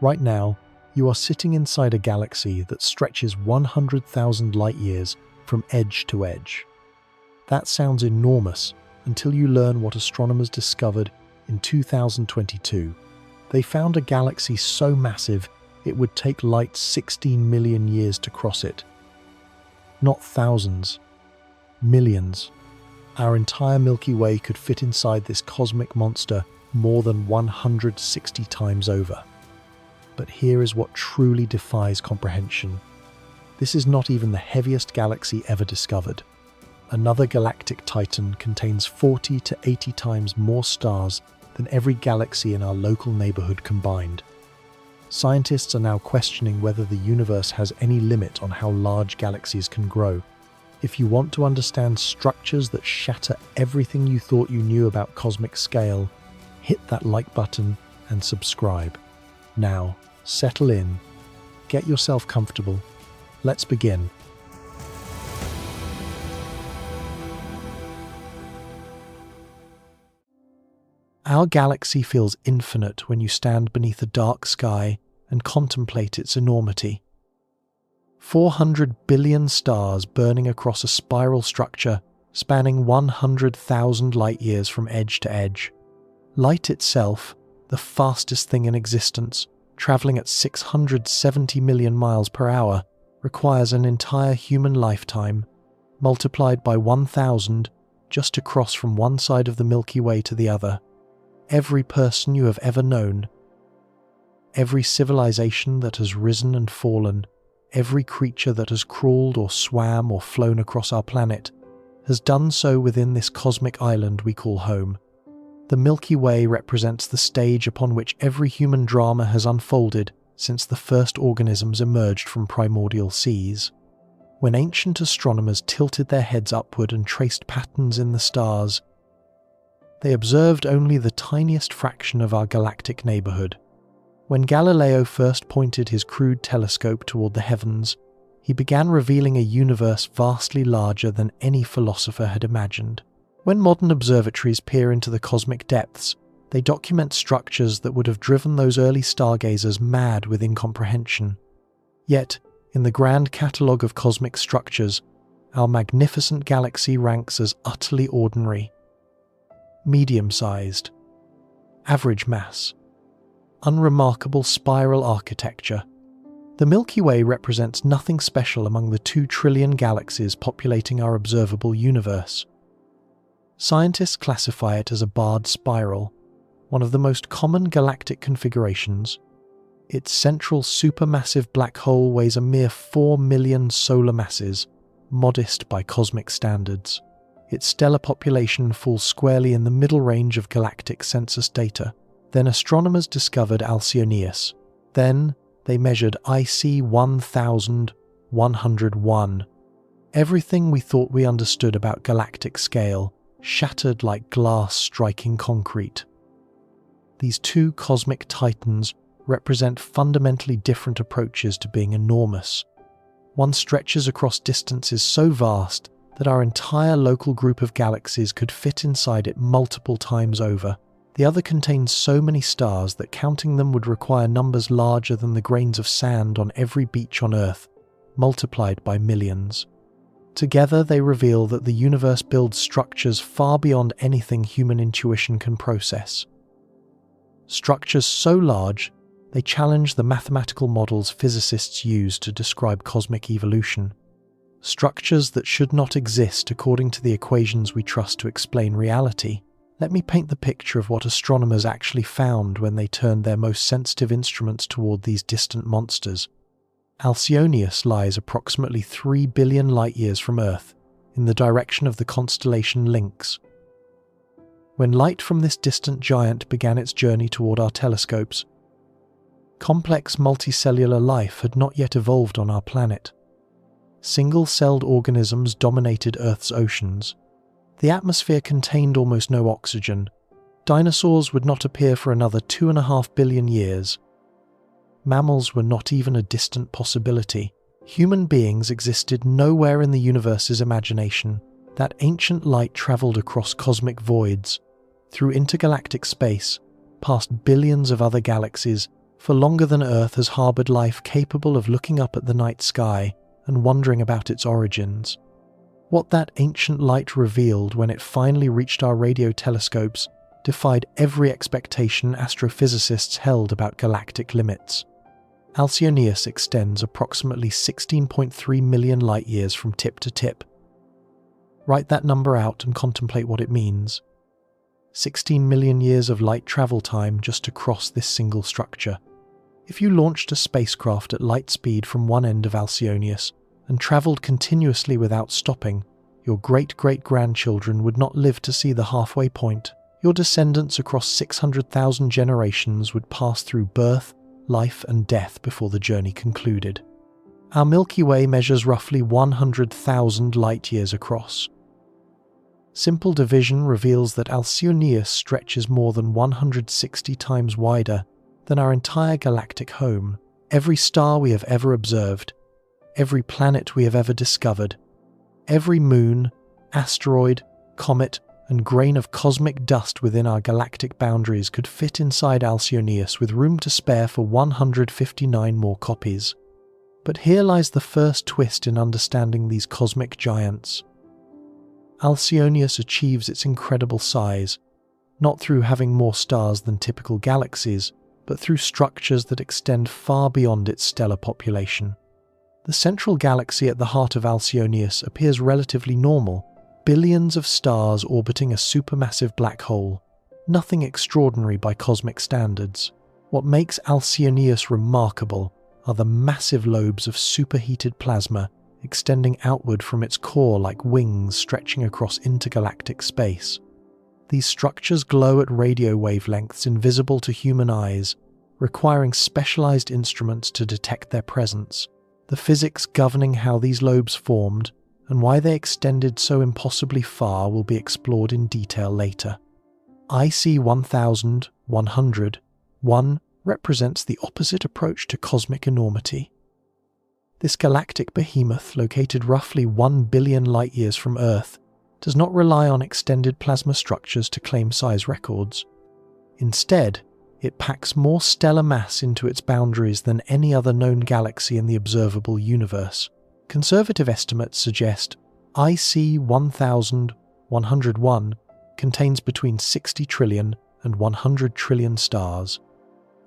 Right now, you are sitting inside a galaxy that stretches 100,000 light-years from edge to edge. That sounds enormous until you learn what astronomers discovered in 2022. They found a galaxy so massive it would take light 16 million years to cross it. Not thousands, millions. Our entire Milky Way could fit inside this cosmic monster more than 160 times over. But here is what truly defies comprehension. This is not even the heaviest galaxy ever discovered. Another galactic titan contains 40 to 80 times more stars than every galaxy in our local neighborhood combined. Scientists are now questioning whether the universe has any limit on how large galaxies can grow. If you want to understand structures that shatter everything you thought you knew about cosmic scale, hit that like button and subscribe. Now, settle in, get yourself comfortable. Let's begin. Our galaxy feels infinite when you stand beneath a dark sky and contemplate its enormity. 400 billion stars burning across a spiral structure spanning 100,000 light-years from edge to edge. Light itself, the fastest thing in existence, traveling at 670 million miles per hour, requires an entire human lifetime, multiplied by 1,000, just to cross from one side of the Milky Way to the other. Every person you have ever known, every civilization that has risen and fallen, every creature that has crawled or swam or flown across our planet, has done so within this cosmic island we call home. The Milky Way represents the stage upon which every human drama has unfolded since the first organisms emerged from primordial seas. When ancient astronomers tilted their heads upward and traced patterns in the stars, they observed only the tiniest fraction of our galactic neighborhood. When Galileo first pointed his crude telescope toward the heavens, he began revealing a universe vastly larger than any philosopher had imagined. When modern observatories peer into the cosmic depths, they document structures that would have driven those early stargazers mad with incomprehension. Yet, in the grand catalogue of cosmic structures, our magnificent galaxy ranks as utterly ordinary. Medium-sized, average mass, unremarkable spiral architecture. The Milky Way represents nothing special among the 2 trillion galaxies populating our observable universe. Scientists classify it as a barred spiral, one of the most common galactic configurations. Its central supermassive black hole weighs a mere 4 million solar masses, modest by cosmic standards. Its stellar population falls squarely in the middle range of galactic census data. Then astronomers discovered Alcyoneus. Then they measured IC 1101. Everything we thought we understood about galactic scale shattered like glass striking concrete. These 2 cosmic titans represent fundamentally different approaches to being enormous. One stretches across distances so vast that our entire local group of galaxies could fit inside it multiple times over. The other contains so many stars that counting them would require numbers larger than the grains of sand on every beach on Earth, multiplied by millions. Together they reveal that the universe builds structures far beyond anything human intuition can process. Structures so large, they challenge the mathematical models physicists use to describe cosmic evolution. Structures that should not exist according to the equations we trust to explain reality. Let me paint the picture of what astronomers actually found when they turned their most sensitive instruments toward these distant monsters. Alcyoneus lies approximately 3 billion light-years from Earth, in the direction of the constellation Lynx. When light from this distant giant began its journey toward our telescopes, complex multicellular life had not yet evolved on our planet. Single-celled organisms dominated Earth's oceans. The atmosphere contained almost no oxygen. Dinosaurs would not appear for another 2.5 billion years. Mammals were not even a distant possibility. Human beings existed nowhere in the universe's imagination. That ancient light travelled across cosmic voids, through intergalactic space, past billions of other galaxies, for longer than Earth has harbored life capable of looking up at the night sky and wondering about its origins. What that ancient light revealed when it finally reached our radio telescopes defied every expectation astrophysicists held about galactic limits. Alcyoneus extends approximately 16.3 million light-years from tip to tip. Write that number out and contemplate what it means. 16 million years of light travel time just to cross this single structure. If you launched a spacecraft at light speed from one end of Alcyoneus and travelled continuously without stopping, your great-great-grandchildren would not live to see the halfway point. Your descendants across 600,000 generations would pass through birth, life and death before the journey concluded. Our Milky Way measures roughly 100,000 light-years across. Simple division reveals that Alcyoneus stretches more than 160 times wider than our entire galactic home. Every star we have ever observed, every planet we have ever discovered, every moon, asteroid, comet, and grain of cosmic dust within our galactic boundaries could fit inside Alcyoneus with room to spare for 159 more copies. But here lies the first twist in understanding these cosmic giants. Alcyoneus achieves its incredible size, not through having more stars than typical galaxies, but through structures that extend far beyond its stellar population. The central galaxy at the heart of Alcyoneus appears relatively normal, billions of stars orbiting a supermassive black hole, nothing extraordinary by cosmic standards. What makes Alcyoneus remarkable are the massive lobes of superheated plasma extending outward from its core like wings stretching across intergalactic space. These structures glow at radio wavelengths invisible to human eyes, requiring specialized instruments to detect their presence. The physics governing how these lobes formed and why they extended so impossibly far will be explored in detail later. IC 1101 represents the opposite approach to cosmic enormity. This galactic behemoth, located roughly 1 billion light-years from Earth, does not rely on extended plasma structures to claim size records. Instead, it packs more stellar mass into its boundaries than any other known galaxy in the observable universe. Conservative estimates suggest IC 1101 contains between 60 trillion and 100 trillion stars.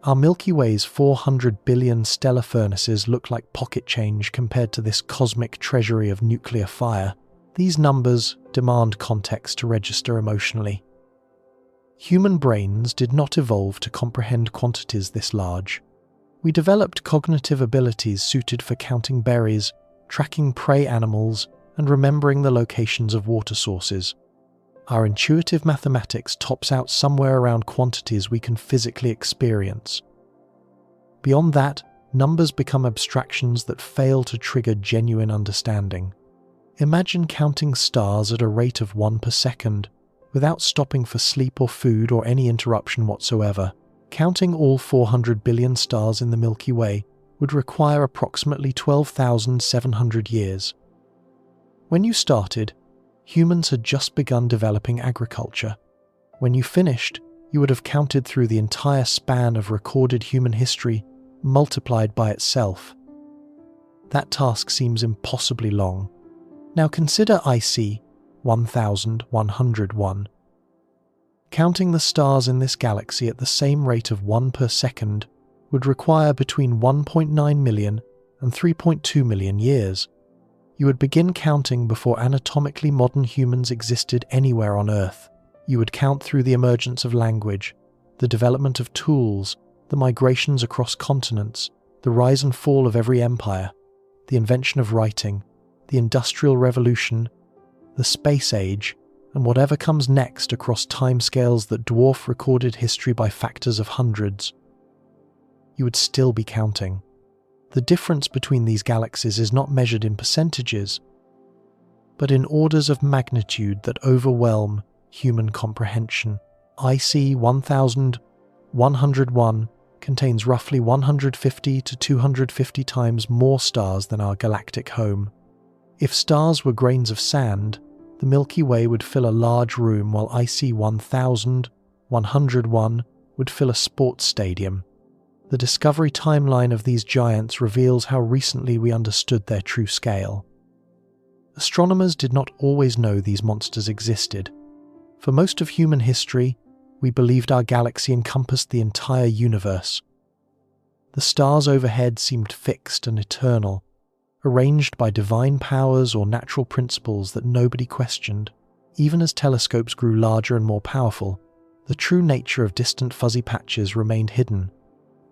Our Milky Way's 400 billion stellar furnaces look like pocket change compared to this cosmic treasury of nuclear fire. These numbers demand context to register emotionally. Human brains did not evolve to comprehend quantities this large. We developed cognitive abilities suited for counting berries, tracking prey animals, and remembering the locations of water sources. Our intuitive mathematics tops out somewhere around quantities we can physically experience. Beyond that, numbers become abstractions that fail to trigger genuine understanding. Imagine counting stars at a rate of 1 per second, without stopping for sleep or food or any interruption whatsoever. Counting all 400 billion stars in the Milky Way would require approximately 12,700 years. When you started, humans had just begun developing agriculture. When you finished, you would have counted through the entire span of recorded human history, multiplied by itself. That task seems impossibly long. Now consider IC 1101. Counting the stars in this galaxy at the same rate of 1 per second would require between 1.9 million and 3.2 million years. You would begin counting before anatomically modern humans existed anywhere on Earth. You would count through the emergence of language, the development of tools, the migrations across continents, the rise and fall of every empire, the invention of writing, the Industrial Revolution, the space age, and whatever comes next across timescales that dwarf recorded history by factors of hundreds. You would still be counting. The difference between these galaxies is not measured in percentages, but in orders of magnitude that overwhelm human comprehension. IC 1101 contains roughly 150 to 250 times more stars than our galactic home. If stars were grains of sand, the Milky Way would fill a large room, while IC 1101 would fill a sports stadium. The discovery timeline of these giants reveals how recently we understood their true scale. Astronomers did not always know these monsters existed. For most of human history, we believed our galaxy encompassed the entire universe. The stars overhead seemed fixed and eternal, arranged by divine powers or natural principles that nobody questioned. Even as telescopes grew larger and more powerful, the true nature of distant fuzzy patches remained hidden.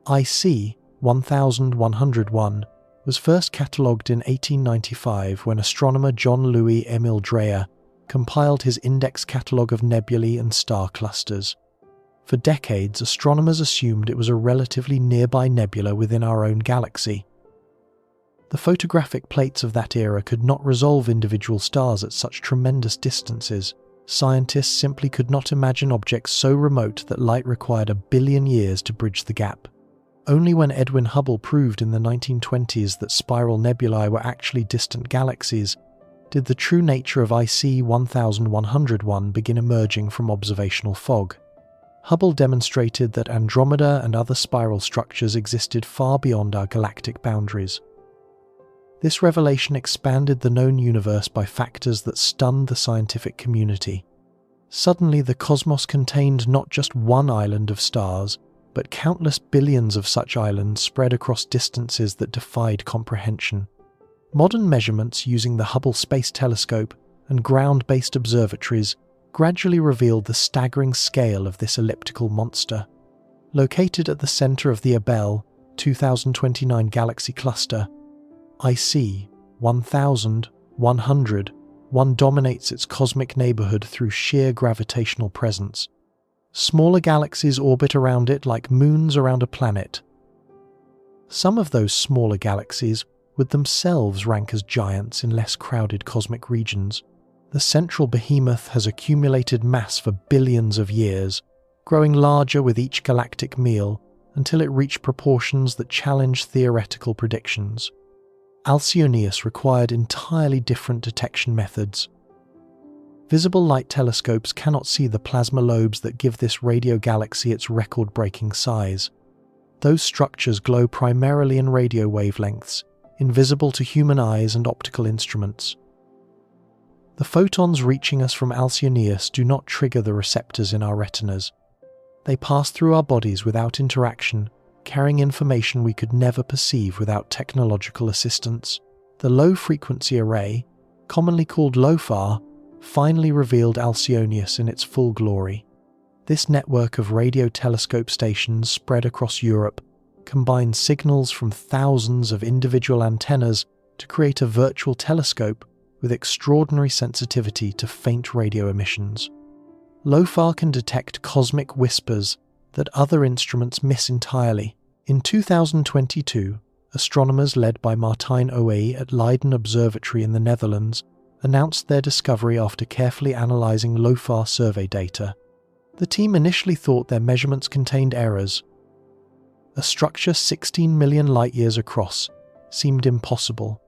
IC 1101 was first catalogued in 1895 when astronomer John Louis Émile Dreyer compiled his index catalogue of nebulae and star clusters. For decades, astronomers assumed it was a relatively nearby nebula within our own galaxy. The photographic plates of that era could not resolve individual stars at such tremendous distances. Scientists simply could not imagine objects so remote that light required 1 billion years to bridge the gap. Only when Edwin Hubble proved in the 1920s that spiral nebulae were actually distant galaxies did the true nature of IC 1101 begin emerging from observational fog. Hubble demonstrated that Andromeda and other spiral structures existed far beyond our galactic boundaries. This revelation expanded the known universe by factors that stunned the scientific community. Suddenly, the cosmos contained not just one island of stars, but countless billions of such islands spread across distances that defied comprehension. Modern measurements using the Hubble Space Telescope and ground-based observatories gradually revealed the staggering scale of this elliptical monster. Located at the center of the Abell 2029 galaxy cluster, IC 1101 dominates its cosmic neighborhood through sheer gravitational presence. Smaller galaxies orbit around it like moons around a planet. Some of those smaller galaxies would themselves rank as giants in less crowded cosmic regions. The central behemoth has accumulated mass for billions of years, growing larger with each galactic meal until it reached proportions that challenge theoretical predictions. Alcyoneus required entirely different detection methods. Visible light telescopes cannot see the plasma lobes that give this radio galaxy its record-breaking size. Those structures glow primarily in radio wavelengths, invisible to human eyes and optical instruments. The photons reaching us from Alcyoneus do not trigger the receptors in our retinas. They pass through our bodies without interaction, carrying information we could never perceive without technological assistance. The low-frequency array, commonly called LOFAR, finally revealed Alcyoneus in its full glory. This network of radio telescope stations spread across Europe combines signals from thousands of individual antennas to create a virtual telescope with extraordinary sensitivity to faint radio emissions. LOFAR can detect cosmic whispers that other instruments miss entirely. In 2022, astronomers led by Martijn Oe at Leiden Observatory in the Netherlands announced their discovery after carefully analysing LOFAR survey data. The team initially thought their measurements contained errors. A structure 16 million light-years across seemed impossible.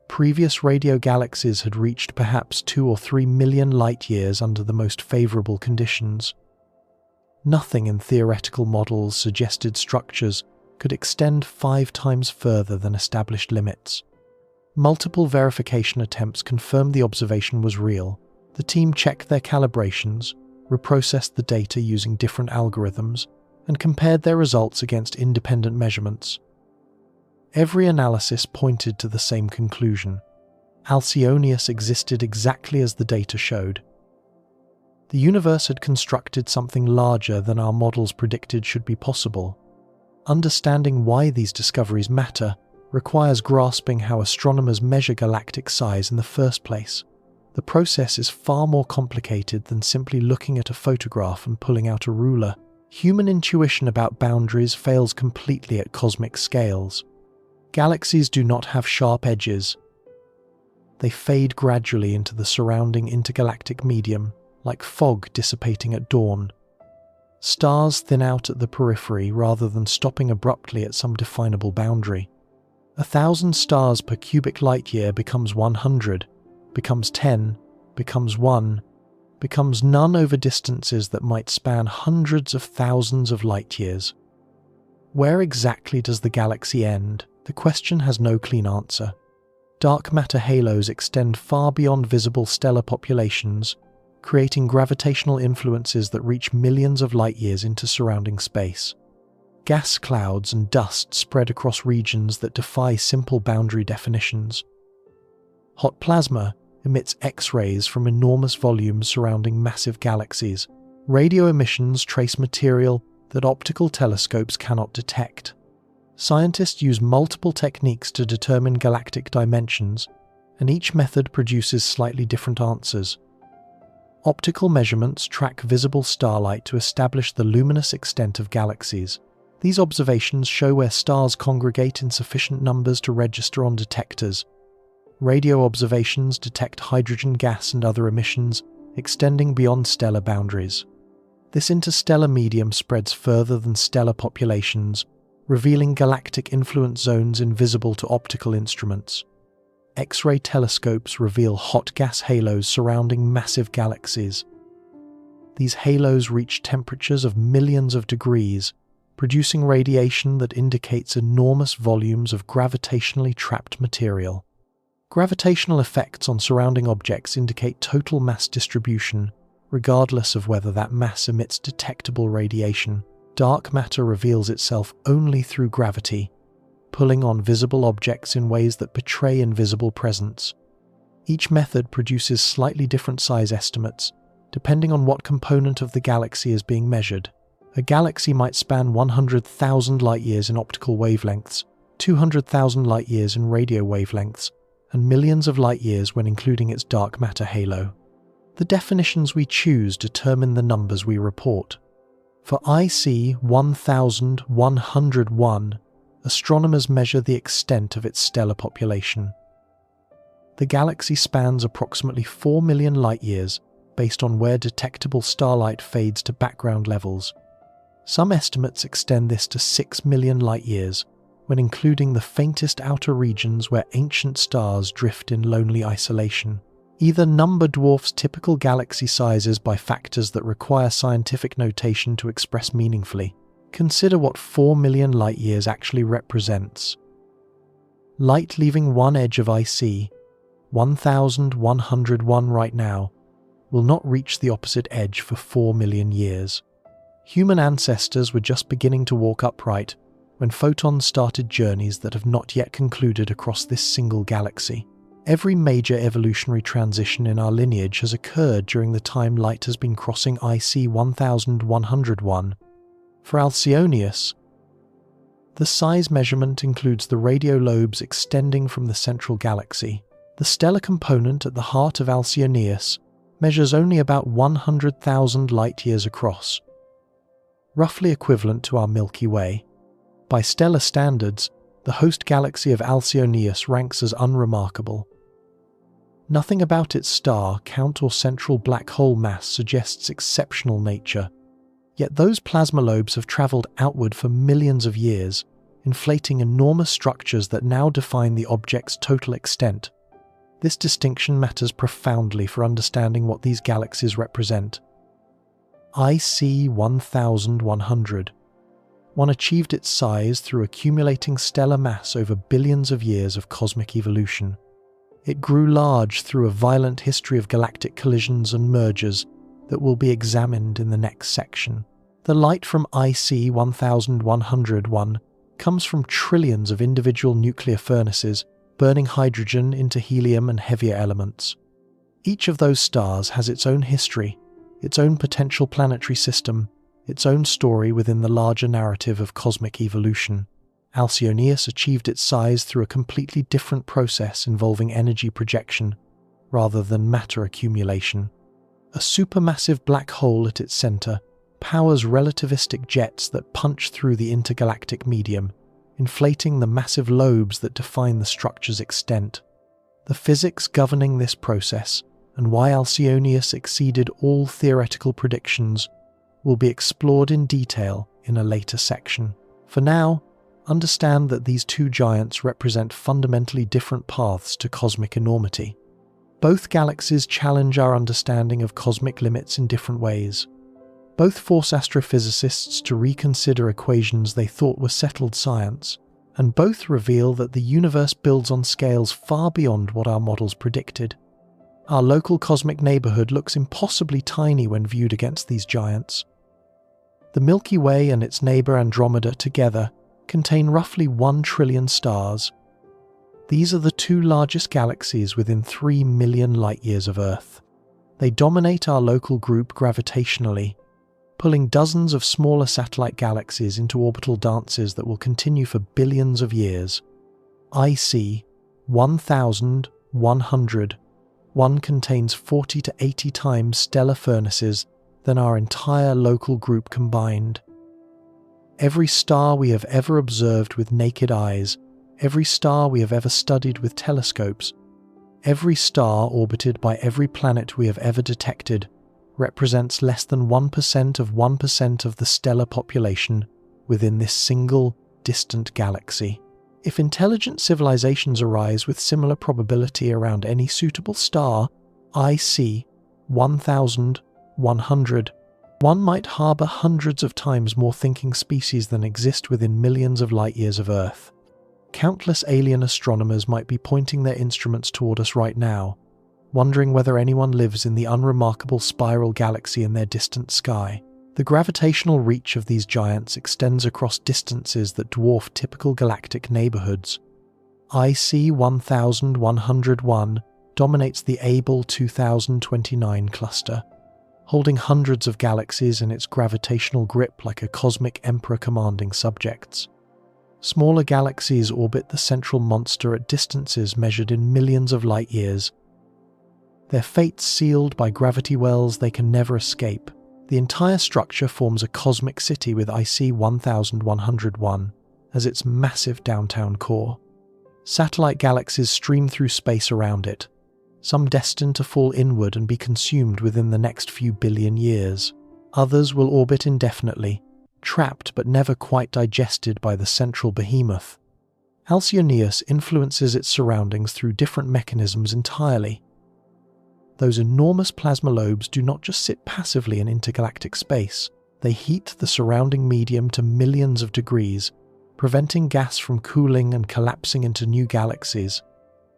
Previous radio galaxies had reached perhaps 2 or 3 million light-years under the most favourable conditions. Nothing in theoretical models suggested structures could extend 5 times further than established limits. Multiple verification attempts confirmed the observation was real. The team checked their calibrations, reprocessed the data using different algorithms, and compared their results against independent measurements. Every analysis pointed to the same conclusion. Alcyoneus existed exactly as the data showed. The universe had constructed something larger than our models predicted should be possible. Understanding why these discoveries matter requires grasping how astronomers measure galactic size in the first place. The process is far more complicated than simply looking at a photograph and pulling out a ruler. Human intuition about boundaries fails completely at cosmic scales. Galaxies do not have sharp edges. They fade gradually into the surrounding intergalactic medium, like fog dissipating at dawn. Stars thin out at the periphery rather than stopping abruptly at some definable boundary. 1,000 stars per cubic light-year becomes 100, becomes 10, becomes 1, becomes none over distances that might span hundreds of thousands of light-years. Where exactly does the galaxy end? The question has no clean answer. Dark matter halos extend far beyond visible stellar populations, creating gravitational influences that reach millions of light-years into surrounding space. Gas clouds and dust spread across regions that defy simple boundary definitions. Hot plasma emits X-rays from enormous volumes surrounding massive galaxies. Radio emissions trace material that optical telescopes cannot detect. Scientists use multiple techniques to determine galactic dimensions, and each method produces slightly different answers. Optical measurements track visible starlight to establish the luminous extent of galaxies. These observations show where stars congregate in sufficient numbers to register on detectors. Radio observations detect hydrogen gas and other emissions, extending beyond stellar boundaries. This interstellar medium spreads further than stellar populations, revealing galactic influence zones invisible to optical instruments. X-ray telescopes reveal hot gas halos surrounding massive galaxies. These halos reach temperatures of millions of degrees, producing radiation that indicates enormous volumes of gravitationally trapped material. Gravitational effects on surrounding objects indicate total mass distribution, regardless of whether that mass emits detectable radiation. Dark matter reveals itself only through gravity, pulling on visible objects in ways that betray invisible presence. Each method produces slightly different size estimates, depending on what component of the galaxy is being measured. A galaxy might span 100,000 light-years in optical wavelengths, 200,000 light-years in radio wavelengths, and millions of light-years when including its dark matter halo. The definitions we choose determine the numbers we report. For IC 1101, astronomers measure the extent of its stellar population. The galaxy spans approximately 4 million light-years based on where detectable starlight fades to background levels. Some estimates extend this to 6 million light-years, when including the faintest outer regions where ancient stars drift in lonely isolation. Either number dwarfs typical galaxy sizes by factors that require scientific notation to express meaningfully. Consider what 4 million light-years actually represents. Light leaving one edge of IC, 1101 right now, will not reach the opposite edge for 4 million years. Human ancestors were just beginning to walk upright when photons started journeys that have not yet concluded across this single galaxy. Every major evolutionary transition in our lineage has occurred during the time light has been crossing IC 1101. For Alcyoneus, the size measurement includes the radio lobes extending from the central galaxy. The stellar component at the heart of Alcyoneus measures only about 100,000 light-years across, roughly equivalent to our Milky Way. By stellar standards, the host galaxy of Alcyoneus ranks as unremarkable. Nothing about its star, count or central black hole mass suggests exceptional nature, yet those plasma lobes have travelled outward for millions of years, inflating enormous structures that now define the object's total extent. This distinction matters profoundly for understanding what these galaxies represent. IC 1100. One achieved its size through accumulating stellar mass over billions of years of cosmic evolution. It grew large through a violent history of galactic collisions and mergers that will be examined in the next section. The light from IC 1101 comes from trillions of individual nuclear furnaces burning hydrogen into helium and heavier elements. Each of those stars has its own history, its own potential planetary system, its own story within the larger narrative of cosmic evolution. Alcyoneus achieved its size through a completely different process involving energy projection, rather than matter accumulation. A supermassive black hole at its center powers relativistic jets that punch through the intergalactic medium, inflating the massive lobes that define the structure's extent. The physics governing this process, and why Alcyoneus exceeded all theoretical predictions, will be explored in detail in a later section. For now, understand that these two giants represent fundamentally different paths to cosmic enormity. Both galaxies challenge our understanding of cosmic limits in different ways. Both force astrophysicists to reconsider equations they thought were settled science, and both reveal that the universe builds on scales far beyond what our models predicted. Our local cosmic neighborhood looks impossibly tiny when viewed against these giants. The Milky Way and its neighbor Andromeda together contain roughly 1 trillion stars. These are the two largest galaxies within 3 million light-years of Earth. They dominate our local group gravitationally, pulling dozens of smaller satellite galaxies into orbital dances that will continue for billions of years. IC 1101 contains 40 to 80 times stellar furnaces than our entire local group combined. Every star we have ever observed with naked eyes, every star we have ever studied with telescopes, every star orbited by every planet we have ever detected represents less than 1% of the stellar population within this single, distant galaxy. If intelligent civilizations arise with similar probability around any suitable star, IC 1100, one might harbor hundreds of times more thinking species than exist within millions of light-years of Earth. Countless alien astronomers might be pointing their instruments toward us right now, wondering whether anyone lives in the unremarkable spiral galaxy in their distant sky. The gravitational reach of these giants extends across distances that dwarf typical galactic neighborhoods. IC 1101 dominates the Abell 2029 cluster, holding hundreds of galaxies in its gravitational grip like a cosmic emperor commanding subjects. Smaller galaxies orbit the central monster at distances measured in millions of light-years, their fates sealed by gravity wells they can never escape. The entire structure forms a cosmic city with IC 1101 as its massive downtown core. Satellite galaxies stream through space around it, some destined to fall inward and be consumed within the next few billion years. Others will orbit indefinitely, trapped but never quite digested by the central behemoth. Alcyoneus influences its surroundings through different mechanisms entirely. Those enormous plasma lobes do not just sit passively in intergalactic space, they heat the surrounding medium to millions of degrees, preventing gas from cooling and collapsing into new galaxies.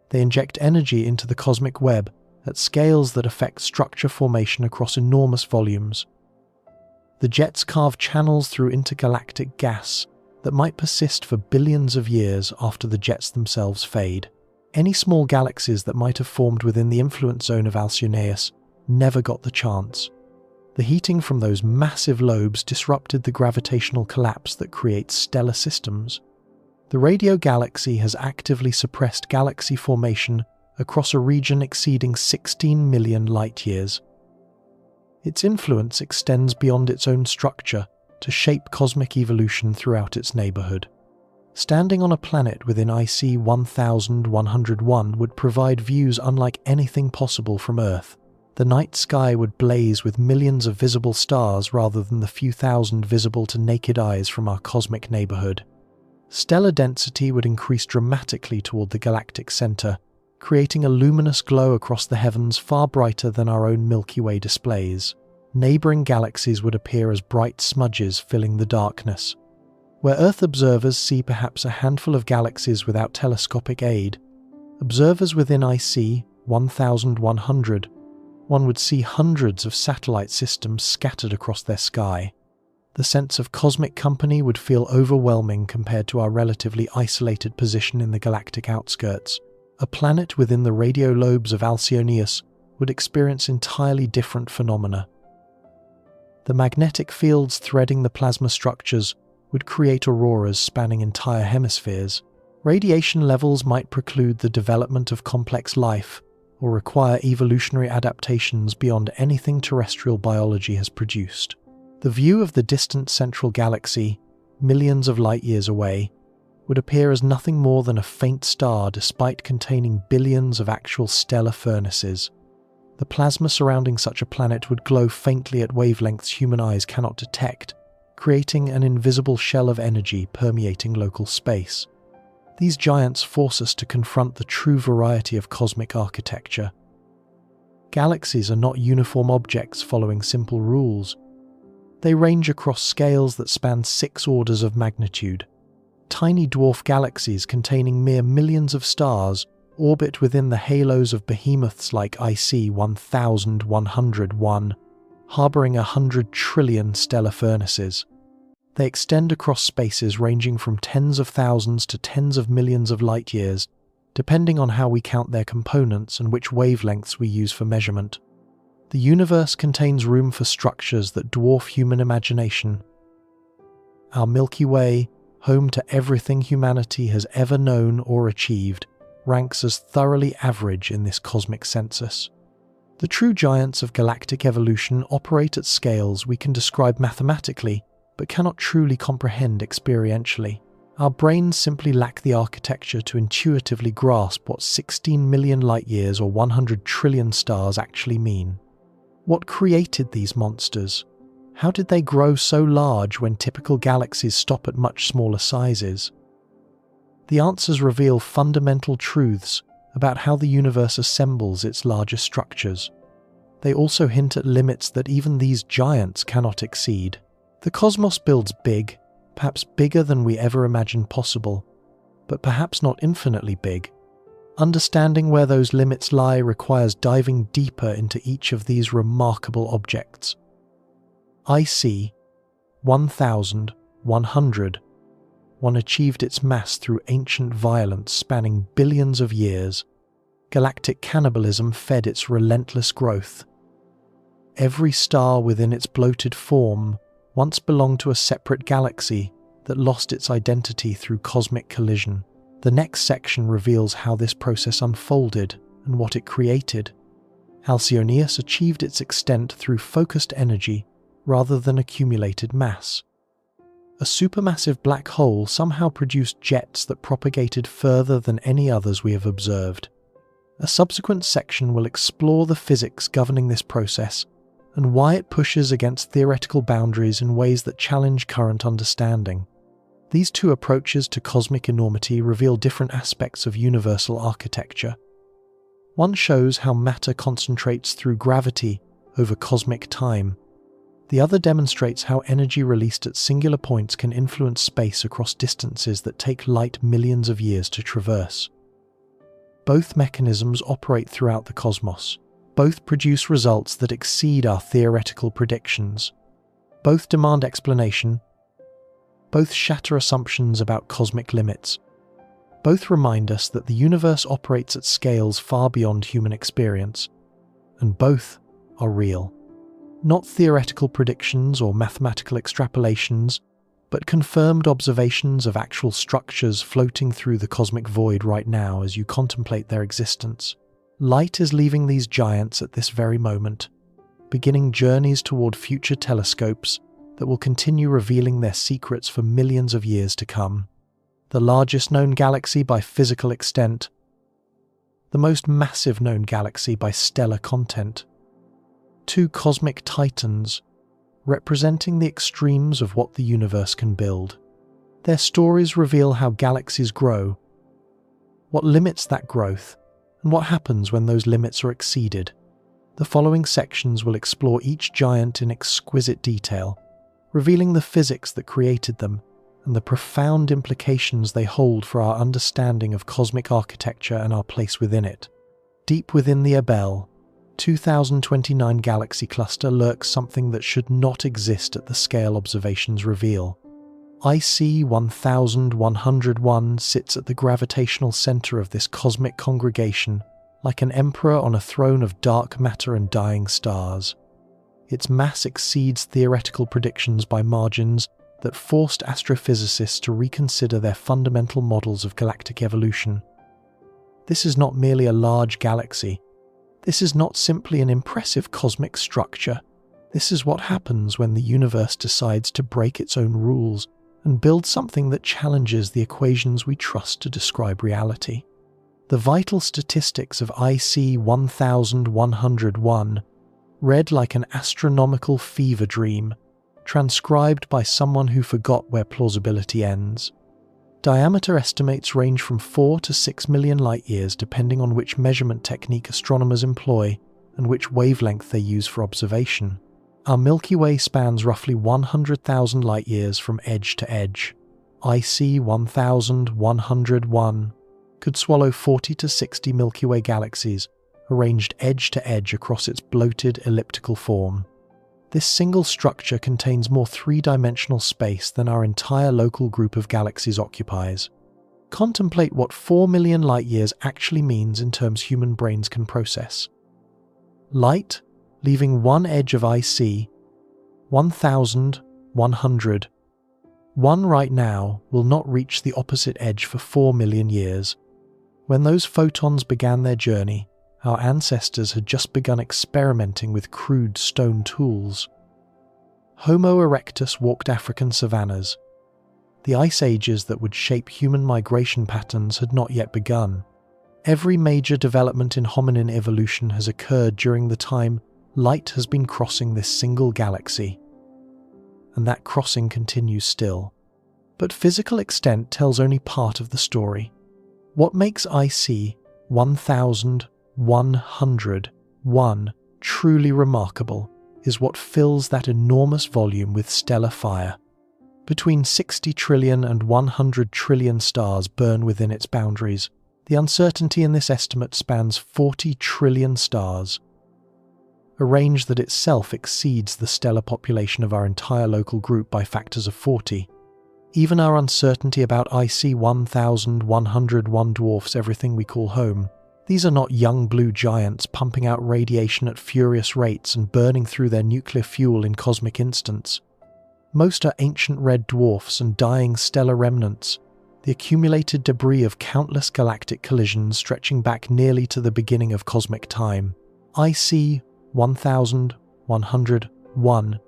They inject energy into the cosmic web at scales that affect structure formation across enormous volumes. The jets carve channels through intergalactic gas that might persist for billions of years after the jets themselves fade. Any small galaxies that might have formed within the influence zone of Alcyoneus never got the chance. The heating from those massive lobes disrupted the gravitational collapse that creates stellar systems. The radio galaxy has actively suppressed galaxy formation across a region exceeding 16 million light-years. Its influence extends beyond its own structure to shape cosmic evolution throughout its neighborhood. Standing on a planet within IC 1101 would provide views unlike anything possible from Earth. The night sky would blaze with millions of visible stars rather than the few thousand visible to naked eyes from our cosmic neighborhood. Stellar density would increase dramatically toward the galactic center, creating a luminous glow across the heavens far brighter than our own Milky Way displays. Neighboring galaxies would appear as bright smudges filling the darkness. Where Earth observers see perhaps a handful of galaxies without telescopic aid, observers within IC 1100 would see hundreds of satellite systems scattered across their sky. The sense of cosmic company would feel overwhelming compared to our relatively isolated position in the galactic outskirts. A planet within the radio lobes of Alcyoneus would experience entirely different phenomena. The magnetic fields threading the plasma structures would create auroras spanning entire hemispheres. Radiation levels might preclude the development of complex life or require evolutionary adaptations beyond anything terrestrial biology has produced. The view of the distant central galaxy, millions of light-years away, would appear as nothing more than a faint star despite containing billions of actual stellar furnaces. The plasma surrounding such a planet would glow faintly at wavelengths human eyes cannot detect, creating an invisible shell of energy permeating local space. These giants force us to confront the true variety of cosmic architecture. Galaxies are not uniform objects following simple rules. They range across scales that span 6 orders of magnitude. Tiny dwarf galaxies containing mere millions of stars orbit within the halos of behemoths like IC 1101, harboring 100 trillion stellar furnaces. They extend across spaces ranging from tens of thousands to tens of millions of light years, depending on how we count their components and which wavelengths we use for measurement. The universe contains room for structures that dwarf human imagination. Our Milky Way, home to everything humanity has ever known or achieved, ranks as thoroughly average in this cosmic census. The true giants of galactic evolution operate at scales we can describe mathematically, but cannot truly comprehend experientially. Our brains simply lack the architecture to intuitively grasp what 16 million light-years or 100 trillion stars actually mean. What created these monsters? How did they grow so large when typical galaxies stop at much smaller sizes? The answers reveal fundamental truths about how the universe assembles its largest structures. They also hint at limits that even these giants cannot exceed. The cosmos builds big, perhaps bigger than we ever imagined possible, but perhaps not infinitely big. Understanding where those limits lie requires diving deeper into each of these remarkable objects. IC 1100 achieved its mass through ancient violence spanning billions of years. Galactic cannibalism fed its relentless growth. Every star within its bloated form once belonged to a separate galaxy that lost its identity through cosmic collision. The next section reveals how this process unfolded and what it created. Alcyoneus achieved its extent through focused energy rather than accumulated mass. A supermassive black hole somehow produced jets that propagated further than any others we have observed. A subsequent section will explore the physics governing this process and why it pushes against theoretical boundaries in ways that challenge current understanding. These two approaches to cosmic enormity reveal different aspects of universal architecture. One shows how matter concentrates through gravity over cosmic time. The other demonstrates how energy released at singular points can influence space across distances that take light millions of years to traverse. Both mechanisms operate throughout the cosmos. Both produce results that exceed our theoretical predictions. Both demand explanation. Both shatter assumptions about cosmic limits. Both remind us that the universe operates at scales far beyond human experience. And both are real. Not theoretical predictions or mathematical extrapolations, but confirmed observations of actual structures floating through the cosmic void right now as you contemplate their existence. Light is leaving these giants at this very moment, beginning journeys toward future telescopes that will continue revealing their secrets for millions of years to come. The largest known galaxy by physical extent, the most massive known galaxy by stellar content. Two cosmic titans, representing the extremes of what the universe can build. Their stories reveal how galaxies grow, what limits that growth, and what happens when those limits are exceeded. The following sections will explore each giant in exquisite detail, revealing the physics that created them and the profound implications they hold for our understanding of cosmic architecture and our place within it. Deep within the Abell 2029 galaxy cluster lurks something that should not exist at the scale observations reveal. IC 1101 sits at the gravitational center of this cosmic congregation, like an emperor on a throne of dark matter and dying stars. Its mass exceeds theoretical predictions by margins that forced astrophysicists to reconsider their fundamental models of galactic evolution. This is not merely a large galaxy. This is not simply an impressive cosmic structure. This is what happens when the universe decides to break its own rules and build something that challenges the equations we trust to describe reality. The vital statistics of IC 1101 read like an astronomical fever dream, transcribed by someone who forgot where plausibility ends. Diameter estimates range from 4 to 6 million light-years depending on which measurement technique astronomers employ and which wavelength they use for observation. Our Milky Way spans roughly 100,000 light-years from edge to edge. IC 1101 could swallow 40 to 60 Milky Way galaxies, arranged edge to edge across its bloated elliptical form. This single structure contains more three-dimensional space than our entire local group of galaxies occupies. Contemplate what 4 million light-years actually means in terms human brains can process. Light, leaving one edge of IC, 1100, one right now, will not reach the opposite edge for 4 million years. When those photons began their journey, our ancestors had just begun experimenting with crude stone tools. Homo erectus walked African savannas. The ice ages that would shape human migration patterns had not yet begun. Every major development in hominin evolution has occurred during the time light has been crossing this single galaxy. And that crossing continues still. But physical extent tells only part of the story. What makes IC 1101 truly remarkable is what fills that enormous volume with stellar fire. Between 60 trillion and 100 trillion stars burn within its boundaries. The uncertainty in this estimate spans 40 trillion stars, a range that itself exceeds the stellar population of our entire local group by factors of 40. Even our uncertainty about IC 1101 dwarfs everything we call home. These are not young blue giants pumping out radiation at furious rates and burning through their nuclear fuel in cosmic instants. Most are ancient red dwarfs and dying stellar remnants, the accumulated debris of countless galactic collisions stretching back nearly to the beginning of cosmic time. IC 1101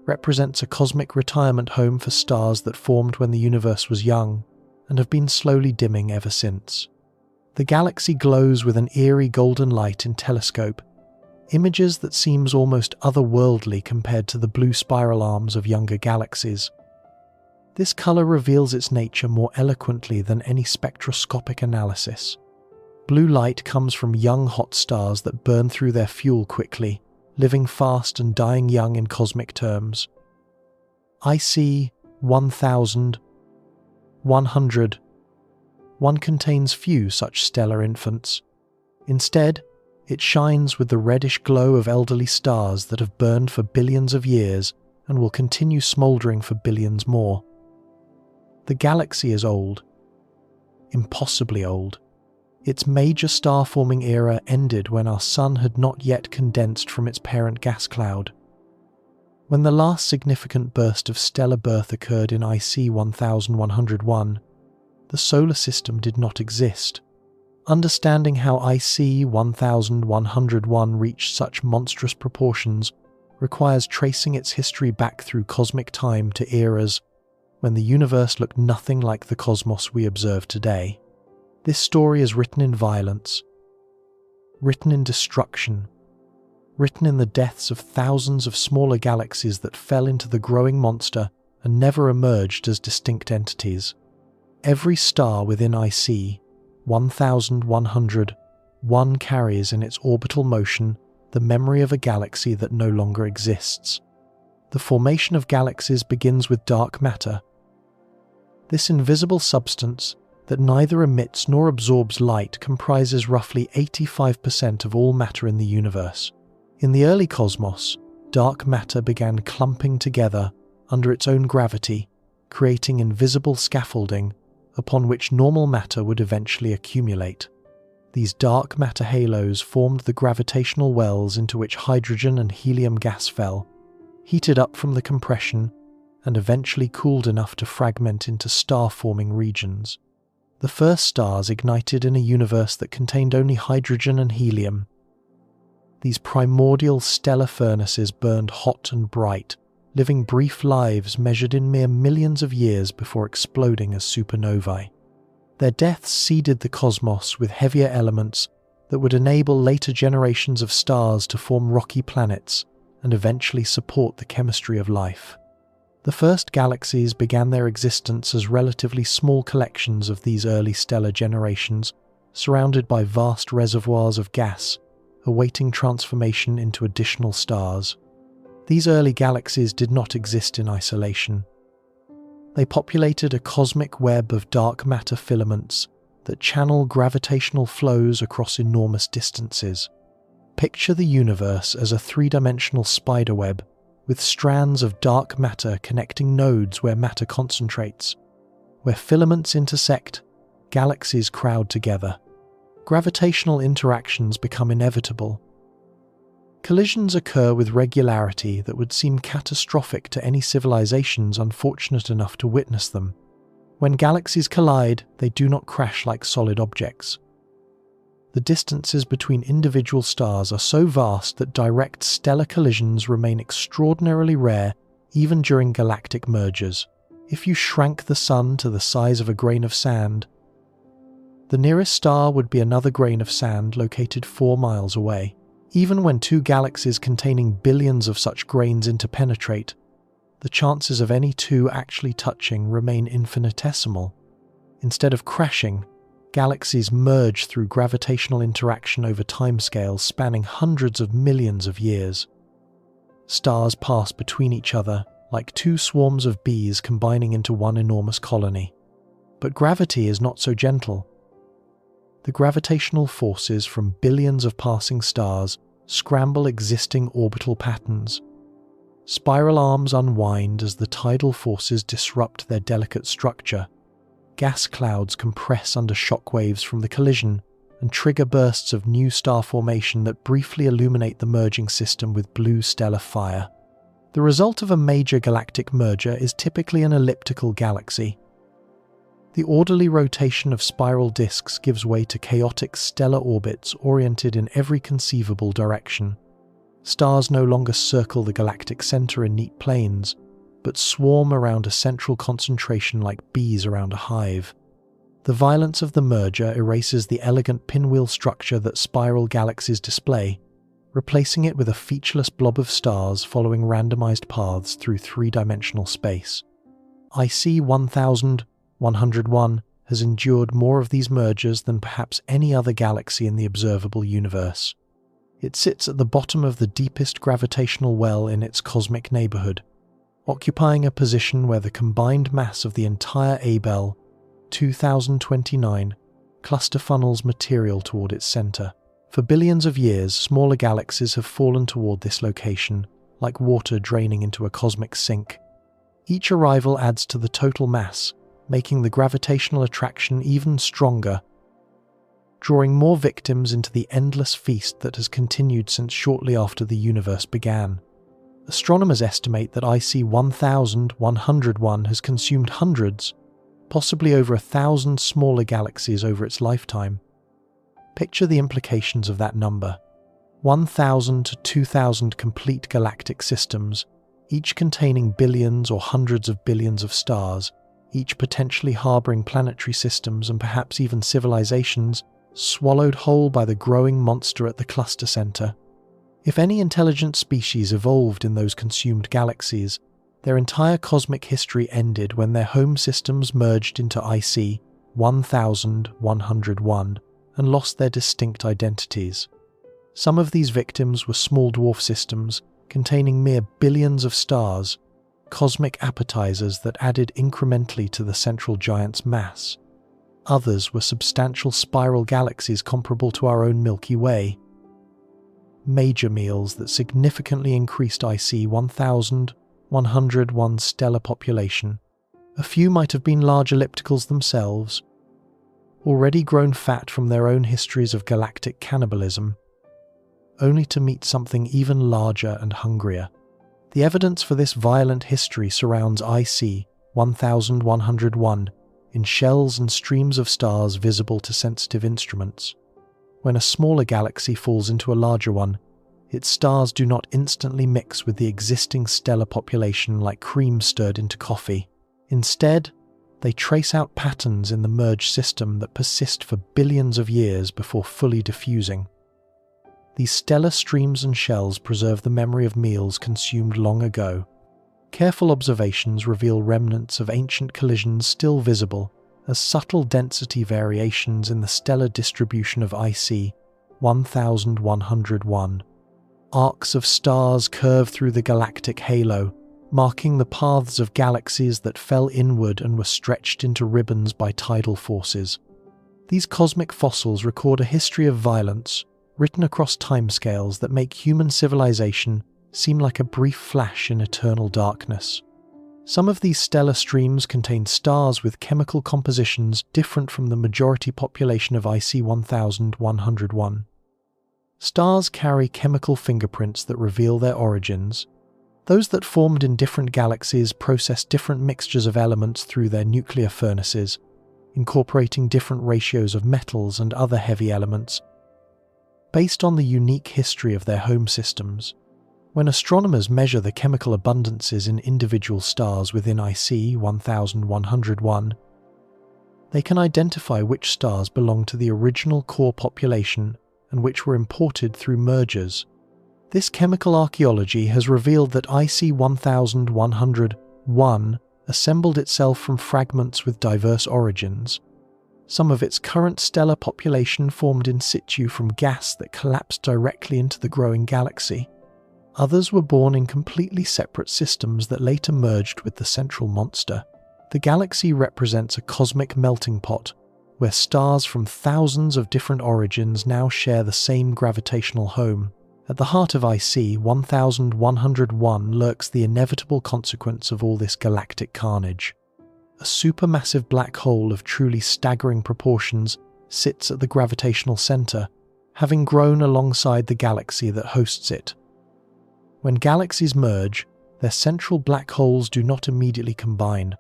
represents a cosmic retirement home for stars that formed when the universe was young and have been slowly dimming ever since. The galaxy glows with an eerie golden light in telescope, images that seems almost otherworldly compared to the blue spiral arms of younger galaxies. This color reveals its nature more eloquently than any spectroscopic analysis. Blue light comes from young hot stars that burn through their fuel quickly, living fast and dying young in cosmic terms. IC 1101 contains few such stellar infants. Instead, it shines with the reddish glow of elderly stars that have burned for billions of years and will continue smouldering for billions more. The galaxy is old, impossibly old. Its major star-forming era ended when our sun had not yet condensed from its parent gas cloud. When the last significant burst of stellar birth occurred in IC 1101, the solar system did not exist. Understanding how IC 1101 reached such monstrous proportions requires tracing its history back through cosmic time to eras when the universe looked nothing like the cosmos we observe today. This story is written in violence, written in destruction, written in the deaths of thousands of smaller galaxies that fell into the growing monster and never emerged as distinct entities. Every star within IC 1101 carries in its orbital motion the memory of a galaxy that no longer exists. The formation of galaxies begins with dark matter. This invisible substance that neither emits nor absorbs light comprises roughly 85% of all matter in the universe. In the early cosmos, dark matter began clumping together under its own gravity, creating invisible scaffolding upon which normal matter would eventually accumulate. These dark matter halos formed the gravitational wells into which hydrogen and helium gas fell, heated up from the compression, and eventually cooled enough to fragment into star-forming regions. The first stars ignited in a universe that contained only hydrogen and helium. These primordial stellar furnaces burned hot and bright, living brief lives measured in mere millions of years before exploding as supernovae. Their deaths seeded the cosmos with heavier elements that would enable later generations of stars to form rocky planets and eventually support the chemistry of life. The first galaxies began their existence as relatively small collections of these early stellar generations, surrounded by vast reservoirs of gas, awaiting transformation into additional stars. These early galaxies did not exist in isolation. They populated a cosmic web of dark matter filaments that channel gravitational flows across enormous distances. Picture the universe as a three-dimensional spiderweb with strands of dark matter connecting nodes where matter concentrates. Where filaments intersect, galaxies crowd together. Gravitational interactions become inevitable. Collisions occur with regularity that would seem catastrophic to any civilizations unfortunate enough to witness them. When galaxies collide, they do not crash like solid objects. The distances between individual stars are so vast that direct stellar collisions remain extraordinarily rare even during galactic mergers. If you shrank the Sun to the size of a grain of sand, the nearest star would be another grain of sand located 4 miles away. Even when two galaxies containing billions of such grains interpenetrate, the chances of any two actually touching remain infinitesimal. Instead of crashing, galaxies merge through gravitational interaction over timescales spanning hundreds of millions of years. Stars pass between each other like two swarms of bees combining into one enormous colony. But gravity is not so gentle. The gravitational forces from billions of passing stars scramble existing orbital patterns. Spiral arms unwind as the tidal forces disrupt their delicate structure. Gas clouds compress under shock waves from the collision and trigger bursts of new star formation that briefly illuminate the merging system with blue stellar fire. The result of a major galactic merger is typically an elliptical galaxy. The orderly rotation of spiral disks gives way to chaotic stellar orbits oriented in every conceivable direction. Stars no longer circle the galactic center in neat planes, but swarm around a central concentration like bees around a hive. The violence of the merger erases the elegant pinwheel structure that spiral galaxies display, replacing it with a featureless blob of stars following randomized paths through three-dimensional space. IC 1101 has endured more of these mergers than perhaps any other galaxy in the observable universe. It sits at the bottom of the deepest gravitational well in its cosmic neighborhood, occupying a position where the combined mass of the entire Abell 2029 cluster funnels material toward its center. For billions of years, smaller galaxies have fallen toward this location, like water draining into a cosmic sink. Each arrival adds to the total mass, making the gravitational attraction even stronger, drawing more victims into the endless feast that has continued since shortly after the universe began. Astronomers estimate that IC 1101 has consumed hundreds, possibly over 1,000 smaller galaxies over its lifetime. Picture the implications of that number. 1,000 to 2,000 complete galactic systems, each containing billions or hundreds of billions of stars, each potentially harboring planetary systems and perhaps even civilizations, swallowed whole by the growing monster at the cluster center. If any intelligent species evolved in those consumed galaxies, their entire cosmic history ended when their home systems merged into IC 1101 and lost their distinct identities. Some of these victims were small dwarf systems containing mere billions of stars, cosmic appetizers that added incrementally to the central giant's mass. Others were substantial spiral galaxies comparable to our own Milky Way. Major meals that significantly increased IC 1101's stellar population. A few might have been large ellipticals themselves, already grown fat from their own histories of galactic cannibalism, only to meet something even larger and hungrier. The evidence for this violent history surrounds IC 1101 in shells and streams of stars visible to sensitive instruments. When a smaller galaxy falls into a larger one, its stars do not instantly mix with the existing stellar population like cream stirred into coffee. Instead, they trace out patterns in the merged system that persist for billions of years before fully diffusing. These stellar streams and shells preserve the memory of meals consumed long ago. Careful observations reveal remnants of ancient collisions still visible as subtle density variations in the stellar distribution of IC 1101. Arcs of stars curve through the galactic halo, marking the paths of galaxies that fell inward and were stretched into ribbons by tidal forces. These cosmic fossils record a history of violence, written across timescales that make human civilization seem like a brief flash in eternal darkness. Some of these stellar streams contain stars with chemical compositions different from the majority population of IC 1101. Stars carry chemical fingerprints that reveal their origins. Those that formed in different galaxies process different mixtures of elements through their nuclear furnaces, incorporating different ratios of metals and other heavy elements, based on the unique history of their home systems. When astronomers measure the chemical abundances in individual stars within IC 1101, they can identify which stars belong to the original core population and which were imported through mergers. This chemical archaeology has revealed that IC 1101 assembled itself from fragments with diverse origins. Some of its current stellar population formed in situ from gas that collapsed directly into the growing galaxy. Others were born in completely separate systems that later merged with the central monster. The galaxy represents a cosmic melting pot, where stars from thousands of different origins now share the same gravitational home. At the heart of IC 1101 lurks the inevitable consequence of all this galactic carnage. A supermassive black hole of truly staggering proportions sits at the gravitational center, having grown alongside the galaxy that hosts it. When galaxies merge, their central black holes do not immediately combine.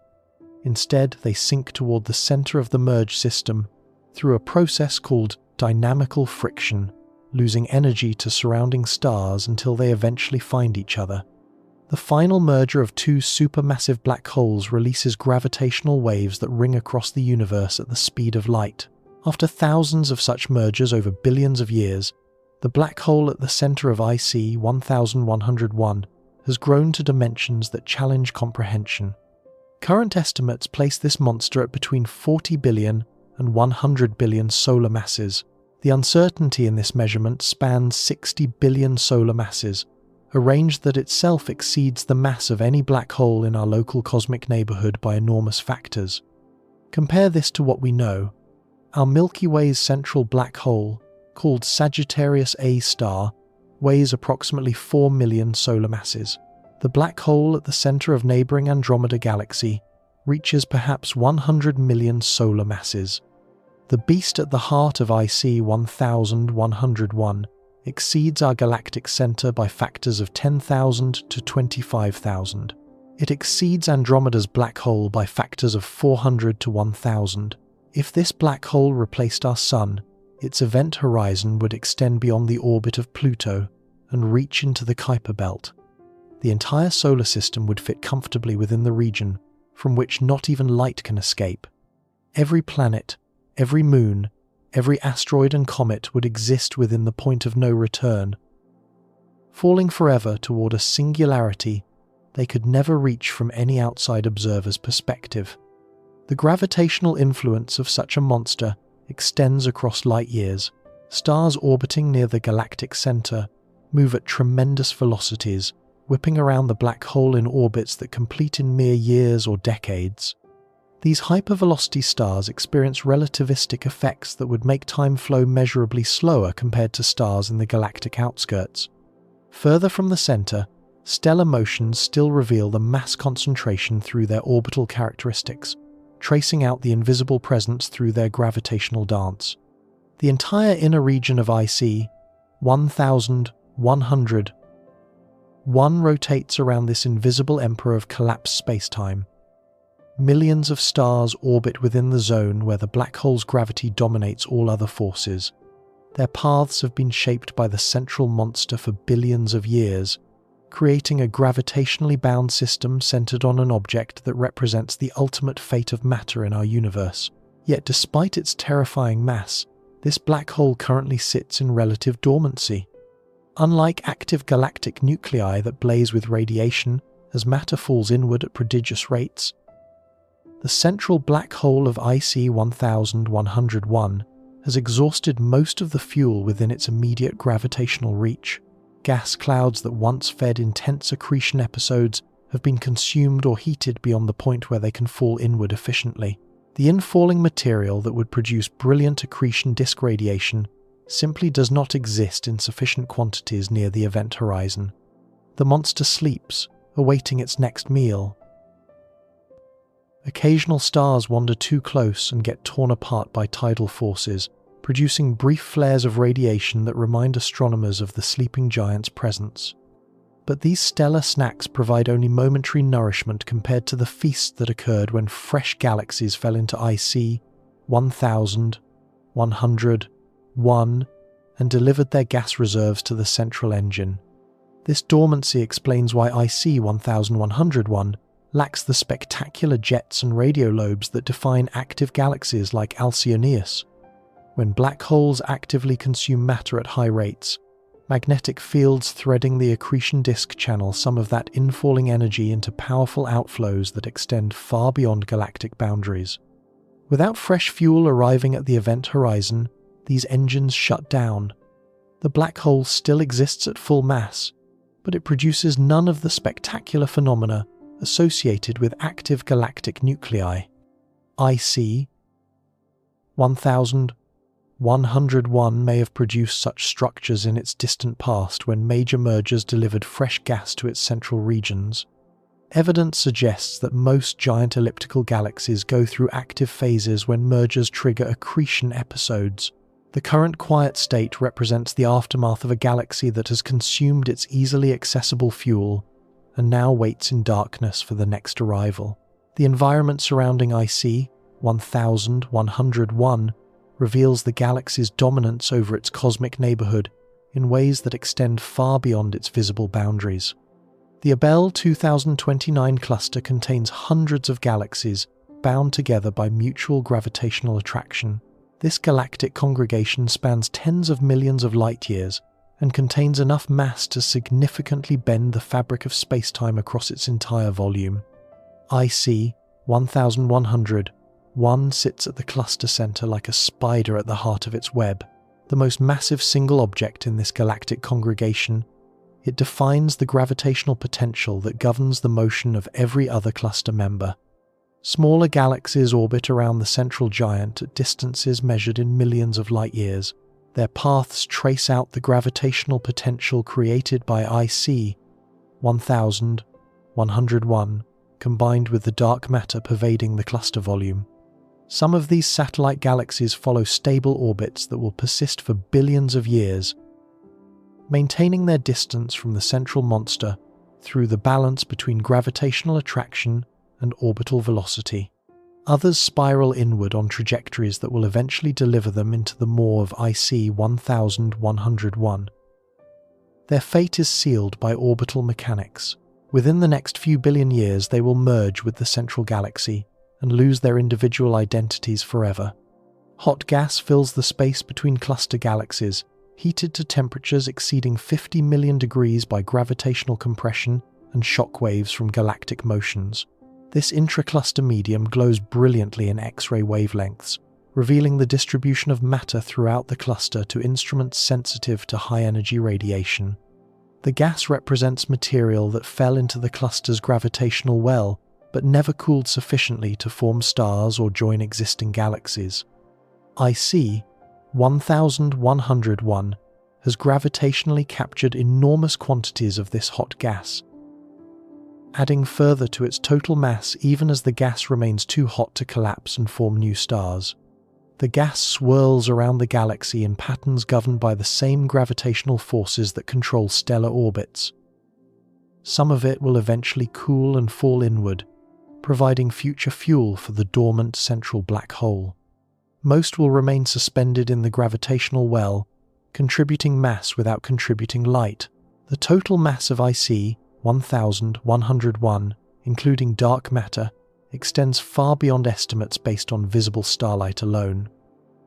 Instead, they sink toward the center of the merged system through a process called dynamical friction, losing energy to surrounding stars until they eventually find each other. The final merger of two supermassive black holes releases gravitational waves that ring across the universe at the speed of light. After thousands of such mergers over billions of years, the black hole at the center of IC 1101 has grown to dimensions that challenge comprehension. Current estimates place this monster at between 40 billion and 100 billion solar masses. The uncertainty in this measurement spans 60 billion solar masses, a range that itself exceeds the mass of any black hole in our local cosmic neighborhood by enormous factors. Compare this to what we know. Our Milky Way's central black hole, called Sagittarius A star, weighs approximately 4 million solar masses. The black hole at the center of neighboring Andromeda galaxy reaches perhaps 100 million solar masses. The beast at the heart of IC 1101 exceeds our galactic center by factors of 10,000 to 25,000. It exceeds Andromeda's black hole by factors of 400 to 1,000. If this black hole replaced our Sun, its event horizon would extend beyond the orbit of Pluto and reach into the Kuiper belt. The entire solar system would fit comfortably within the region from which not even light can escape. Every planet, every moon, every asteroid and comet would exist within the point of no return. Falling forever toward a singularity they could never reach from any outside observer's perspective. The gravitational influence of such a monster extends across light years. Stars orbiting near the galactic center move at tremendous velocities, whipping around the black hole in orbits that complete in mere years or decades. These hypervelocity stars experience relativistic effects that would make time flow measurably slower compared to stars in the galactic outskirts. Further from the center, stellar motions still reveal the mass concentration through their orbital characteristics, tracing out the invisible presence through their gravitational dance. The entire inner region of IC 1101 rotates around this invisible emperor of collapsed spacetime. Millions of stars orbit within the zone where the black hole's gravity dominates all other forces. Their paths have been shaped by the central monster for billions of years, creating a gravitationally bound system centered on an object that represents the ultimate fate of matter in our universe. Yet despite its terrifying mass, this black hole currently sits in relative dormancy. Unlike active galactic nuclei that blaze with radiation as matter falls inward at prodigious rates, the central black hole of IC 1101 has exhausted most of the fuel within its immediate gravitational reach. gas clouds that once fed intense accretion episodes have been consumed or heated beyond the point where they can fall inward efficiently. The infalling material that would produce brilliant accretion disk radiation simply does not exist in sufficient quantities near the event horizon. The monster sleeps, awaiting its next meal. Occasional stars wander too close and get torn apart by tidal forces, producing brief flares of radiation that remind astronomers of the sleeping giant's presence. But these stellar snacks provide only momentary nourishment compared to the feast that occurred when fresh galaxies fell into IC 1101 and delivered their gas reserves to the central engine. This dormancy explains why IC 1101 lacks the spectacular jets and radio lobes that define active galaxies like Alcyoneus. When black holes actively consume matter at high rates, magnetic fields threading the accretion disk channel some of that infalling energy into powerful outflows that extend far beyond galactic boundaries. Without fresh fuel arriving at the event horizon, these engines shut down. The black hole still exists at full mass, but it produces none of the spectacular phenomena associated with active galactic nuclei. IC 1101 may have produced such structures in its distant past when major mergers delivered fresh gas to its central regions. Evidence suggests that most giant elliptical galaxies go through active phases when mergers trigger accretion episodes. The current quiet state represents the aftermath of a galaxy that has consumed its easily accessible fuel and now waits in darkness for the next arrival. The environment surrounding IC 1101 reveals the galaxy's dominance over its cosmic neighborhood in ways that extend far beyond its visible boundaries. The Abell 2029 cluster contains hundreds of galaxies bound together by mutual gravitational attraction. This galactic congregation spans tens of millions of light-years and contains enough mass to significantly bend the fabric of space-time across its entire volume. IC 1101 sits at the cluster center like a spider at the heart of its web, the most massive single object in this galactic congregation. It defines the gravitational potential that governs the motion of every other cluster member. Smaller galaxies orbit around the central giant at distances measured in millions of light-years. Their paths trace out the gravitational potential created by IC 1101, combined with the dark matter pervading the cluster volume. Some of these satellite galaxies follow stable orbits that will persist for billions of years, maintaining their distance from the central monster through the balance between gravitational attraction and orbital velocity. Others spiral inward on trajectories that will eventually deliver them into the maw of IC 1101. Their fate is sealed by orbital mechanics. Within the next few billion years, they will merge with the central galaxy and lose their individual identities forever. Hot gas fills the space between cluster galaxies, heated to temperatures exceeding 50 million degrees by gravitational compression and shock waves from galactic motions. This intracluster medium glows brilliantly in X-ray wavelengths, revealing the distribution of matter throughout the cluster to instruments sensitive to high-energy radiation. The gas represents material that fell into the cluster's gravitational well, but never cooled sufficiently to form stars or join existing galaxies. IC 1101 has gravitationally captured enormous quantities of this hot gas, adding further to its total mass even as the gas remains too hot to collapse and form new stars. The gas swirls around the galaxy in patterns governed by the same gravitational forces that control stellar orbits. Some of it will eventually cool and fall inward, providing future fuel for the dormant central black hole. Most will remain suspended in the gravitational well, contributing mass without contributing light. The total mass of IC 1101, including dark matter, extends far beyond estimates based on visible starlight alone.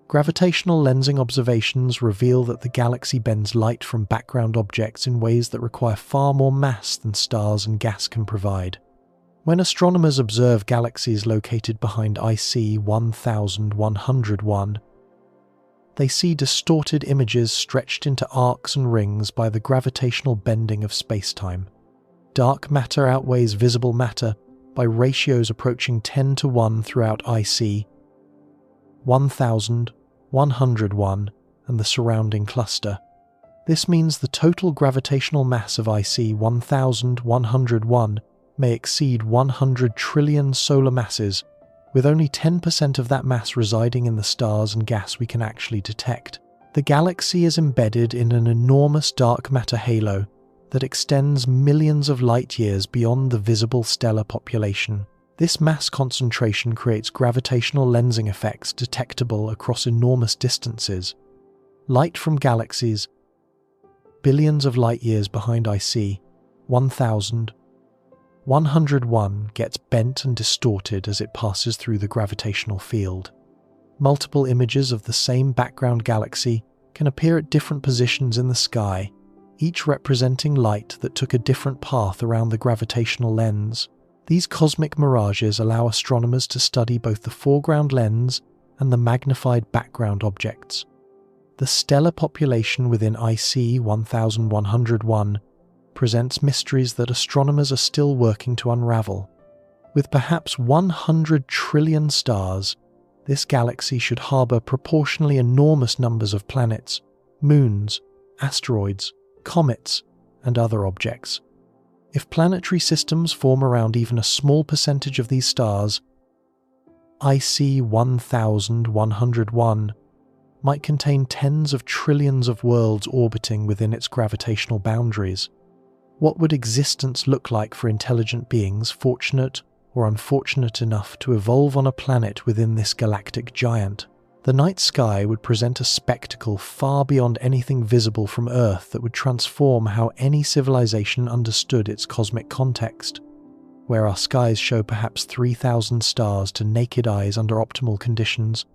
Gravitational lensing observations reveal that the galaxy bends light from background objects in ways that require far more mass than stars and gas can provide. When astronomers observe galaxies located behind IC 1101, They see distorted images stretched into arcs and rings by the gravitational bending of space-time. Dark matter outweighs visible matter by ratios approaching 10:1 throughout IC 1101 and the surrounding cluster. This means the total gravitational mass of IC 1101 may exceed 100 trillion solar masses, with only 10% of that mass residing in the stars and gas we can actually detect. The galaxy is embedded in an enormous dark matter halo that extends millions of light years beyond the visible stellar population. This mass concentration creates gravitational lensing effects detectable across enormous distances. Light from galaxies, billions of light years behind IC 1101, gets bent and distorted as it passes through the gravitational field. Multiple images of the same background galaxy can appear at different positions in the sky, each representing light that took a different path around the gravitational lens. These cosmic mirages allow astronomers to study both the foreground lens and the magnified background objects. The stellar population within IC 1101 presents mysteries that astronomers are still working to unravel. With perhaps 100 trillion stars, this galaxy should harbour proportionally enormous numbers of planets, moons, asteroids, comets, and other objects. If planetary systems form around even a small percentage of these stars, IC 1101 might contain tens of trillions of worlds orbiting within its gravitational boundaries. What would existence look like for intelligent beings fortunate or unfortunate enough to evolve on a planet within this galactic giant? The night sky would present a spectacle far beyond anything visible from Earth that would transform how any civilization understood its cosmic context. Where our skies show perhaps 3,000 stars to naked eyes under optimal conditions,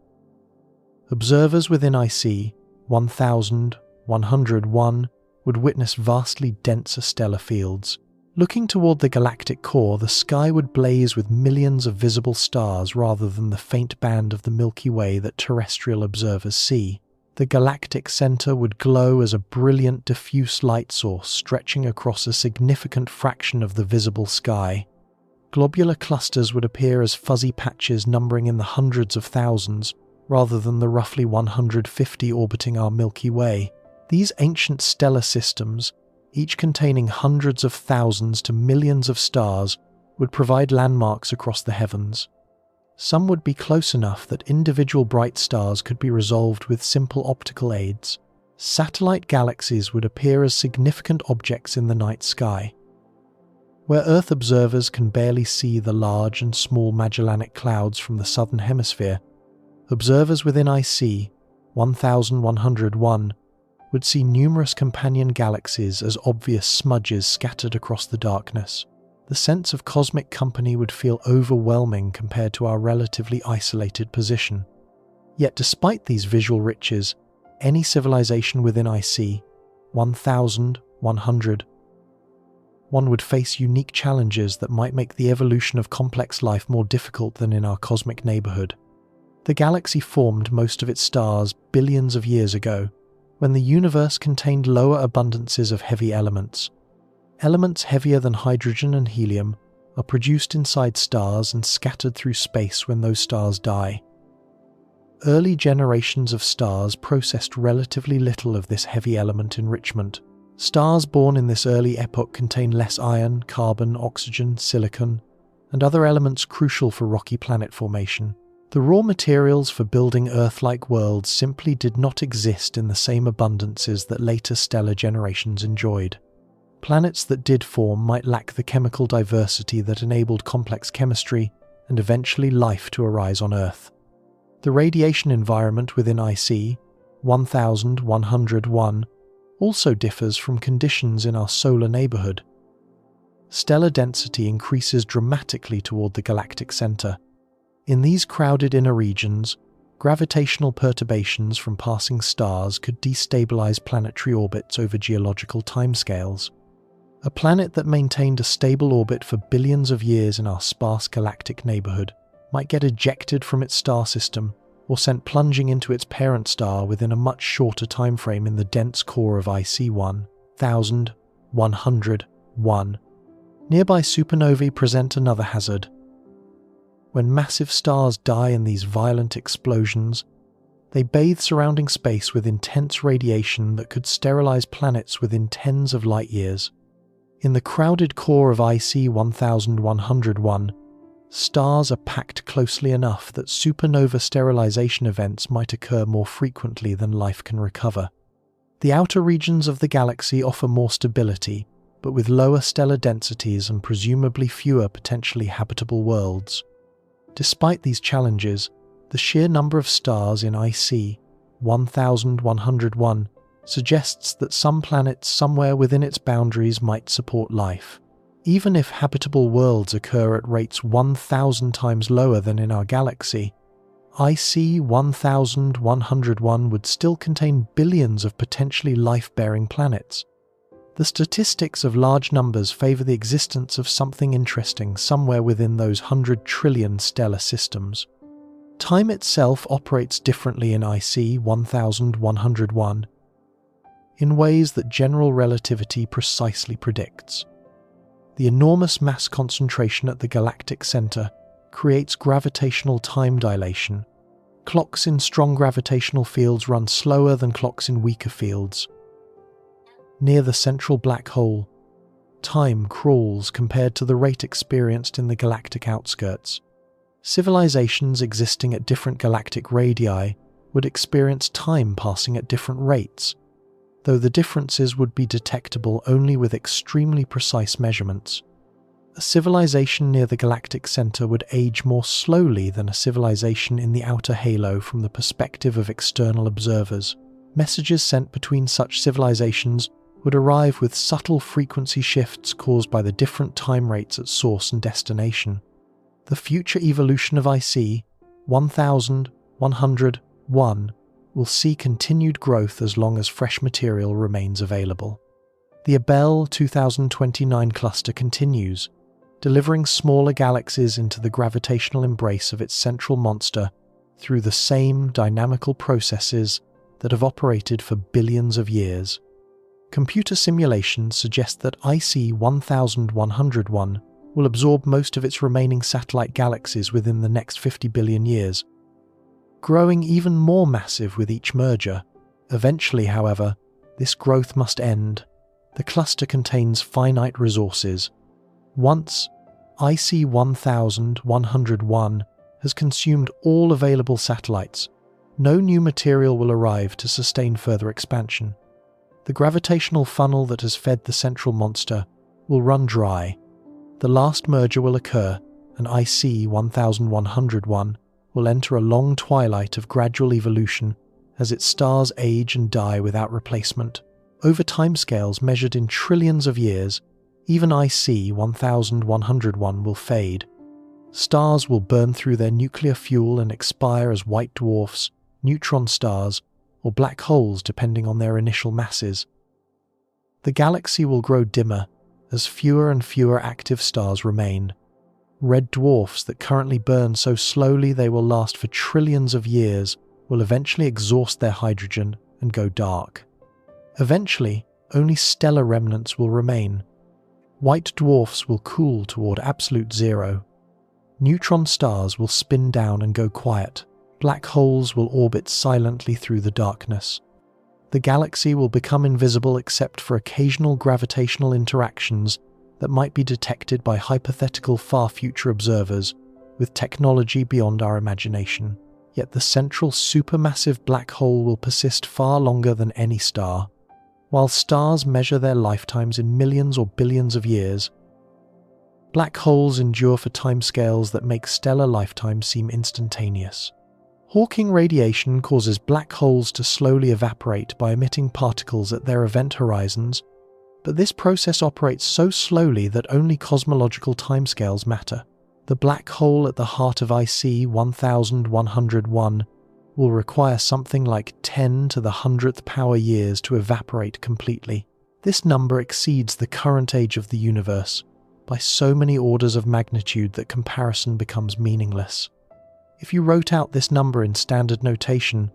observers within IC 1101 would witness vastly denser stellar fields. Looking toward the galactic core, the sky would blaze with millions of visible stars rather than the faint band of the Milky Way that terrestrial observers see. The galactic center would glow as a brilliant diffuse light source stretching across a significant fraction of the visible sky. Globular clusters would appear as fuzzy patches numbering in the hundreds of thousands, rather than the roughly 150 orbiting our Milky Way. These ancient stellar systems, each containing hundreds of thousands to millions of stars, would provide landmarks across the heavens. Some would be close enough that individual bright stars could be resolved with simple optical aids. Satellite galaxies would appear as significant objects in the night sky. Where Earth observers can barely see the large and small Magellanic Clouds from the southern hemisphere, observers within IC 1101 would see numerous companion galaxies as obvious smudges scattered across the darkness. The sense of cosmic company would feel overwhelming compared to our relatively isolated position. Yet despite these visual riches, any civilization within IC 1100 would face unique challenges that might make the evolution of complex life more difficult than in our cosmic neighborhood. The galaxy formed most of its stars billions of years ago, when the universe contained lower abundances of heavy elements. Elements heavier than hydrogen and helium are produced inside stars and scattered through space when those stars die. Early generations of stars processed relatively little of this heavy element enrichment. Stars born in this early epoch contain less iron, carbon, oxygen, silicon, and other elements crucial for rocky planet formation. The raw materials for building Earth-like worlds simply did not exist in the same abundances that later stellar generations enjoyed. Planets that did form might lack the chemical diversity that enabled complex chemistry and eventually life to arise on Earth. The radiation environment within IC 1101 also differs from conditions in our solar neighborhood. Stellar density increases dramatically toward the galactic center. In these crowded inner regions, gravitational perturbations from passing stars could destabilize planetary orbits over geological timescales. A planet that maintained a stable orbit for billions of years in our sparse galactic neighborhood might get ejected from its star system or sent plunging into its parent star within a much shorter timeframe in the dense core of IC 1101. Nearby supernovae present another hazard. When massive stars die in these violent explosions, they bathe surrounding space with intense radiation that could sterilize planets within tens of light years. In the crowded core of IC 1101, stars are packed closely enough that supernova sterilization events might occur more frequently than life can recover. The outer regions of the galaxy offer more stability, but with lower stellar densities and presumably fewer potentially habitable worlds. Despite these challenges, the sheer number of stars in IC 1101 suggests that some planets somewhere within its boundaries might support life. Even if habitable worlds occur at rates 1,000 times lower than in our galaxy, IC 1101 would still contain billions of potentially life-bearing planets. The statistics of large numbers favor the existence of something interesting somewhere within those 100 trillion stellar systems. Time itself operates differently in IC 1101 in ways that general relativity precisely predicts. The enormous mass concentration at the galactic center creates gravitational time dilation. Clocks in strong gravitational fields run slower than clocks in weaker fields. Near the central black hole, time crawls compared to the rate experienced in the galactic outskirts. Civilizations existing at different galactic radii would experience time passing at different rates, though the differences would be detectable only with extremely precise measurements. A civilization near the galactic center would age more slowly than a civilization in the outer halo from the perspective of external observers. Messages sent between such civilizations would arrive with subtle frequency shifts caused by the different time rates at source and destination. The future evolution of IC 1101 will see continued growth as long as fresh material remains available. The Abell 2029 cluster continues, delivering smaller galaxies into the gravitational embrace of its central monster through the same dynamical processes that have operated for billions of years. Computer simulations suggest that IC 1101 will absorb most of its remaining satellite galaxies within the next 50 billion years, growing even more massive with each merger. Eventually, however, this growth must end. The cluster contains finite resources. Once IC 1101 has consumed all available satellites, no new material will arrive to sustain further expansion. The gravitational funnel that has fed the central monster will run dry. The last merger will occur, and IC 1101 will enter a long twilight of gradual evolution as its stars age and die without replacement. Over timescales measured in trillions of years, even IC 1101 will fade. Stars will burn through their nuclear fuel and expire as white dwarfs, neutron stars, or black holes depending on their initial masses. The galaxy will grow dimmer as fewer and fewer active stars remain. Red dwarfs that currently burn so slowly they will last for trillions of years will eventually exhaust their hydrogen and go dark. Eventually, only stellar remnants will remain. White dwarfs will cool toward absolute zero. Neutron stars will spin down and go quiet. Black holes will orbit silently through the darkness. The galaxy will become invisible except for occasional gravitational interactions that might be detected by hypothetical far-future observers with technology beyond our imagination. Yet the central supermassive black hole will persist far longer than any star. While stars measure their lifetimes in millions or billions of years, black holes endure for timescales that make stellar lifetimes seem instantaneous. Hawking radiation causes black holes to slowly evaporate by emitting particles at their event horizons, but this process operates so slowly that only cosmological timescales matter. The black hole at the heart of IC 1101 will require something like 10 to the 100th power years to evaporate completely. This number exceeds the current age of the universe by so many orders of magnitude that comparison becomes meaningless. If you wrote out this number in standard notation,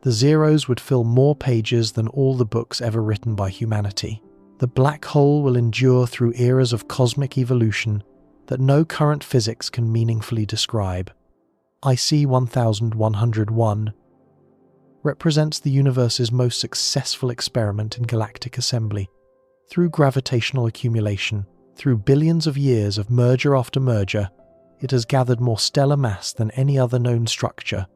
the zeros would fill more pages than all the books ever written by humanity. The black hole will endure through eras of cosmic evolution that no current physics can meaningfully describe. IC 1101 represents the universe's most successful experiment in galactic assembly. Through gravitational accumulation, through billions of years of merger after merger, it has gathered more stellar mass than any other known structure.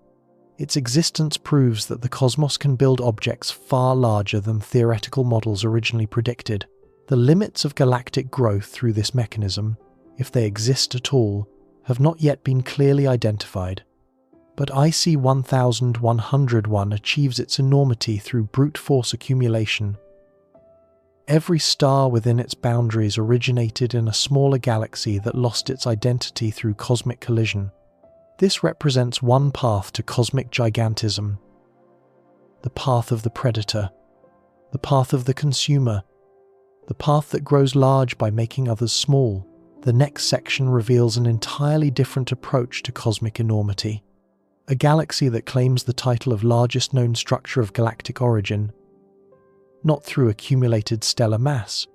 Its existence proves that the cosmos can build objects far larger than theoretical models originally predicted. The limits of galactic growth through this mechanism, if they exist at all, have not yet been clearly identified. But IC 1101 achieves its enormity through brute force accumulation. Every star within its boundaries originated in a smaller galaxy that lost its identity through cosmic collision. This represents one path to cosmic gigantism: the path of the predator, the path of the consumer, the path that grows large by making others small. The next section reveals an entirely different approach to cosmic enormity. A galaxy that claims the title of largest known structure of galactic origin, not through accumulated stellar mass,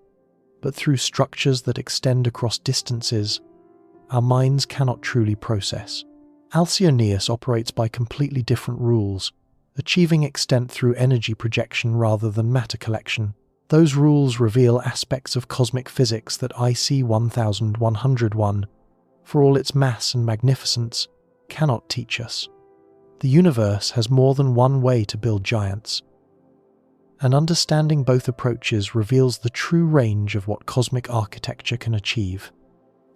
but through structures that extend across distances our minds cannot truly process. Alcyoneus operates by completely different rules, achieving extent through energy projection rather than matter collection. Those rules reveal aspects of cosmic physics that IC 1101, for all its mass and magnificence, cannot teach us. The universe has more than one way to build giants, and understanding both approaches reveals the true range of what cosmic architecture can achieve.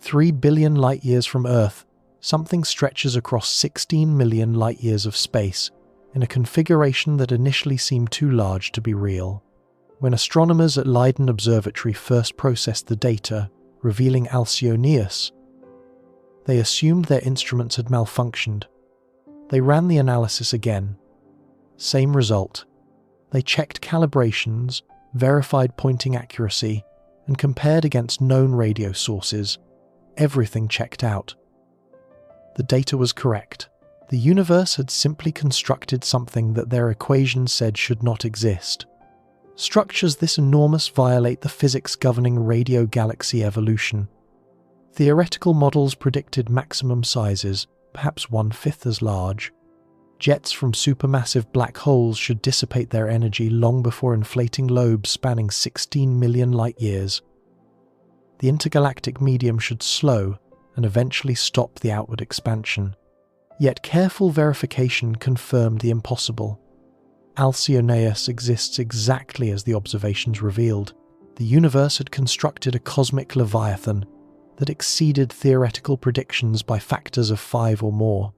3 billion light-years from Earth, something stretches across 16 million light-years of space in a configuration that initially seemed too large to be real. When astronomers at Leiden Observatory first processed the data, revealing Alcyoneus, they assumed their instruments had malfunctioned. They ran the analysis again. Same result. They checked calibrations, verified pointing accuracy, and compared against known radio sources. Everything checked out. The data was correct. The universe had simply constructed something that their equations said should not exist. Structures this enormous violate the physics governing radio galaxy evolution. Theoretical models predicted maximum sizes, perhaps 1/5 as large. Jets from supermassive black holes should dissipate their energy long before inflating lobes spanning 16 million light-years. The intergalactic medium should slow and eventually stop the outward expansion. Yet careful verification confirmed the impossible. Alcyoneus exists exactly as the observations revealed. The universe had constructed a cosmic leviathan that exceeded theoretical predictions by factors of 5 or more.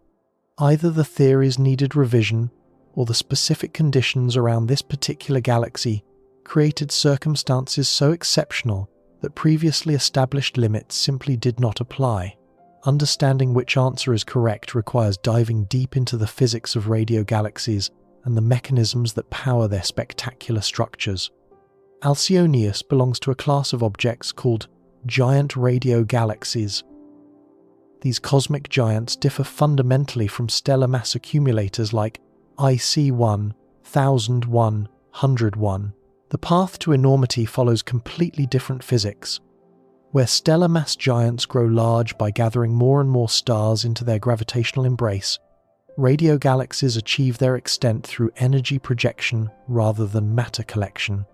Either the theories needed revision, or the specific conditions around this particular galaxy created circumstances so exceptional that previously established limits simply did not apply. Understanding which answer is correct requires diving deep into the physics of radio galaxies and the mechanisms that power their spectacular structures. Alcyoneus belongs to a class of objects called giant radio galaxies. These cosmic giants differ fundamentally from stellar mass accumulators like IC 1001, 101. The path to enormity follows completely different physics. Where stellar mass giants grow large by gathering more and more stars into their gravitational embrace, radio galaxies achieve their extent through energy projection rather than matter collection.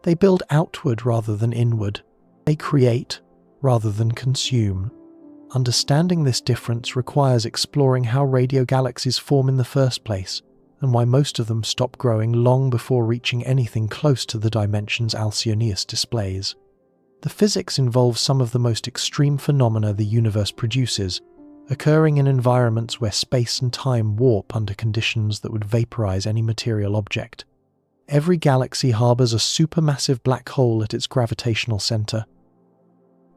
They build outward rather than inward. They create rather than consume. Understanding this difference requires exploring how radio galaxies form in the first place, and why most of them stop growing long before reaching anything close to the dimensions Alcyoneus displays. The physics involves some of the most extreme phenomena the universe produces, occurring in environments where space and time warp under conditions that would vaporize any material object. Every galaxy harbors a supermassive black hole at its gravitational center.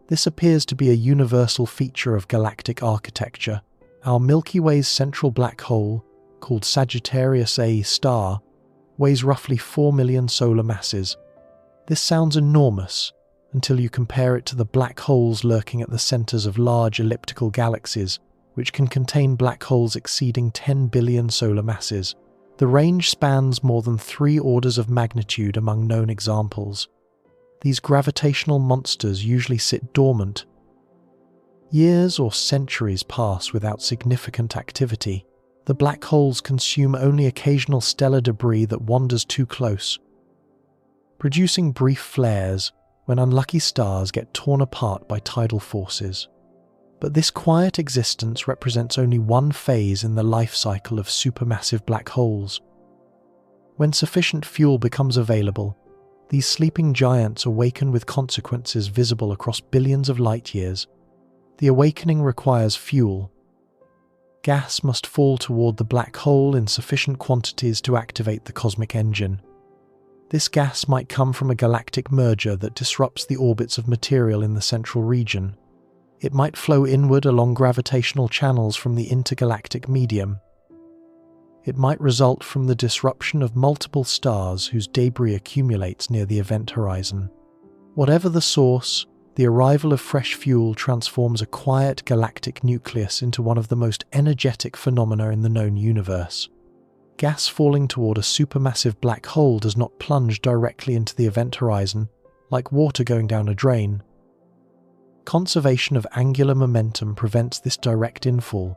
This appears to be a universal feature of galactic architecture. Our Milky Way's central black hole, called Sagittarius A star, weighs roughly 4 million solar masses. This sounds enormous until you compare it to the black holes lurking at the centers of large elliptical galaxies, which can contain black holes exceeding 10 billion solar masses. The range spans more than 3 orders of magnitude among known examples. These gravitational monsters usually sit dormant. Years or centuries pass without significant activity. The black holes consume only occasional stellar debris that wanders too close, producing brief flares when unlucky stars get torn apart by tidal forces. But this quiet existence represents only one phase in the life cycle of supermassive black holes. When sufficient fuel becomes available, these sleeping giants awaken with consequences visible across billions of light years. The awakening requires fuel. Gas must fall toward the black hole in sufficient quantities to activate the cosmic engine. This gas might come from a galactic merger that disrupts the orbits of material in the central region. It might flow inward along gravitational channels from the intergalactic medium. It might result from the disruption of multiple stars whose debris accumulates near the event horizon. Whatever the source, the arrival of fresh fuel transforms a quiet galactic nucleus into one of the most energetic phenomena in the known universe. Gas falling toward a supermassive black hole does not plunge directly into the event horizon, like water going down a drain. Conservation of angular momentum prevents this direct infall.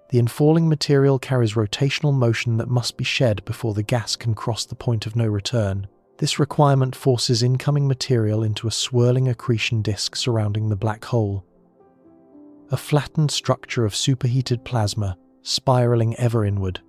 The infalling material carries rotational motion that must be shed before the gas can cross the point of no return. This requirement forces incoming material into a swirling accretion disk surrounding the black hole. A flattened structure of superheated plasma, spiraling ever inward.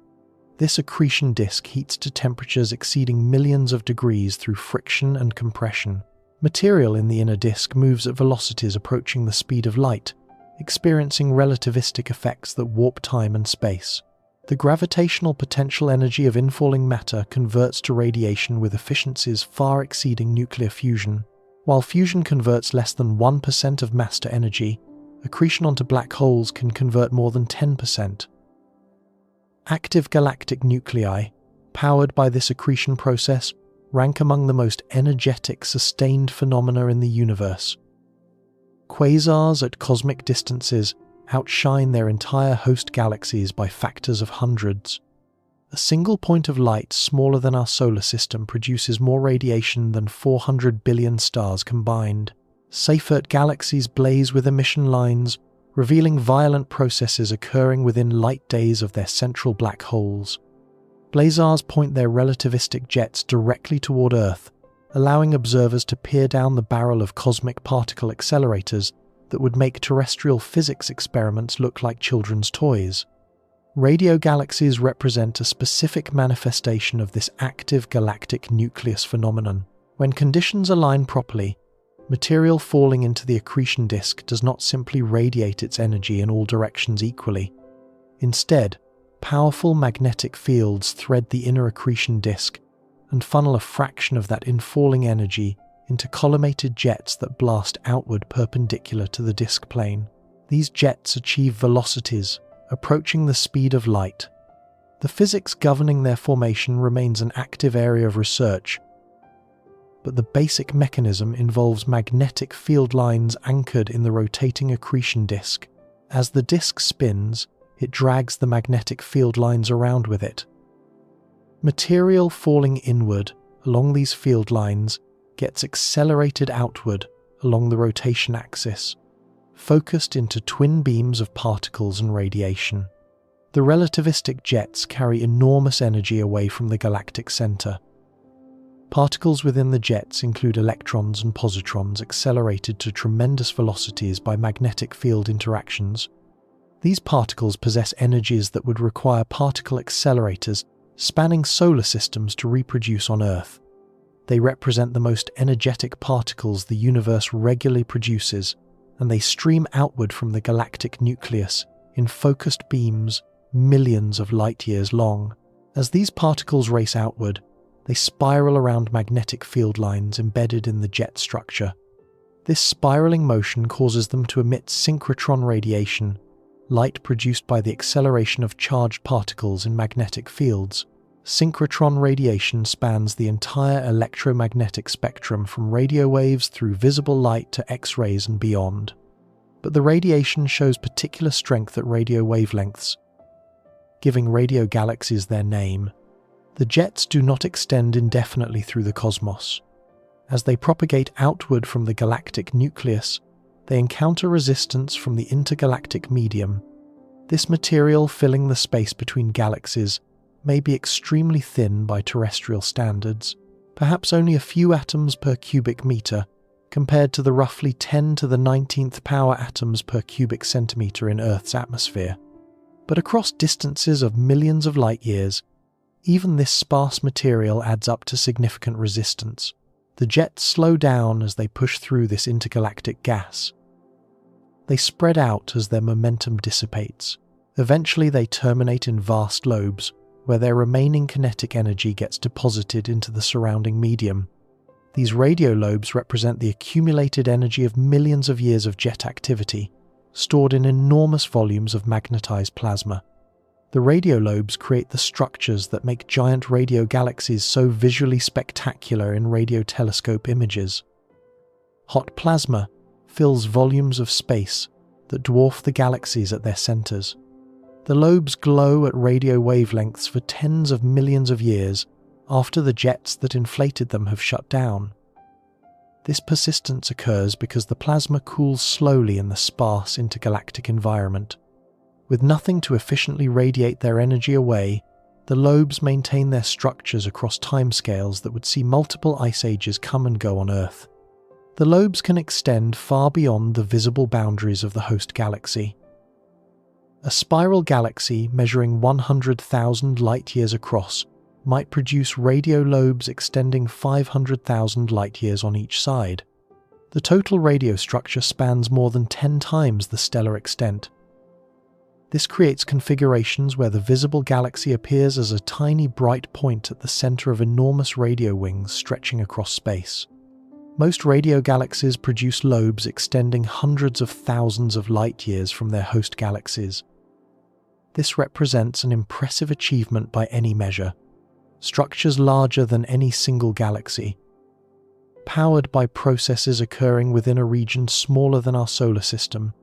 This accretion disk heats to temperatures exceeding millions of degrees through friction and compression. Material in the inner disk moves at velocities approaching the speed of light, experiencing relativistic effects that warp time and space. The gravitational potential energy of infalling matter converts to radiation with efficiencies far exceeding nuclear fusion. While fusion converts less than 1% of mass to energy, accretion onto black holes can convert more than 10%. Active galactic nuclei, powered by this accretion process, rank among the most energetic, sustained phenomena in the universe. Quasars at cosmic distances outshine their entire host galaxies by factors of hundreds. A single point of light smaller than our solar system produces more radiation than 400 billion stars combined. Seyfert galaxies blaze with emission lines, revealing violent processes occurring within light days of their central black holes. Blazars point their relativistic jets directly toward Earth, allowing observers to peer down the barrel of cosmic particle accelerators that would make terrestrial physics experiments look like children's toys. Radio galaxies represent a specific manifestation of this active galactic nucleus phenomenon. When conditions align properly, material falling into the accretion disk does not simply radiate its energy in all directions equally. Instead, powerful magnetic fields thread the inner accretion disk and funnel a fraction of that infalling energy into collimated jets that blast outward perpendicular to the disk plane. These jets achieve velocities approaching the speed of light. The physics governing their formation remains an active area of research, but the basic mechanism involves magnetic field lines anchored in the rotating accretion disk. As the disk spins, it drags the magnetic field lines around with it. Material falling inward along these field lines gets accelerated outward along the rotation axis, focused into twin beams of particles and radiation. The relativistic jets carry enormous energy away from the galactic center. Particles within the jets include electrons and positrons accelerated to tremendous velocities by magnetic field interactions. These particles possess energies that would require particle accelerators spanning solar systems to reproduce on Earth. They represent the most energetic particles the universe regularly produces, and they stream outward from the galactic nucleus in focused beams millions of light years long. As these particles race outward, they spiral around magnetic field lines embedded in the jet structure. This spiraling motion causes them to emit synchrotron radiation, light produced by the acceleration of charged particles in magnetic fields. Synchrotron radiation spans the entire electromagnetic spectrum from radio waves through visible light to X-rays and beyond. but the radiation shows particular strength at radio wavelengths, giving radio galaxies their name. The jets do not extend indefinitely through the cosmos. As they propagate outward from the galactic nucleus, they encounter resistance from the intergalactic medium. This material filling the space between galaxies may be extremely thin by terrestrial standards, perhaps only a few atoms per cubic meter, compared to the roughly 10 to the 19th power atoms per cubic centimeter in Earth's atmosphere. But across distances of millions of light years, even this sparse material adds up to significant resistance. The jets slow down as they push through this intergalactic gas. They spread out as their momentum dissipates. Eventually they terminate in vast lobes, where their remaining kinetic energy gets deposited into the surrounding medium. These radio lobes represent the accumulated energy of millions of years of jet activity, stored in enormous volumes of magnetized plasma. The radio lobes create the structures that make giant radio galaxies so visually spectacular in radio telescope images. Hot plasma fills volumes of space that dwarf the galaxies at their centers. The lobes glow at radio wavelengths for tens of millions of years after the jets that inflated them have shut down. This persistence occurs because the plasma cools slowly in the sparse intergalactic environment. With nothing to efficiently radiate their energy away, the lobes maintain their structures across timescales that would see multiple ice ages come and go on Earth. The lobes can extend far beyond the visible boundaries of the host galaxy. A spiral galaxy measuring 100,000 light-years across might produce radio lobes extending 500,000 light-years on each side. The total radio structure spans more than 10 times the stellar extent. This creates configurations where the visible galaxy appears as a tiny bright point at the center of enormous radio wings stretching across space. Most radio galaxies produce lobes extending hundreds of thousands of light-years from their host galaxies. This represents an impressive achievement by any measure. Structures larger than any single galaxy, powered by processes occurring within a region smaller than our solar system,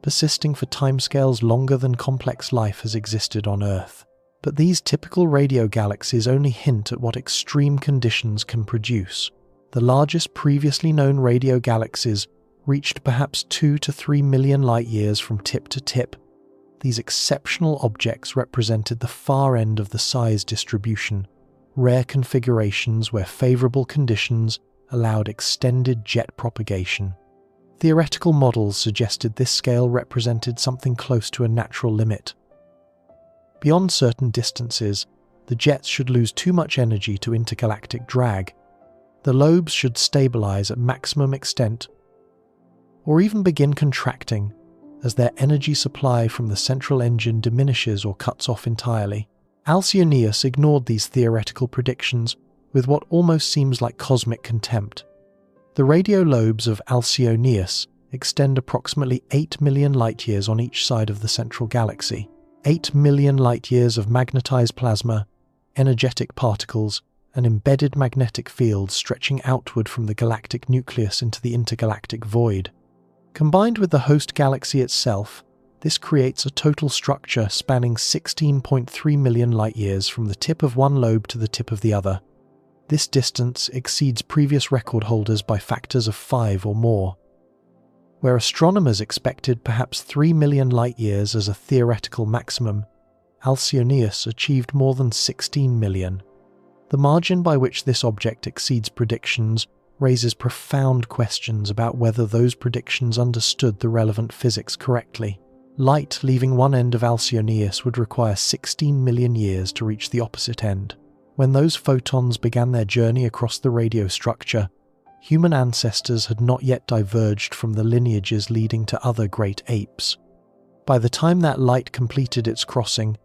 persisting for timescales longer than complex life has existed on Earth. But these typical radio galaxies only hint at what extreme conditions can produce. The largest previously known radio galaxies reached perhaps 2 to 3 million light-years from tip to tip. These exceptional objects represented the far end of the size distribution, rare configurations where favorable conditions allowed extended jet propagation. Theoretical models suggested this scale represented something close to a natural limit. Beyond certain distances, the jets should lose too much energy to intergalactic drag. The lobes should stabilize at maximum extent, or even begin contracting as their energy supply from the central engine diminishes or cuts off entirely. Alcyoneus ignored these theoretical predictions with what almost seems like cosmic contempt. The radio lobes of Alcyoneus extend approximately 8 million light-years on each side of the central galaxy. 8 million light-years of magnetized plasma, energetic particles, and embedded magnetic fields stretching outward from the galactic nucleus into the intergalactic void. Combined with the host galaxy itself, this creates a total structure spanning 16.3 million light-years from the tip of one lobe to the tip of the other. This distance exceeds previous record holders by factors of 5 or more. Where astronomers expected perhaps 3 million light-years as a theoretical maximum, Alcyoneus achieved more than 16 million. The margin by which this object exceeds predictions raises profound questions about whether those predictions understood the relevant physics correctly. Light leaving one end of Alcyoneus would require 16 million years to reach the opposite end. When those photons began their journey across the radio structure, human ancestors had not yet diverged from the lineages leading to other great apes. By the time that light completed its crossing,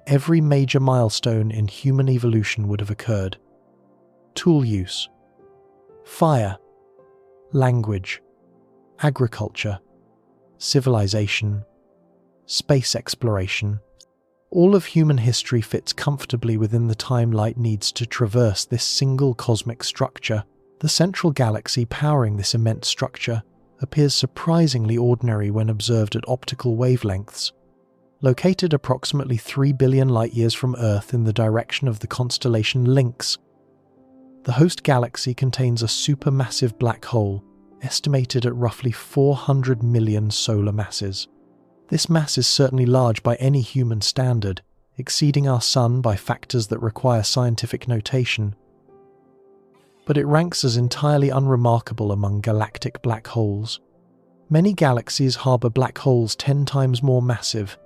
every major milestone in human evolution would have occurred. Tool use, fire, language, agriculture, civilization, space exploration. All of human history fits comfortably within the time light needs to traverse this single cosmic structure. The central galaxy powering this immense structure appears surprisingly ordinary when observed at optical wavelengths. Located approximately 3 billion light-years from Earth in the direction of the constellation Lynx, the host galaxy contains a supermassive black hole, estimated at roughly 400 million solar masses. This mass is certainly large by any human standard, exceeding our Sun by factors that require scientific notation. But it ranks as entirely unremarkable among galactic black holes. Many galaxies harbour black holes 10 times more massive.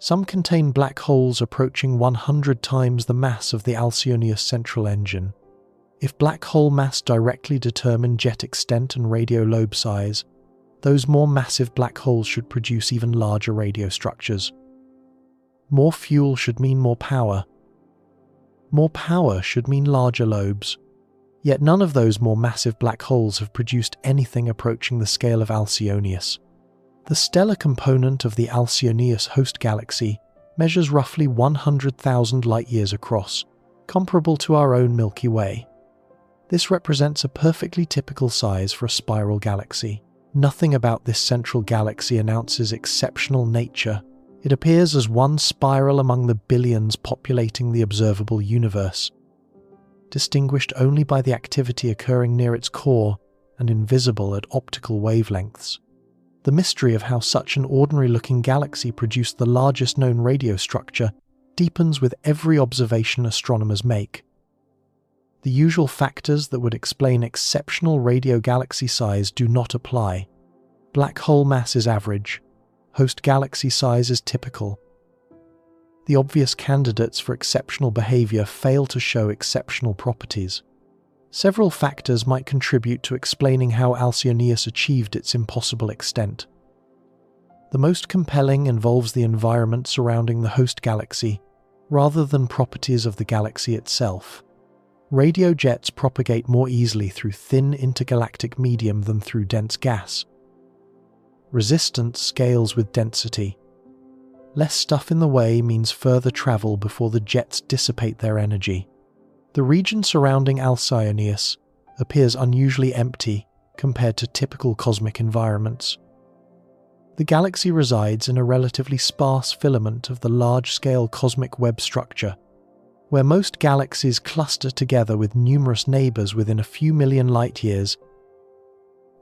Some contain black holes approaching 100 times the mass of the Alcyoneus central engine. If black hole mass directly determined jet extent and radio lobe size, those more massive black holes should produce even larger radio structures. More fuel should mean more power. More power should mean larger lobes. Yet none of those more massive black holes have produced anything approaching the scale of Alcyoneus. The stellar component of the Alcyoneus host galaxy measures roughly 100,000 light-years across, comparable to our own Milky Way. This represents a perfectly typical size for a spiral galaxy. Nothing about this central galaxy announces exceptional nature. It appears as one spiral among the billions populating the observable universe, distinguished only by the activity occurring near its core and invisible at optical wavelengths. The mystery of how such an ordinary-looking galaxy produced the largest known radio structure deepens with every observation astronomers make. The usual factors that would explain exceptional radio galaxy size do not apply. Black hole mass is average. Host galaxy size is typical. The obvious candidates for exceptional behavior fail to show exceptional properties. Several factors might contribute to explaining how Alcyoneus achieved its impossible extent. The most compelling involves the environment surrounding the host galaxy, rather than properties of the galaxy itself. Radio jets propagate more easily through thin intergalactic medium than through dense gas. Resistance scales with density. Less stuff in the way means further travel before the jets dissipate their energy. The region surrounding Alcyoneus appears unusually empty compared to typical cosmic environments. The galaxy resides in a relatively sparse filament of the large-scale cosmic web structure, where most galaxies cluster together with numerous neighbours within a few million light-years.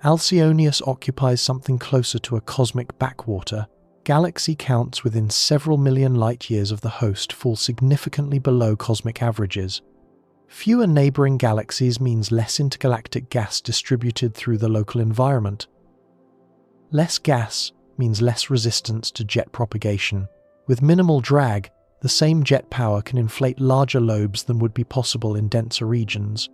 Alcyoneus occupies something closer to a cosmic backwater. Galaxy counts within several million light-years of the host fall significantly below cosmic averages. Fewer neighbouring galaxies means less intergalactic gas distributed through the local environment. Less gas means less resistance to jet propagation. With minimal drag, the same jet power can inflate larger lobes than would be possible in denser regions.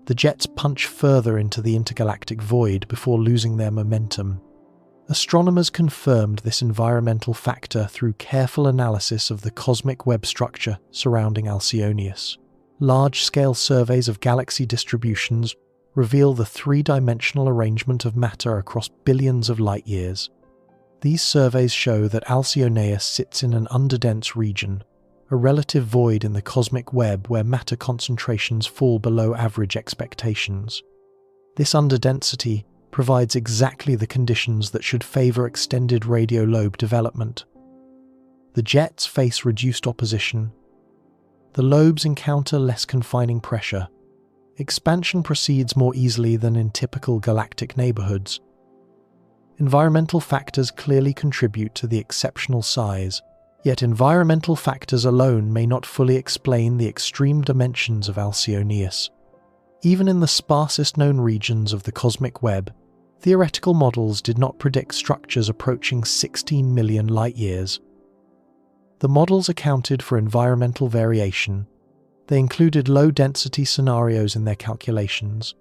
The jets punch further into the intergalactic void before losing their momentum. Astronomers confirmed this environmental factor through careful analysis of the cosmic web structure surrounding Alcyoneus. Large-scale surveys of galaxy distributions reveal the three-dimensional arrangement of matter across billions of light-years. These surveys show that Alcyoneus sits in an underdense region, a relative void in the cosmic web where matter concentrations fall below average expectations. This underdensity provides exactly the conditions that should favour extended radio lobe development. The jets face reduced opposition. The lobes encounter less confining pressure. Expansion proceeds more easily than in typical galactic neighbourhoods. Environmental factors clearly contribute to the exceptional size, yet environmental factors alone may not fully explain the extreme dimensions of Alcyoneus. Even in the sparsest known regions of the cosmic web, theoretical models did not predict structures approaching 16 million light-years. The models accounted for environmental variation. They included low-density scenarios in their calculations.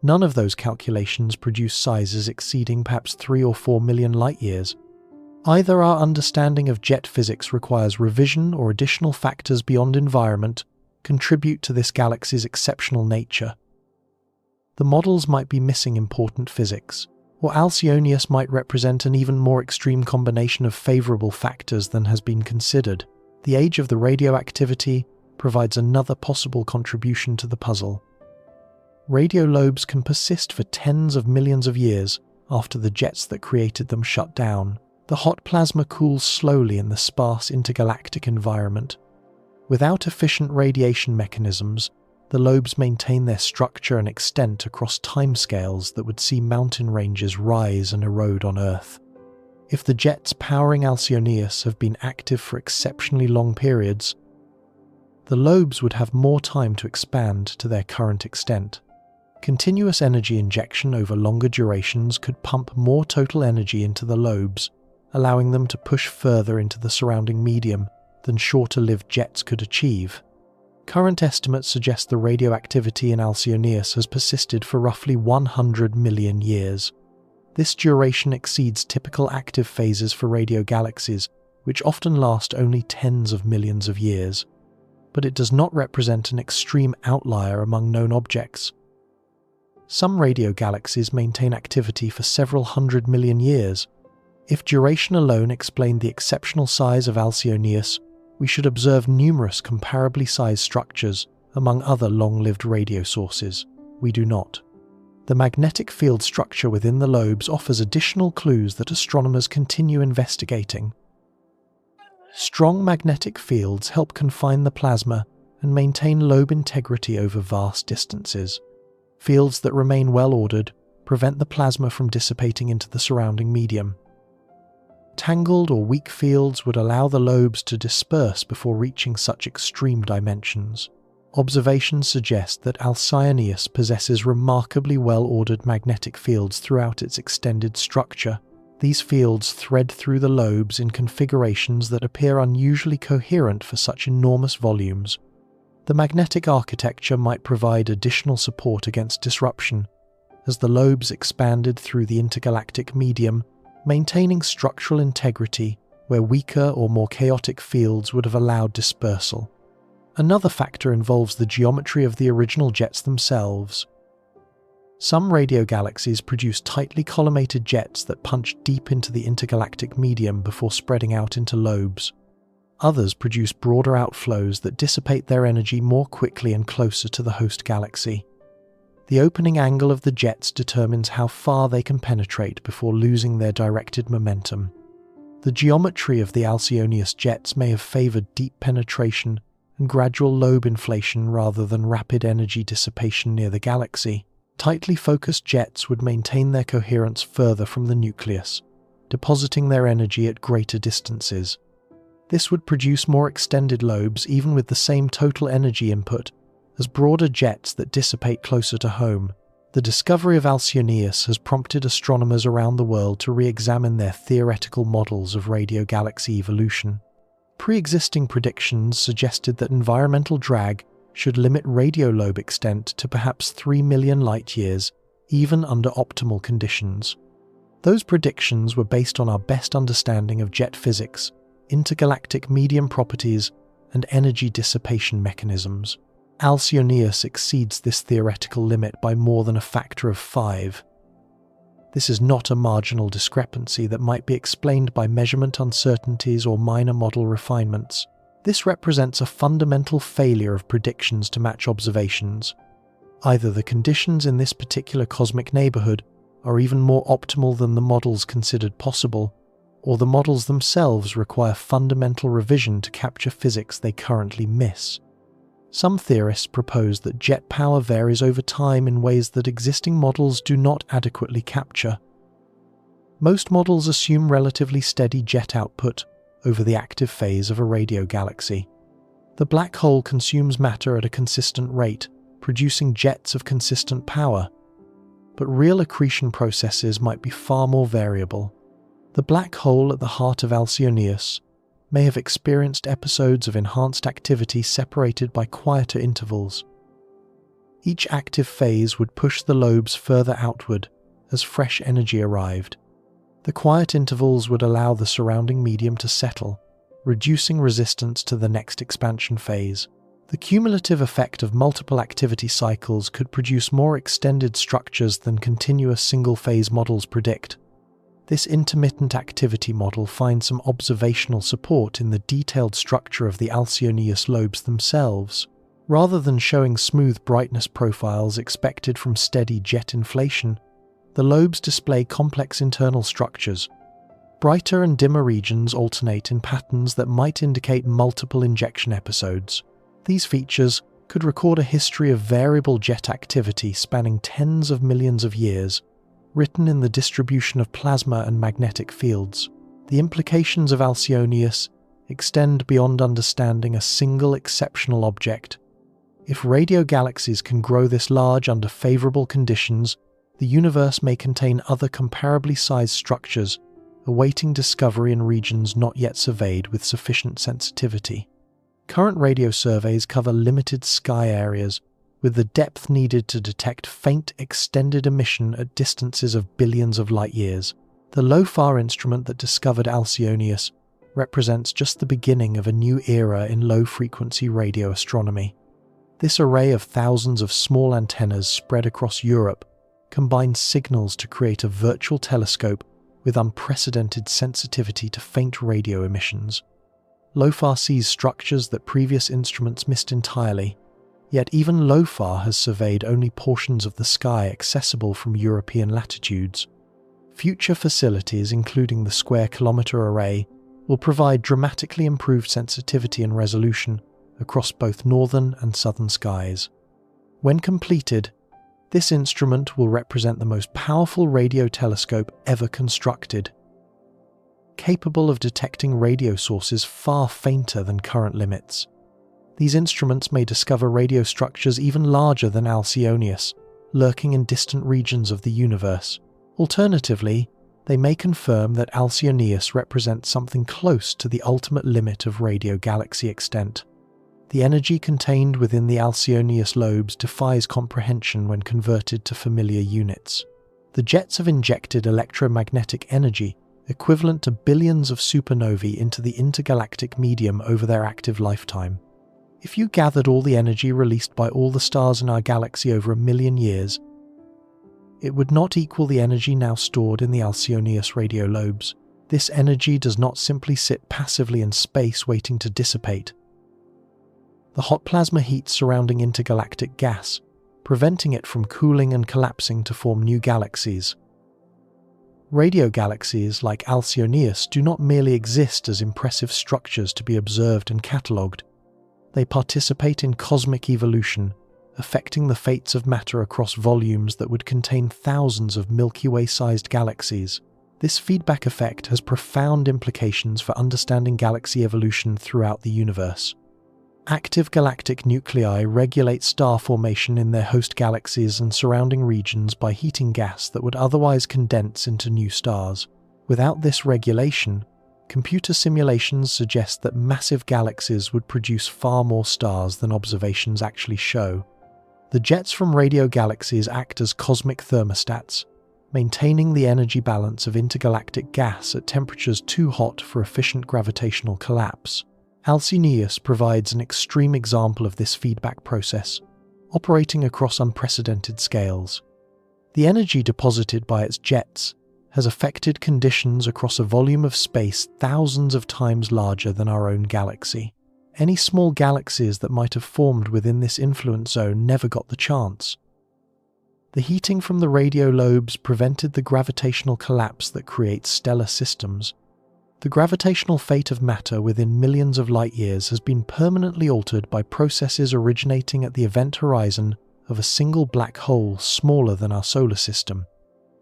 None of those calculations produced sizes exceeding perhaps 3 or 4 million light-years. Either our understanding of jet physics requires revision or additional factors beyond environment contribute to this galaxy's exceptional nature. The models might be missing important physics, or Alcyoneus might represent an even more extreme combination of favourable factors than has been considered. The age of the radioactivity provides another possible contribution to the puzzle. radio lobes can persist for tens of millions of years after the jets that created them shut down. The hot plasma cools slowly in the sparse intergalactic environment. Without efficient radiation mechanisms, the lobes maintain their structure and extent across timescales that would see mountain ranges rise and erode on Earth. If the jets powering Alcyoneus have been active for exceptionally long periods, the lobes would have more time to expand to their current extent. Continuous energy injection over longer durations could pump more total energy into the lobes, allowing them to push further into the surrounding medium than shorter-lived jets could achieve. Current estimates suggest the radioactivity in Alcyoneus has persisted for roughly 100 million years. This duration exceeds typical active phases for radio galaxies, which often last only tens of millions of years. But it does not represent an extreme outlier among known objects. Some radio galaxies maintain activity for several hundred million years. If duration alone explained the exceptional size of Alcyoneus, we should observe numerous comparably sized structures among other long-lived radio sources. We do not. The magnetic field structure within the lobes offers additional clues that astronomers continue investigating. Strong magnetic fields help confine the plasma and maintain lobe integrity over vast distances. Fields that remain well-ordered prevent the plasma from dissipating into the surrounding medium. Tangled or weak fields would allow the lobes to disperse before reaching such extreme dimensions. Observations suggest that Alcyoneus possesses remarkably well-ordered magnetic fields throughout its extended structure. These fields thread through the lobes in configurations that appear unusually coherent for such enormous volumes. The magnetic architecture might provide additional support against disruption, as the lobes expanded through the intergalactic medium, maintaining structural integrity where weaker or more chaotic fields would have allowed dispersal. Another factor involves the geometry of the original jets themselves. Some radio galaxies produce tightly collimated jets that punch deep into the intergalactic medium before spreading out into lobes. Others produce broader outflows that dissipate their energy more quickly and closer to the host galaxy. The opening angle of the jets determines how far they can penetrate before losing their directed momentum. The geometry of the Alcyoneus jets may have favoured deep penetration and gradual lobe inflation rather than rapid energy dissipation near the galaxy. Tightly focused jets would maintain their coherence further from the nucleus, depositing their energy at greater distances. This would produce more extended lobes even with the same total energy input as broader jets that dissipate closer to home. The discovery of Alcyoneus has prompted astronomers around the world to re-examine their theoretical models of radio galaxy evolution. Pre-existing predictions suggested that environmental drag should limit radio lobe extent to perhaps 3 million light-years, even under optimal conditions. Those predictions were based on our best understanding of jet physics, intergalactic medium properties, and energy dissipation mechanisms. Alcyoneus exceeds this theoretical limit by more than a factor of 5. This is not a marginal discrepancy that might be explained by measurement uncertainties or minor model refinements. This represents a fundamental failure of predictions to match observations. Either the conditions in this particular cosmic neighborhood are even more optimal than the models considered possible, or the models themselves require fundamental revision to capture physics they currently miss. Some theorists propose that jet power varies over time in ways that existing models do not adequately capture. Most models assume relatively steady jet output over the active phase of a radio galaxy. The black hole consumes matter at a consistent rate, producing jets of consistent power, but real accretion processes might be far more variable. The black hole at the heart of Alcyoneus may have experienced episodes of enhanced activity separated by quieter intervals. Each active phase would push the lobes further outward as fresh energy arrived. The quiet intervals would allow the surrounding medium to settle, reducing resistance to the next expansion phase. The cumulative effect of multiple activity cycles could produce more extended structures than continuous single-phase models predict. This intermittent activity model finds some observational support in the detailed structure of the Alcyoneus lobes themselves. Rather than showing smooth brightness profiles expected from steady jet inflation, the lobes display complex internal structures. Brighter and dimmer regions alternate in patterns that might indicate multiple injection episodes. These features could record a history of variable jet activity spanning tens of millions of years, written in the distribution of plasma and magnetic fields. The implications of Alcyoneus extend beyond understanding a single exceptional object. If radio galaxies can grow this large under favorable conditions, the universe may contain other comparably sized structures, awaiting discovery in regions not yet surveyed with sufficient sensitivity. Current radio surveys cover limited sky areas, with the depth needed to detect faint extended emission at distances of billions of light-years. The LOFAR instrument that discovered Alcyoneus represents just the beginning of a new era in low-frequency radio astronomy. This array of thousands of small antennas spread across Europe combines signals to create a virtual telescope with unprecedented sensitivity to faint radio emissions. LOFAR sees structures that previous instruments missed entirely, yet even LOFAR has surveyed only portions of the sky accessible from European latitudes. Future facilities, including the square-kilometre array, will provide dramatically improved sensitivity and resolution across both northern and southern skies. When completed, this instrument will represent the most powerful radio telescope ever constructed, capable of detecting radio sources far fainter than current limits. These instruments may discover radio structures even larger than Alcyoneus, lurking in distant regions of the universe. Alternatively, they may confirm that Alcyoneus represents something close to the ultimate limit of radio galaxy extent. The energy contained within the Alcyoneus lobes defies comprehension when converted to familiar units. The jets of injected electromagnetic energy, equivalent to billions of supernovae into the intergalactic medium over their active lifetime. If you gathered all the energy released by all the stars in our galaxy over 1 million years, it would not equal the energy now stored in the Alcyoneus radio lobes. This energy does not simply sit passively in space waiting to dissipate. The hot plasma heat surrounding intergalactic gas, preventing it from cooling and collapsing to form new galaxies. Radio galaxies like Alcyoneus do not merely exist as impressive structures to be observed and catalogued. They participate in cosmic evolution, affecting the fates of matter across volumes that would contain thousands of Milky Way-sized galaxies. This feedback effect has profound implications for understanding galaxy evolution throughout the universe. Active galactic nuclei regulate star formation in their host galaxies and surrounding regions by heating gas that would otherwise condense into new stars. Without this regulation, computer simulations suggest that massive galaxies would produce far more stars than observations actually show. The jets from radio galaxies act as cosmic thermostats, maintaining the energy balance of intergalactic gas at temperatures too hot for efficient gravitational collapse. Alcyoneus provides an extreme example of this feedback process, operating across unprecedented scales. The energy deposited by its jets has affected conditions across a volume of space thousands of times larger than our own galaxy. Any small galaxies that might have formed within this influence zone never got the chance. The heating from the radio lobes prevented the gravitational collapse that creates stellar systems. The gravitational fate of matter within millions of light-years has been permanently altered by processes originating at the event horizon of a single black hole smaller than our solar system.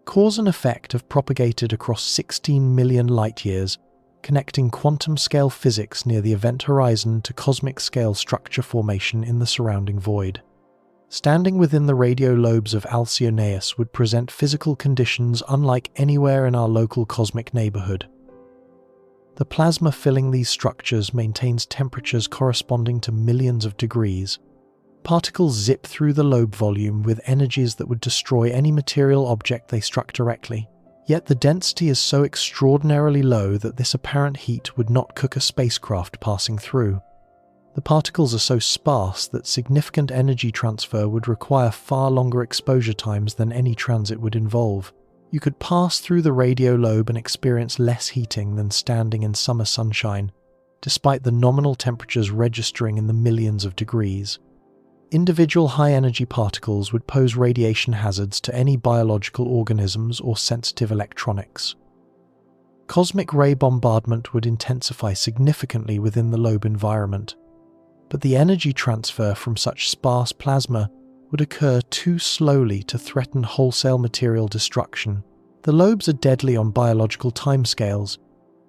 Cause and effect have propagated across 16 million light-years, connecting quantum-scale physics near the event horizon to cosmic-scale structure formation in the surrounding void. Standing within the radio lobes of Alcyoneus would present physical conditions unlike anywhere in our local cosmic neighborhood. The plasma filling these structures maintains temperatures corresponding to millions of degrees. Particles zip through the lobe volume with energies that would destroy any material object they struck directly. Yet the density is so extraordinarily low that this apparent heat would not cook a spacecraft passing through. The particles are so sparse that significant energy transfer would require far longer exposure times than any transit would involve. You could pass through the radio lobe and experience less heating than standing in summer sunshine, despite the nominal temperatures registering in the millions of degrees. Individual high-energy particles would pose radiation hazards to any biological organisms or sensitive electronics. Cosmic ray bombardment would intensify significantly within the lobe environment, but the energy transfer from such sparse plasma would occur too slowly to threaten wholesale material destruction. The lobes are deadly on biological timescales,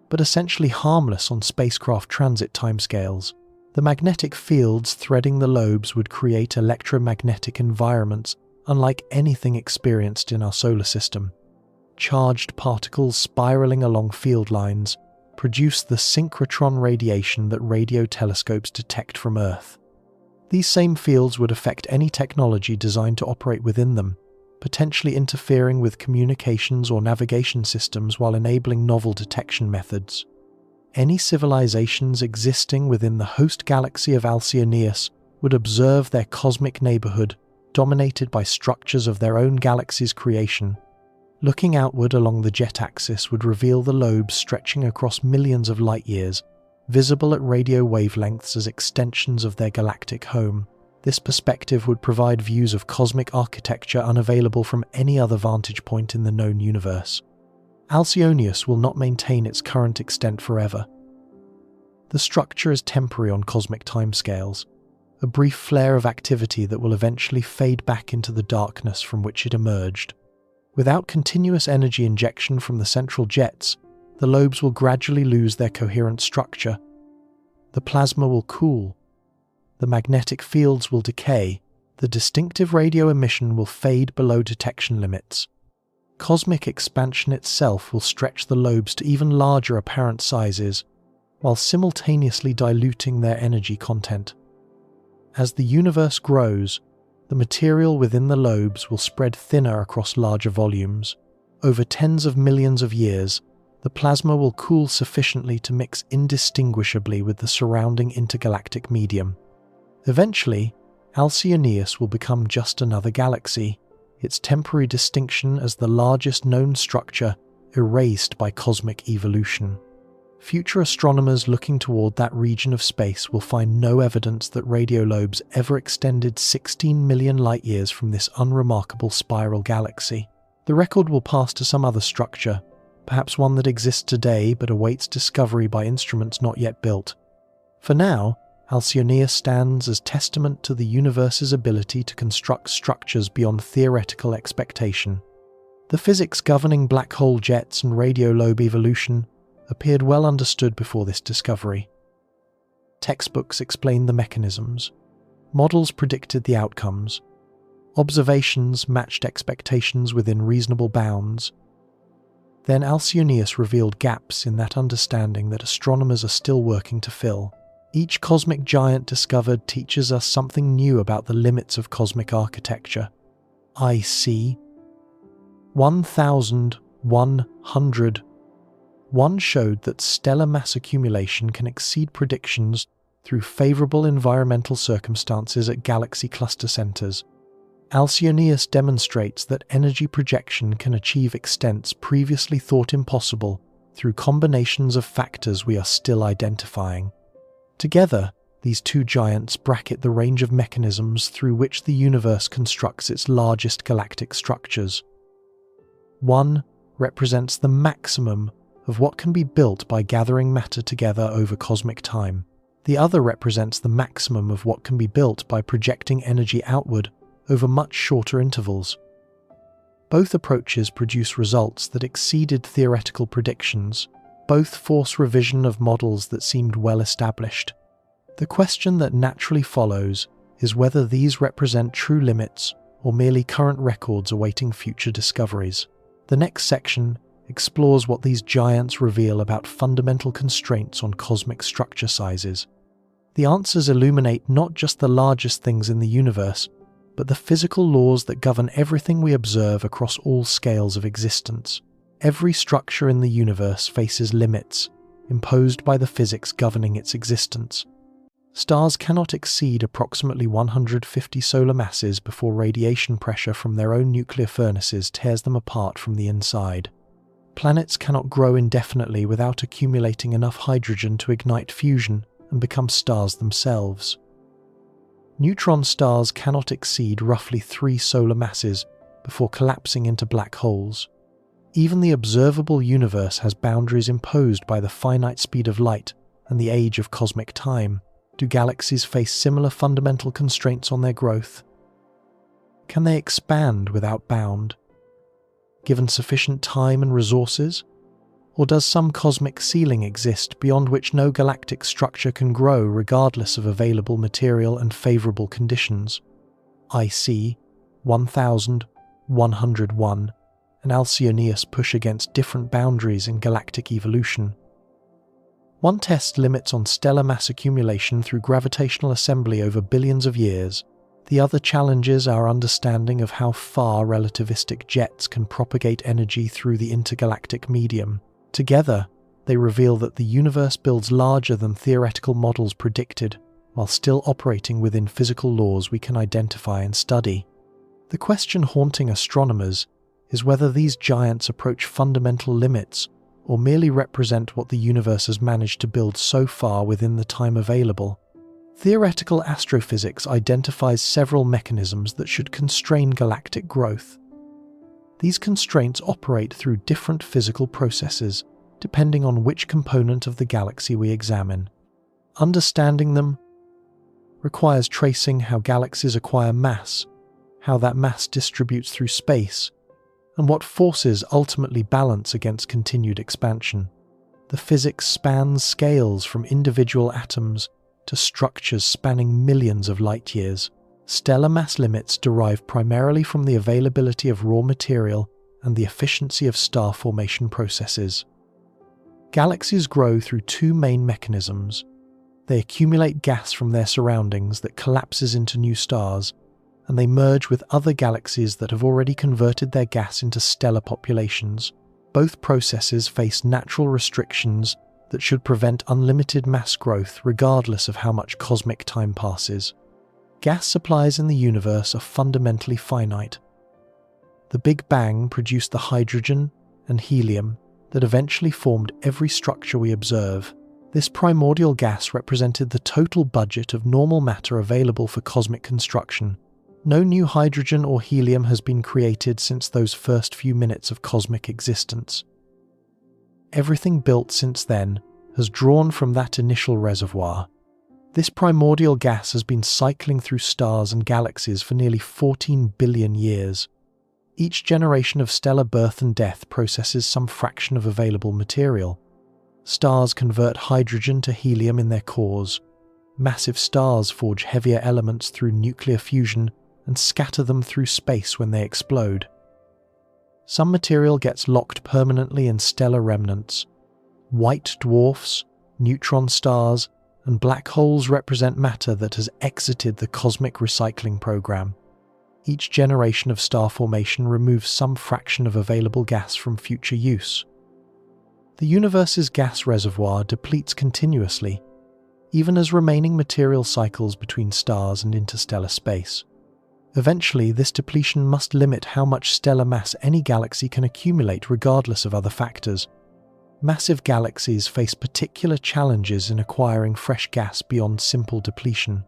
but essentially harmless on spacecraft transit timescales. The magnetic fields threading the lobes would create electromagnetic environments unlike anything experienced in our solar system. Charged particles spiraling along field lines produce the synchrotron radiation that radio telescopes detect from Earth. These same fields would affect any technology designed to operate within them, potentially interfering with communications or navigation systems while enabling novel detection methods. Any civilizations existing within the host galaxy of Alcyoneus would observe their cosmic neighborhood dominated by structures of their own galaxy's creation. Looking outward along the jet axis would reveal the lobes stretching across millions of light years, visible at radio wavelengths as extensions of their galactic home. This perspective would provide views of cosmic architecture unavailable from any other vantage point in the known universe. Alcyoneus will not maintain its current extent forever. The structure is temporary on cosmic timescales, a brief flare of activity that will eventually fade back into the darkness from which it emerged. Without continuous energy injection from the central jets, the lobes will gradually lose their coherent structure. The plasma will cool. The magnetic fields will decay. The distinctive radio emission will fade below detection limits. Cosmic expansion itself will stretch the lobes to even larger apparent sizes, while simultaneously diluting their energy content. As the universe grows, the material within the lobes will spread thinner across larger volumes. Over tens of millions of years, the plasma will cool sufficiently to mix indistinguishably with the surrounding intergalactic medium. Eventually, Alcyoneus will become just another galaxy, its temporary distinction as the largest known structure erased by cosmic evolution. Future astronomers looking toward that region of space will find no evidence that radio lobes ever extended 16 million light-years from this unremarkable spiral galaxy. The record will pass to some other structure, perhaps one that exists today but awaits discovery by instruments not yet built. For now, Alcyoneus stands as testament to the universe's ability to construct structures beyond theoretical expectation. The physics governing black hole jets and radio lobe evolution appeared well understood before this discovery. Textbooks explained the mechanisms. Models predicted the outcomes. Observations matched expectations within reasonable bounds. Then Alcyoneus revealed gaps in that understanding that astronomers are still working to fill. Each cosmic giant discovered teaches us something new about the limits of cosmic architecture. IC 1100. One showed that stellar mass accumulation can exceed predictions through favorable environmental circumstances at galaxy cluster centers. Alcyoneus demonstrates that energy projection can achieve extents previously thought impossible through combinations of factors we are still identifying. Together, these two giants bracket the range of mechanisms through which the universe constructs its largest galactic structures. One represents the maximum of what can be built by gathering matter together over cosmic time. The other represents the maximum of what can be built by projecting energy outward over much shorter intervals. Both approaches produce results that exceeded theoretical predictions. Both force revision of models that seemed well established. The question that naturally follows is whether these represent true limits or merely current records awaiting future discoveries. The next section explores what these giants reveal about fundamental constraints on cosmic structure sizes. The answers illuminate not just the largest things in the universe, but the physical laws that govern everything we observe across all scales of existence. Every structure in the universe faces limits, imposed by the physics governing its existence. Stars cannot exceed approximately 150 solar masses before radiation pressure from their own nuclear furnaces tears them apart from the inside. Planets cannot grow indefinitely without accumulating enough hydrogen to ignite fusion and become stars themselves. Neutron stars cannot exceed roughly 3 solar masses before collapsing into black holes. Even the observable universe has boundaries imposed by the finite speed of light and the age of cosmic time. Do galaxies face similar fundamental constraints on their growth? Can they expand without bound, given sufficient time and resources? Or does some cosmic ceiling exist beyond which no galactic structure can grow regardless of available material and favorable conditions? IC 1101 and Alcyoneus push against different boundaries in galactic evolution. One tests limits on stellar mass accumulation through gravitational assembly over billions of years. The other challenges our understanding of how far relativistic jets can propagate energy through the intergalactic medium. Together, they reveal that the universe builds larger than theoretical models predicted, while still operating within physical laws we can identify and study. The question haunting astronomers is whether these giants approach fundamental limits or merely represent what the universe has managed to build so far within the time available. Theoretical astrophysics identifies several mechanisms that should constrain galactic growth. These constraints operate through different physical processes, depending on which component of the galaxy we examine. Understanding them requires tracing how galaxies acquire mass, how that mass distributes through space, and what forces ultimately balance against continued expansion. The physics spans scales from individual atoms to structures spanning millions of light years. Stellar mass limits derive primarily from the availability of raw material and the efficiency of star formation processes. Galaxies grow through 2 main mechanisms. They accumulate gas from their surroundings that collapses into new stars, and they merge with other galaxies that have already converted their gas into stellar populations. Both processes face natural restrictions that should prevent unlimited mass growth regardless of how much cosmic time passes. Gas supplies in the universe are fundamentally finite. The Big Bang produced the hydrogen and helium that eventually formed every structure we observe. This primordial gas represented the total budget of normal matter available for cosmic construction. No new hydrogen or helium has been created since those first few minutes of cosmic existence. Everything built since then has drawn from that initial reservoir. This primordial gas has been cycling through stars and galaxies for nearly 14 billion years. Each generation of stellar birth and death processes some fraction of available material. Stars convert hydrogen to helium in their cores. Massive stars forge heavier elements through nuclear fusion and scatter them through space when they explode. Some material gets locked permanently in stellar remnants. White dwarfs, neutron stars, and black holes represent matter that has exited the cosmic recycling program. Each generation of star formation removes some fraction of available gas from future use. The universe's gas reservoir depletes continuously, even as remaining material cycles between stars and interstellar space. Eventually, this depletion must limit how much stellar mass any galaxy can accumulate regardless of other factors. Massive galaxies face particular challenges in acquiring fresh gas beyond simple depletion.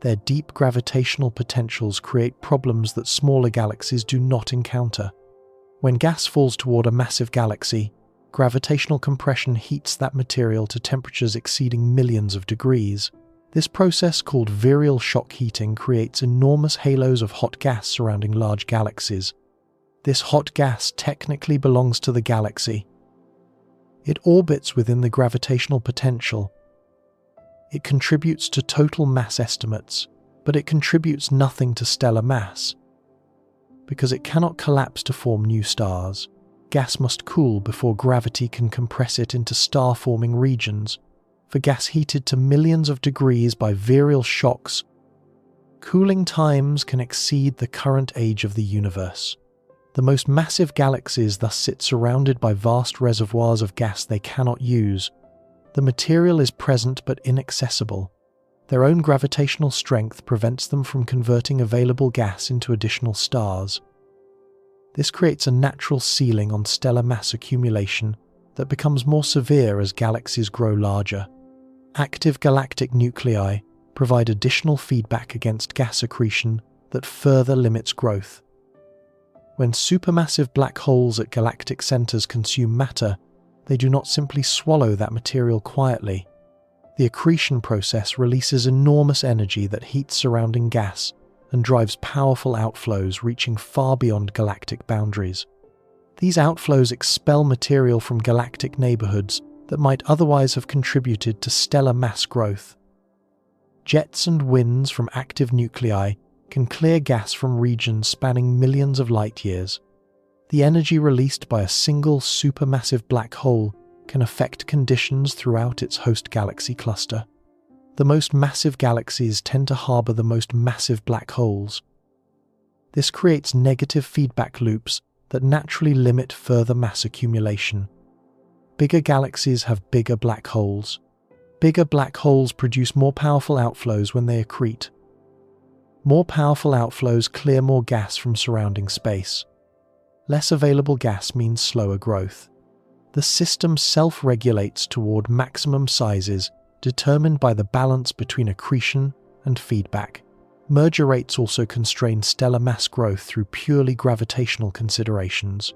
Their deep gravitational potentials create problems that smaller galaxies do not encounter. When gas falls toward a massive galaxy, gravitational compression heats that material to temperatures exceeding millions of degrees. This process, called virial shock heating, creates enormous halos of hot gas surrounding large galaxies. This hot gas technically belongs to the galaxy. It orbits within the gravitational potential. It contributes to total mass estimates, but it contributes nothing to stellar mass. Because it cannot collapse to form new stars, gas must cool before gravity can compress it into star-forming regions. For gas heated to millions of degrees by virial shocks, cooling times can exceed the current age of the universe. The most massive galaxies thus sit surrounded by vast reservoirs of gas they cannot use. The material is present but inaccessible. Their own gravitational strength prevents them from converting available gas into additional stars. This creates a natural ceiling on stellar mass accumulation that becomes more severe as galaxies grow larger. Active galactic nuclei, provide additional feedback against gas accretion that further limits growth. When supermassive black holes at galactic centers consume matter, they do not simply swallow that material quietly. The accretion process releases enormous energy that heats surrounding gas and drives powerful outflows reaching far beyond galactic boundaries. These outflows expel material from galactic neighborhoods that might otherwise have contributed to stellar mass growth. Jets and winds from active nuclei can clear gas from regions spanning millions of light years. The energy released by a single supermassive black hole can affect conditions throughout its host galaxy cluster. The most massive galaxies tend to harbor the most massive black holes. This creates negative feedback loops that naturally limit further mass accumulation. Bigger galaxies have bigger black holes. Bigger black holes produce more powerful outflows when they accrete. More powerful outflows clear more gas from surrounding space. Less available gas means slower growth. The system self-regulates toward maximum sizes determined by the balance between accretion and feedback. Merger rates also constrain stellar mass growth through purely gravitational considerations.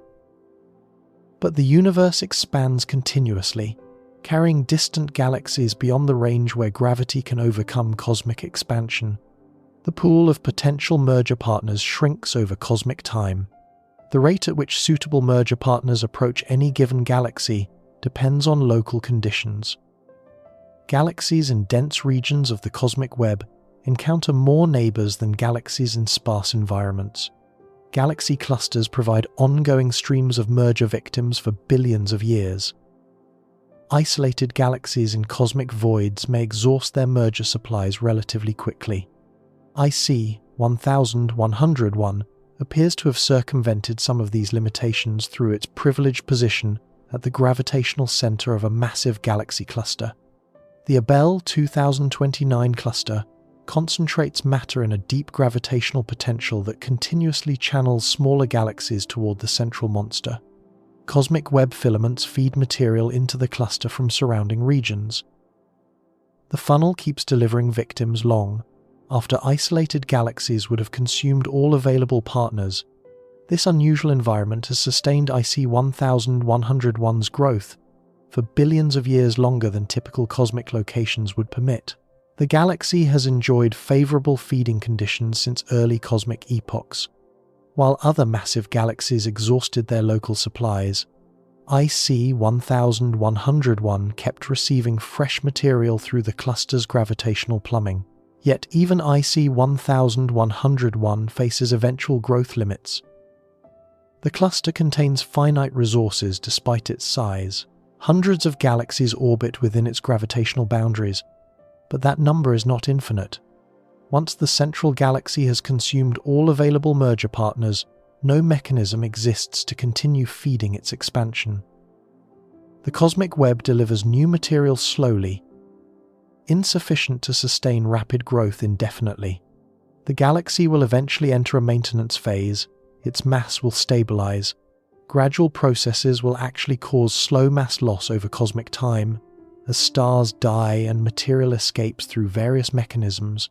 But the universe expands continuously, carrying distant galaxies beyond the range where gravity can overcome cosmic expansion. The pool of potential merger partners shrinks over cosmic time. The rate at which suitable merger partners approach any given galaxy depends on local conditions. Galaxies in dense regions of the cosmic web encounter more neighbors than galaxies in sparse environments. Galaxy clusters provide ongoing streams of merger victims for billions of years. Isolated galaxies in cosmic voids may exhaust their merger supplies relatively quickly. IC 1101 appears to have circumvented some of these limitations through its privileged position at the gravitational center of a massive galaxy cluster. The Abell 2029 cluster concentrates matter in a deep gravitational potential that continuously channels smaller galaxies toward the central monster. Cosmic web filaments feed material into the cluster from surrounding regions. The funnel keeps delivering victims long after isolated galaxies would have consumed all available partners. This unusual environment has sustained IC 1101's growth for billions of years longer than typical cosmic locations would permit. The galaxy has enjoyed favorable feeding conditions since early cosmic epochs. While other massive galaxies exhausted their local supplies, IC 1101 kept receiving fresh material through the cluster's gravitational plumbing. Yet even IC 1101 faces eventual growth limits. The cluster contains finite resources despite its size. Hundreds of galaxies orbit within its gravitational boundaries, but that number is not infinite. Once the central galaxy has consumed all available merger partners, no mechanism exists to continue feeding its expansion. The cosmic web delivers new material slowly, insufficient to sustain rapid growth indefinitely. The galaxy will eventually enter a maintenance phase, its mass will stabilize. Gradual processes will actually cause slow mass loss over cosmic time, as stars die and material escapes through various mechanisms.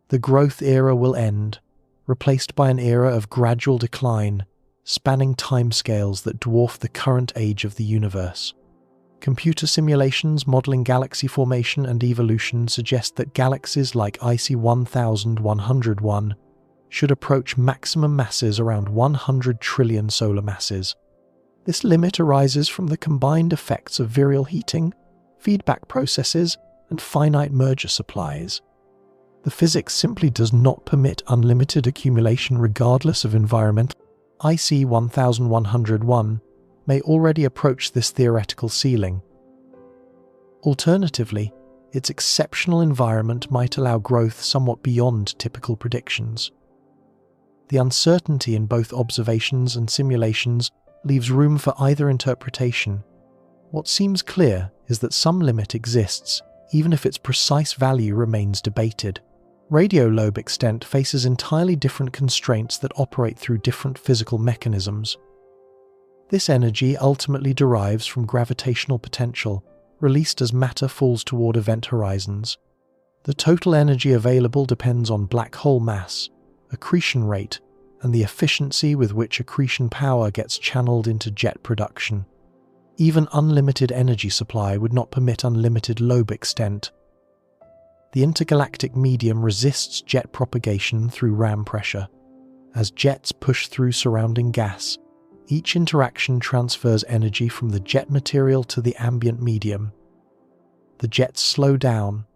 The growth era will end, replaced by an era of gradual decline, spanning timescales that dwarf the current age of the universe. Computer simulations modeling galaxy formation and evolution suggest that galaxies like IC 1101 should approach maximum masses around 100 trillion solar masses. This limit arises from the combined effects of virial heating, feedback processes, and finite merger supplies. The physics simply does not permit unlimited accumulation regardless of environmental. IC 1101 may already approach this theoretical ceiling. Alternatively, its exceptional environment might allow growth somewhat beyond typical predictions. The uncertainty in both observations and simulations leaves room for either interpretation. What seems clear is that some limit exists, even if its precise value remains debated. Radio lobe extent faces entirely different constraints that operate through different physical mechanisms. This energy ultimately derives from gravitational potential, released as matter falls toward event horizons. The total energy available depends on black hole mass, accretion rate, and the efficiency with which accretion power gets channeled into jet production. Even unlimited energy supply would not permit unlimited lobe extent. The intergalactic medium resists jet propagation through ram pressure. As jets push through surrounding gas, each interaction transfers energy from the jet material to the ambient medium. The jets slow down.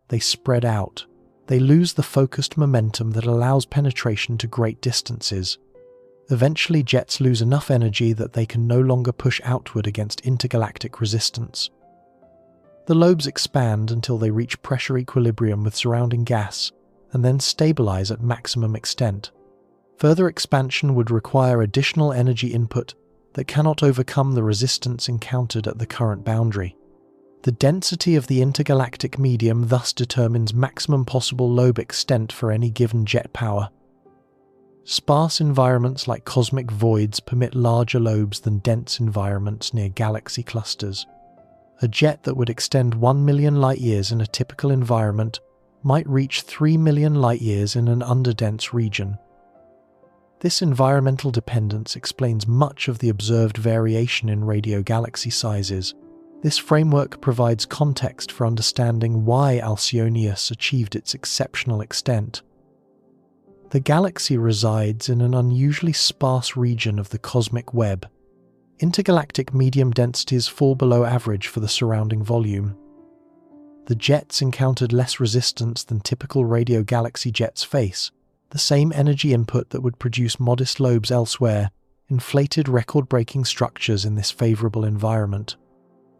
They spread out. They lose the focused momentum that allows penetration to great distances. Eventually, jets lose enough energy that they can no longer push outward against intergalactic resistance. The lobes expand until they reach pressure equilibrium with surrounding gas, and then stabilize at maximum extent. Further expansion would require additional energy input that cannot overcome the resistance encountered at the current boundary. The density of the intergalactic medium thus determines maximum possible lobe extent for any given jet power. Sparse environments like cosmic voids permit larger lobes than dense environments near galaxy clusters. A jet that would extend 1 million light-years in a typical environment might reach 3 million light-years in an underdense region. This environmental dependence explains much of the observed variation in radio galaxy sizes. This framework provides context for understanding why Alcyoneus achieved its exceptional extent. The galaxy resides in an unusually sparse region of the cosmic web. Intergalactic medium densities fall below average for the surrounding volume. The jets encountered less resistance than typical radio galaxy jets face. The same energy input that would produce modest lobes elsewhere inflated record-breaking structures in this favorable environment.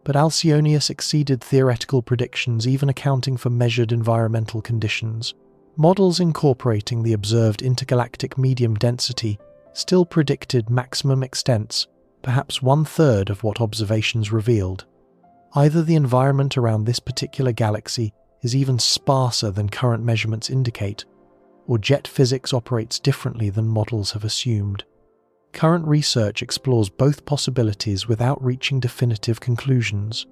But Alcyoneus exceeded theoretical predictions, even accounting for measured environmental conditions. Models incorporating the observed intergalactic medium density still predicted maximum extents, perhaps 1/3 of what observations revealed. Either the environment around this particular galaxy is even sparser than current measurements indicate, or jet physics operates differently than models have assumed. Current research explores both possibilities without reaching definitive conclusions.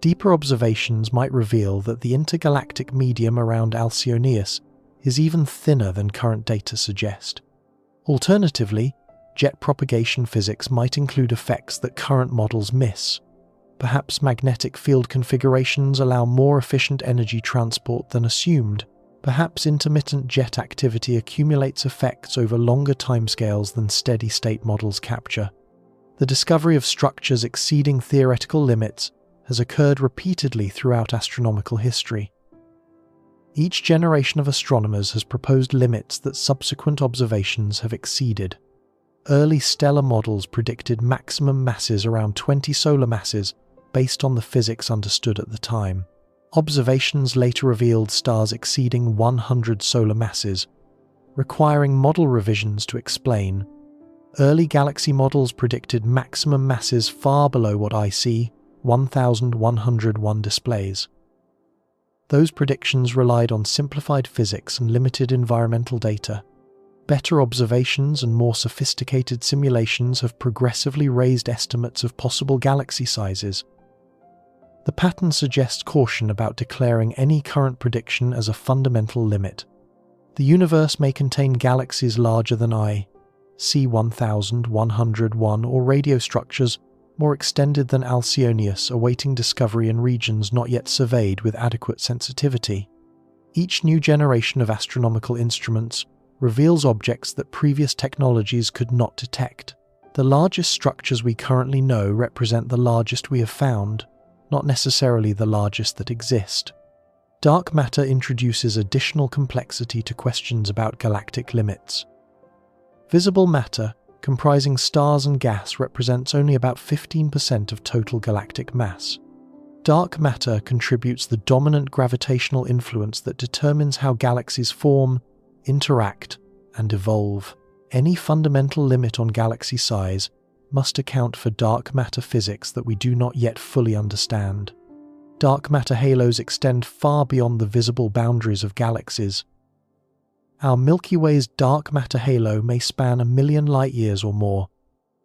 Deeper observations might reveal that the intergalactic medium around Alcyoneus is even thinner than current data suggest. Alternatively, jet propagation physics might include effects that current models miss. Perhaps magnetic field configurations allow more efficient energy transport than assumed. Perhaps intermittent jet activity accumulates effects over longer timescales than steady-state models capture. The discovery of structures exceeding theoretical limits has occurred repeatedly throughout astronomical history. Each generation of astronomers has proposed limits that subsequent observations have exceeded. Early stellar models predicted maximum masses around 20 solar masses based on the physics understood at the time. Observations later revealed stars exceeding 100 solar masses, requiring model revisions to explain. Early galaxy models predicted maximum masses far below what IC 1101 displays. Those predictions relied on simplified physics and limited environmental data. Better observations and more sophisticated simulations have progressively raised estimates of possible galaxy sizes. The pattern suggests caution about declaring any current prediction as a fundamental limit. The universe may contain galaxies larger than IC 1101 or radio structures more extended than Alcyoneus awaiting discovery in regions not yet surveyed with adequate sensitivity. Each new generation of astronomical instruments reveals objects that previous technologies could not detect. The largest structures we currently know represent the largest we have found, not necessarily the largest that exist. Dark matter introduces additional complexity to questions about galactic limits. Visible matter, comprising stars and gas, represents only about 15% of total galactic mass. Dark matter contributes the dominant gravitational influence that determines how galaxies form, interact, and evolve. Any fundamental limit on galaxy size must account for dark matter physics that we do not yet fully understand. Dark matter halos extend far beyond the visible boundaries of galaxies. Our Milky Way's dark matter halo may span 1 million light-years or more,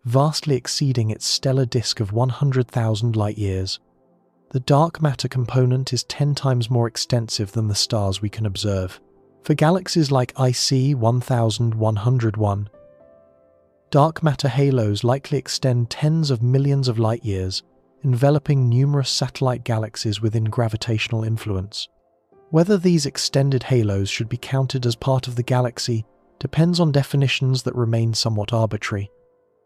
vastly exceeding its stellar disk of 100,000 light-years. The dark matter component is 10 times more extensive than the stars we can observe. For galaxies like IC 1101, dark matter halos likely extend tens of millions of light-years, enveloping numerous satellite galaxies within gravitational influence. Whether these extended halos should be counted as part of the galaxy depends on definitions that remain somewhat arbitrary.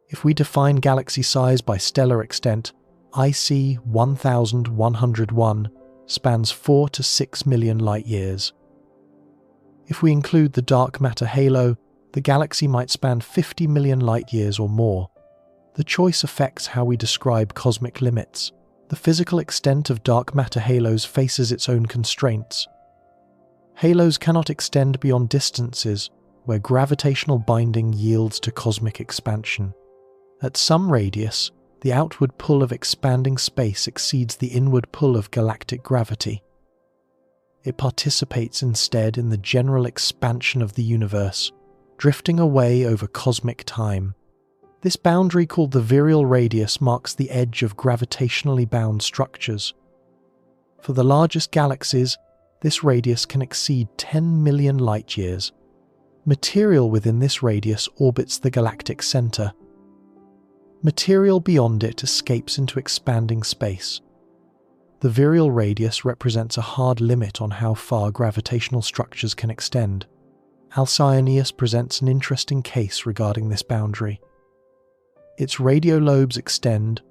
If we define galaxy size by stellar extent, IC 1101 spans 4 to 6 million light-years. If we include the dark matter halo, the galaxy might span 50 million light-years or more. The choice affects how we describe cosmic limits. The physical extent of dark matter halos faces its own constraints. Halos cannot extend beyond distances where gravitational binding yields to cosmic expansion. At some radius, the outward pull of expanding space exceeds the inward pull of galactic gravity. It participates instead in the general expansion of the universe, drifting away over cosmic time. This boundary, called the virial radius, marks the edge of gravitationally bound structures. For the largest galaxies, this radius can exceed 10 million light-years. Material within this radius orbits the galactic center. Material beyond it escapes into expanding space. The virial radius represents a hard limit on how far gravitational structures can extend. Alcyoneus presents an interesting case regarding this boundary. Its radiolobes extend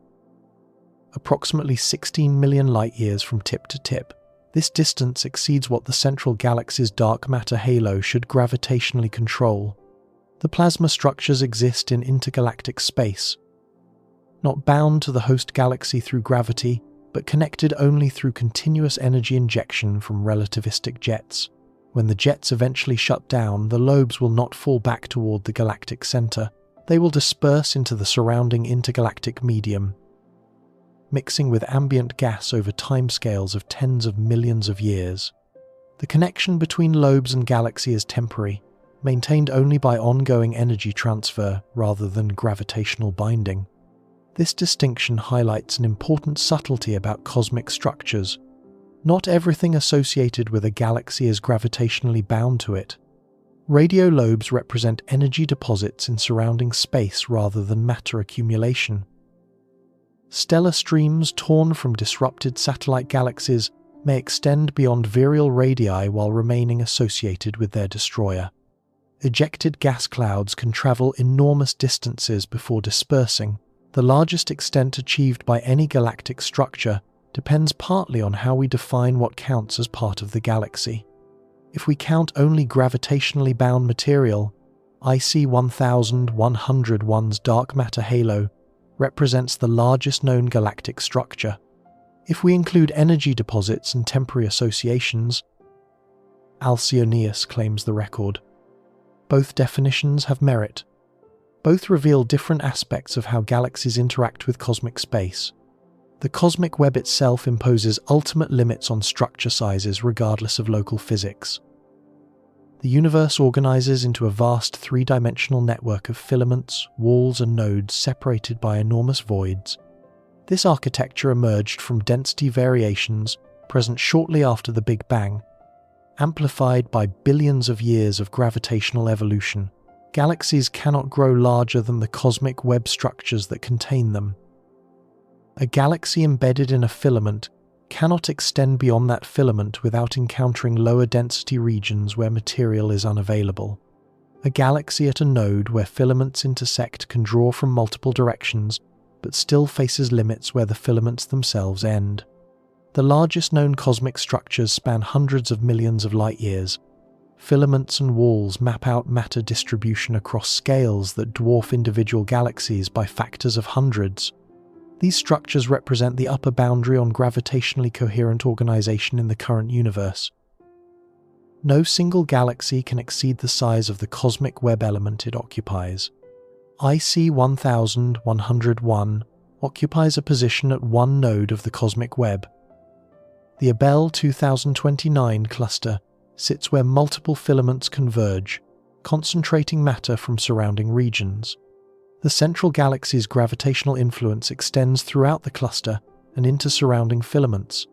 approximately 16 million light-years from tip to tip. This distance exceeds what the central galaxy's dark matter halo should gravitationally control. The plasma structures exist in intergalactic space, not bound to the host galaxy through gravity, but connected only through continuous energy injection from relativistic jets. When the jets eventually shut down, the lobes will not fall back toward the galactic center. They will disperse into the surrounding intergalactic medium, mixing with ambient gas over timescales of tens of millions of years. The connection between lobes and galaxy is temporary, maintained only by ongoing energy transfer rather than gravitational binding. This distinction highlights an important subtlety about cosmic structures. Not everything associated with a galaxy is gravitationally bound to it. Radiolobes represent energy deposits in surrounding space rather than matter accumulation. Stellar streams torn from disrupted satellite galaxies may extend beyond virial radii while remaining associated with their destroyer. Ejected gas clouds can travel enormous distances before dispersing. The largest extent achieved by any galactic structure depends partly on how we define what counts as part of the galaxy. If we count only gravitationally bound material, IC 1101's dark matter halo represents the largest known galactic structure. If we include energy deposits and temporary associations, Alcyoneus claims the record. Both definitions have merit. Both reveal different aspects of how galaxies interact with cosmic space. The cosmic web itself imposes ultimate limits on structure sizes regardless of local physics. The universe organizes into a vast three-dimensional network of filaments, walls, and nodes separated by enormous voids. This architecture emerged from density variations present shortly after the Big Bang, amplified by billions of years of gravitational evolution. Galaxies cannot grow larger than the cosmic web structures that contain them. A galaxy embedded in a filament cannot extend beyond that filament without encountering lower density regions where material is unavailable. A galaxy at a node where filaments intersect can draw from multiple directions, but still faces limits where the filaments themselves end. The largest known cosmic structures span hundreds of millions of light-years. Filaments and walls map out matter distribution across scales that dwarf individual galaxies by factors of hundreds. These structures represent the upper boundary on gravitationally coherent organization in the current universe. No single galaxy can exceed the size of the cosmic web element it occupies. IC 1101 occupies a position at one node of the cosmic web. The Abell 2029 cluster sits where multiple filaments converge, concentrating matter from surrounding regions. The central galaxy's gravitational influence extends throughout the cluster, and into surrounding filaments.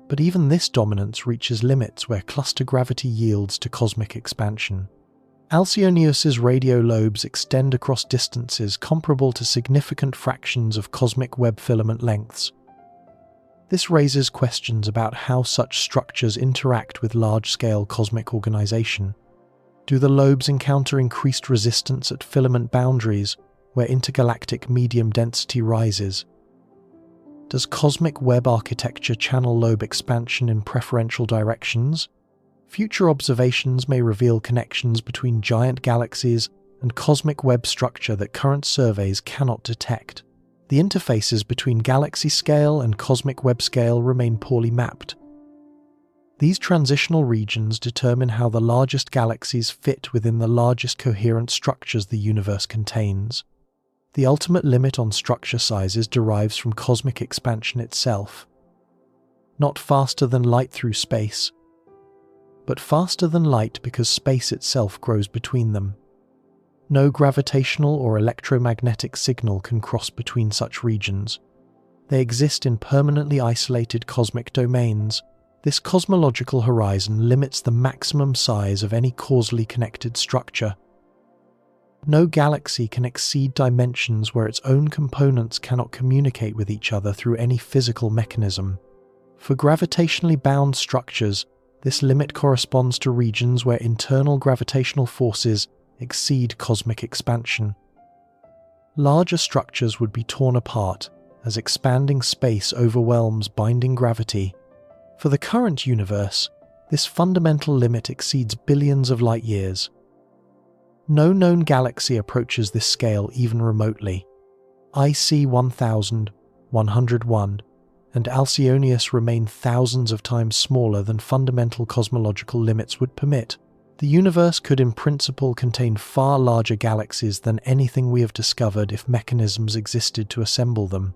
But even this dominance reaches limits where cluster gravity yields to cosmic expansion. Alcyoneus's radio lobes extend across distances comparable to significant fractions of cosmic web filament lengths. This raises questions about how such structures interact with large-scale cosmic organization. Do the lobes encounter increased resistance at filament boundaries where intergalactic medium density rises? Does cosmic web architecture channel lobe expansion in preferential directions? Future observations may reveal connections between giant galaxies and cosmic web structure that current surveys cannot detect. The interfaces between galaxy scale and cosmic web scale remain poorly mapped. These transitional regions determine how the largest galaxies fit within the largest coherent structures the universe contains. The ultimate limit on structure sizes derives from cosmic expansion itself. Not faster than light through space, but faster than light because space itself grows between them. No gravitational or electromagnetic signal can cross between such regions. They exist in permanently isolated cosmic domains. This cosmological horizon limits the maximum size of any causally connected structure. No galaxy can exceed dimensions where its own components cannot communicate with each other through any physical mechanism. For gravitationally bound structures, this limit corresponds to regions where internal gravitational forces exceed cosmic expansion. Larger structures would be torn apart as expanding space overwhelms binding gravity. For the current universe, this fundamental limit exceeds billions of light years. No known galaxy approaches this scale even remotely. IC 1101 and Alcyoneus remain thousands of times smaller than fundamental cosmological limits would permit. The universe could in principle contain far larger galaxies than anything we have discovered if mechanisms existed to assemble them.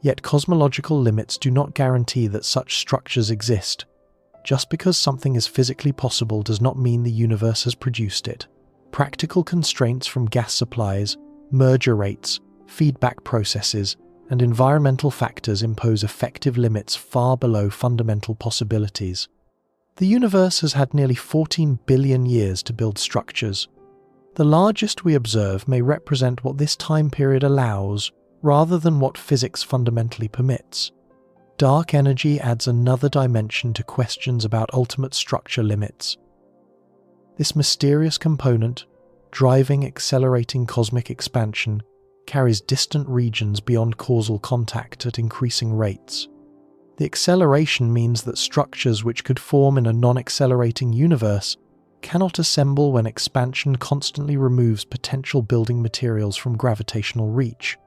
Yet cosmological limits do not guarantee that such structures exist. Just because something is physically possible does not mean the universe has produced it. Practical constraints from gas supplies, merger rates, feedback processes, and environmental factors impose effective limits far below fundamental possibilities. The universe has had nearly 14 billion years to build structures. The largest we observe may represent what this time period allows, rather than what physics fundamentally permits. Dark energy adds another dimension to questions about ultimate structure limits. This mysterious component, driving accelerating cosmic expansion, carries distant regions beyond causal contact at increasing rates. The acceleration means that structures which could form in a non-accelerating universe cannot assemble when expansion constantly removes potential building materials from gravitational reach.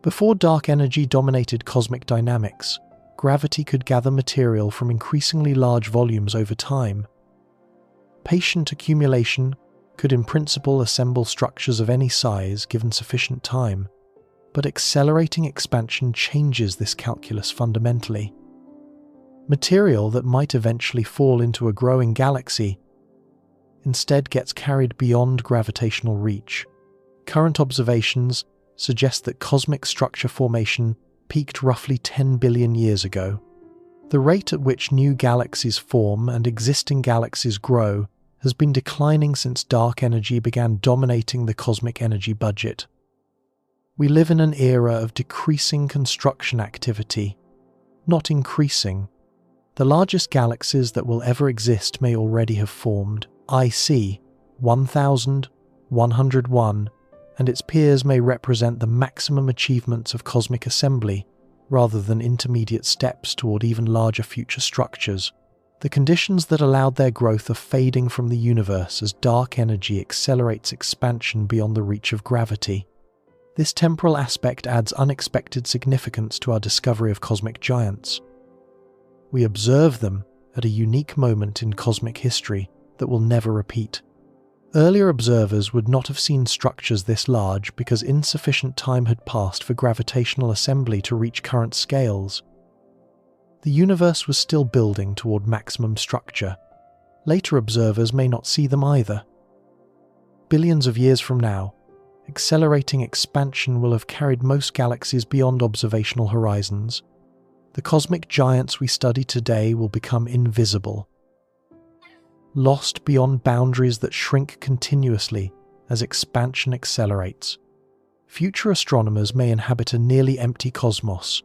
Before dark energy dominated cosmic dynamics, gravity could gather material from increasingly large volumes over time. Patient accumulation could in principle assemble structures of any size given sufficient time, but accelerating expansion changes this calculus fundamentally. Material that might eventually fall into a growing galaxy instead gets carried beyond gravitational reach. Current observations suggest that cosmic structure formation peaked roughly 10 billion years ago. The rate at which new galaxies form and existing galaxies grow has been declining since dark energy began dominating the cosmic energy budget. We live in an era of decreasing construction activity, not increasing. The largest galaxies that will ever exist may already have formed. IC 1101 and its peers may represent the maximum achievements of cosmic assembly, rather than intermediate steps toward even larger future structures. The conditions that allowed their growth are fading from the universe as dark energy accelerates expansion beyond the reach of gravity. This temporal aspect adds unexpected significance to our discovery of cosmic giants. We observe them at a unique moment in cosmic history that will never repeat. Earlier observers would not have seen structures this large because insufficient time had passed for gravitational assembly to reach current scales. The universe was still building toward maximum structure. Later observers may not see them either. Billions of years from now, accelerating expansion will have carried most galaxies beyond observational horizons. The cosmic giants we study today will become invisible, lost beyond boundaries that shrink continuously as expansion accelerates. Future astronomers may inhabit a nearly empty cosmos,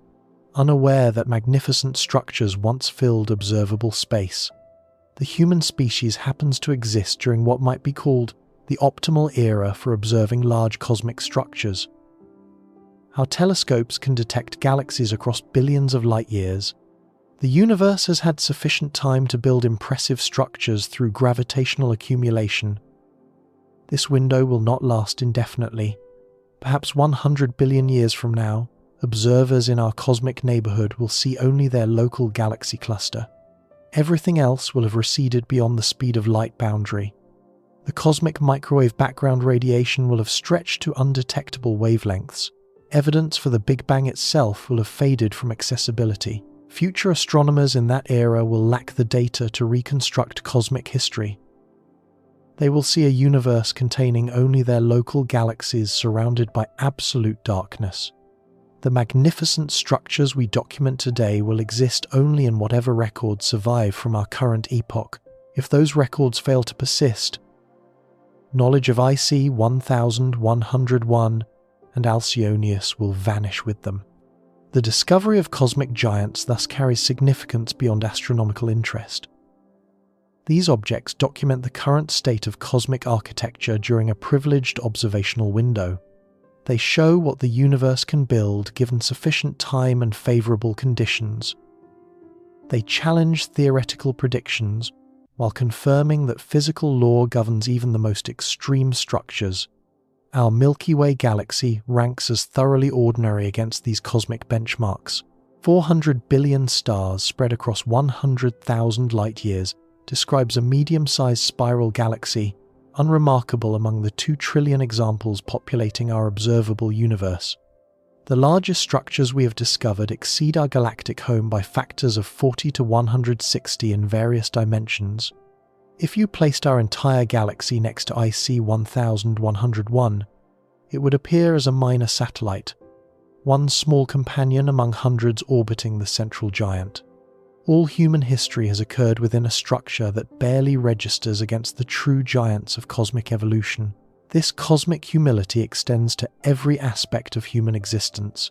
unaware that magnificent structures once filled observable space. The human species happens to exist during what might be called the optimal era for observing large cosmic structures. Our telescopes can detect galaxies across billions of light years. The universe has had sufficient time to build impressive structures through gravitational accumulation. This window will not last indefinitely. Perhaps 100 billion years from now, observers in our cosmic neighborhood will see only their local galaxy cluster. Everything else will have receded beyond the speed of light boundary. The cosmic microwave background radiation will have stretched to undetectable wavelengths. Evidence for the Big Bang itself will have faded from accessibility. Future astronomers in that era will lack the data to reconstruct cosmic history. They will see a universe containing only their local galaxies surrounded by absolute darkness. The magnificent structures we document today will exist only in whatever records survive from our current epoch. If those records fail to persist, knowledge of IC 1101 and Alcyoneus will vanish with them. The discovery of cosmic giants thus carries significance beyond astronomical interest. These objects document the current state of cosmic architecture during a privileged observational window. They show what the universe can build given sufficient time and favorable conditions. They challenge theoretical predictions while confirming that physical law governs even the most extreme structures. Our Milky Way galaxy ranks as thoroughly ordinary against these cosmic benchmarks. 400 billion stars spread across 100,000 light-years describes a medium-sized spiral galaxy, unremarkable among the 2 trillion examples populating our observable universe. The largest structures we have discovered exceed our galactic home by factors of 40 to 160 in various dimensions. If you placed our entire galaxy next to IC 1101, it would appear as a minor satellite, one small companion among hundreds orbiting the central giant. All human history has occurred within a structure that barely registers against the true giants of cosmic evolution. This cosmic humility extends to every aspect of human existence.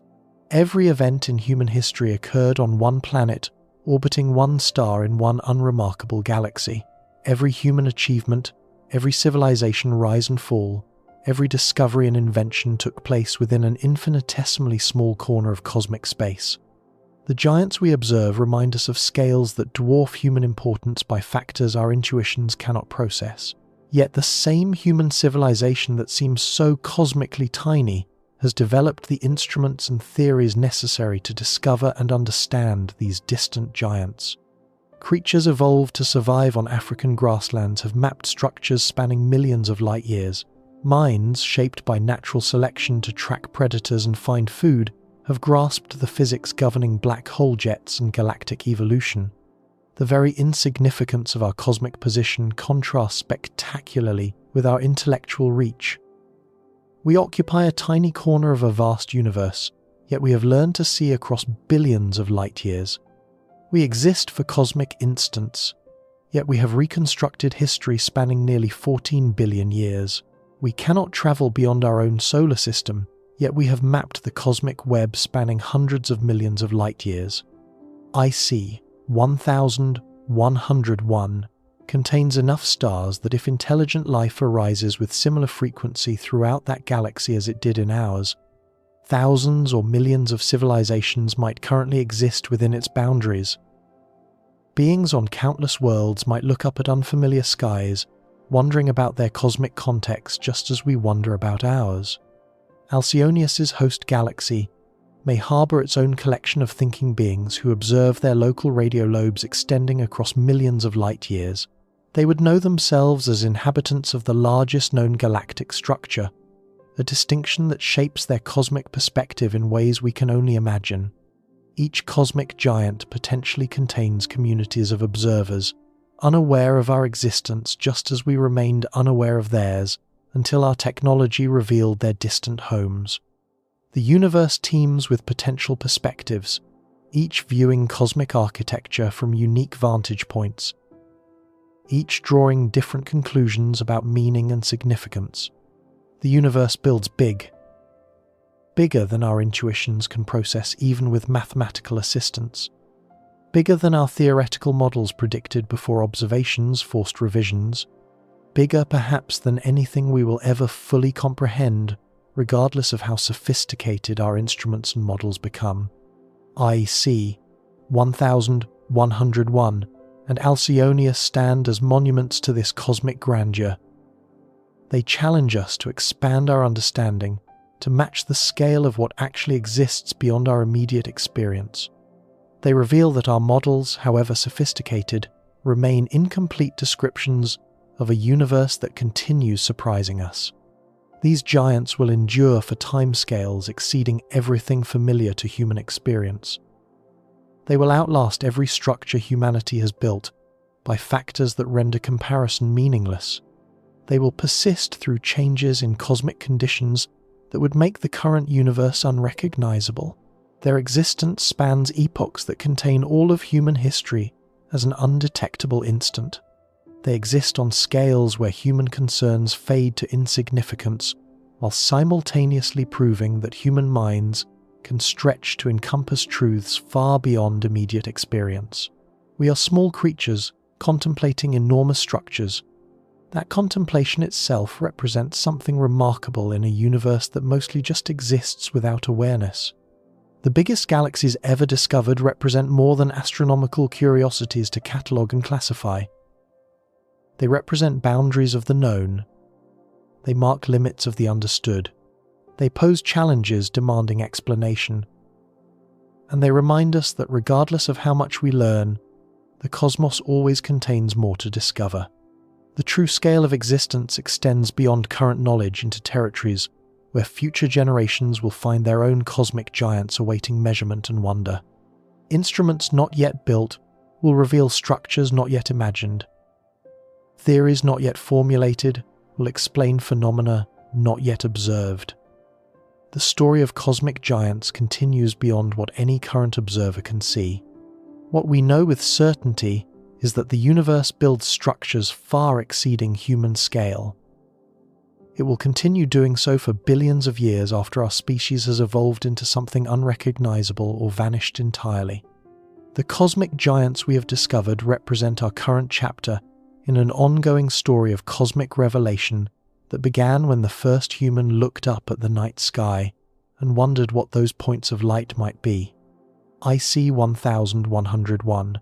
Every event in human history occurred on one planet, orbiting one star in one unremarkable galaxy. Every human achievement, every civilization rise and fall, every discovery and invention took place within an infinitesimally small corner of cosmic space. The giants we observe remind us of scales that dwarf human importance by factors our intuitions cannot process. Yet the same human civilization that seems so cosmically tiny has developed the instruments and theories necessary to discover and understand these distant giants. Creatures evolved to survive on African grasslands have mapped structures spanning millions of light years. Minds, shaped by natural selection to track predators and find food, have grasped the physics governing black hole jets and galactic evolution. The very insignificance of our cosmic position contrasts spectacularly with our intellectual reach. We occupy a tiny corner of a vast universe, yet we have learned to see across billions of light years. We exist for cosmic instants, yet we have reconstructed history spanning nearly 14 billion years. We cannot travel beyond our own solar system, yet we have mapped the cosmic web spanning hundreds of millions of light-years. IC 1101 contains enough stars that if intelligent life arises with similar frequency throughout that galaxy as it did in ours, thousands or millions of civilizations might currently exist within its boundaries. Beings on countless worlds might look up at unfamiliar skies, wondering about their cosmic context just as we wonder about ours. Alcyoneus's host galaxy may harbour its own collection of thinking beings who observe their local radio lobes extending across millions of light years. They would know themselves as inhabitants of the largest known galactic structure, a distinction that shapes their cosmic perspective in ways we can only imagine. Each cosmic giant potentially contains communities of observers, unaware of our existence just as we remained unaware of theirs until our technology revealed their distant homes. The universe teems with potential perspectives, each viewing cosmic architecture from unique vantage points, each drawing different conclusions about meaning and significance. The universe builds big, bigger than our intuitions can process even with mathematical assistance, bigger than our theoretical models predicted before observations forced revisions, bigger perhaps than anything we will ever fully comprehend, regardless of how sophisticated our instruments and models become. IC 1101 and Alcyoneus stand as monuments to this cosmic grandeur. They challenge us to expand our understanding, to match the scale of what actually exists beyond our immediate experience. They reveal that our models, however sophisticated, remain incomplete descriptions of a universe that continues surprising us. These giants will endure for timescales exceeding everything familiar to human experience. They will outlast every structure humanity has built by factors that render comparison meaningless. They will persist through changes in cosmic conditions that would make the current universe unrecognizable. Their existence spans epochs that contain all of human history as an undetectable instant. They exist on scales where human concerns fade to insignificance, while simultaneously proving that human minds can stretch to encompass truths far beyond immediate experience. We are small creatures contemplating enormous structures. That contemplation itself represents something remarkable in a universe that mostly just exists without awareness. The biggest galaxies ever discovered represent more than astronomical curiosities to catalogue and classify. They represent boundaries of the known. They mark limits of the understood. They pose challenges demanding explanation. And they remind us that regardless of how much we learn, the cosmos always contains more to discover. The true scale of existence extends beyond current knowledge into territories where future generations will find their own cosmic giants awaiting measurement and wonder. Instruments not yet built will reveal structures not yet imagined. Theories not yet formulated will explain phenomena not yet observed. The story of cosmic giants continues beyond what any current observer can see. What we know with certainty is that the universe builds structures far exceeding human scale. It will continue doing so for billions of years after our species has evolved into something unrecognizable or vanished entirely. The cosmic giants we have discovered represent our current chapter in an ongoing story of cosmic revelation that began when the first human looked up at the night sky and wondered what those points of light might be. IC 1101.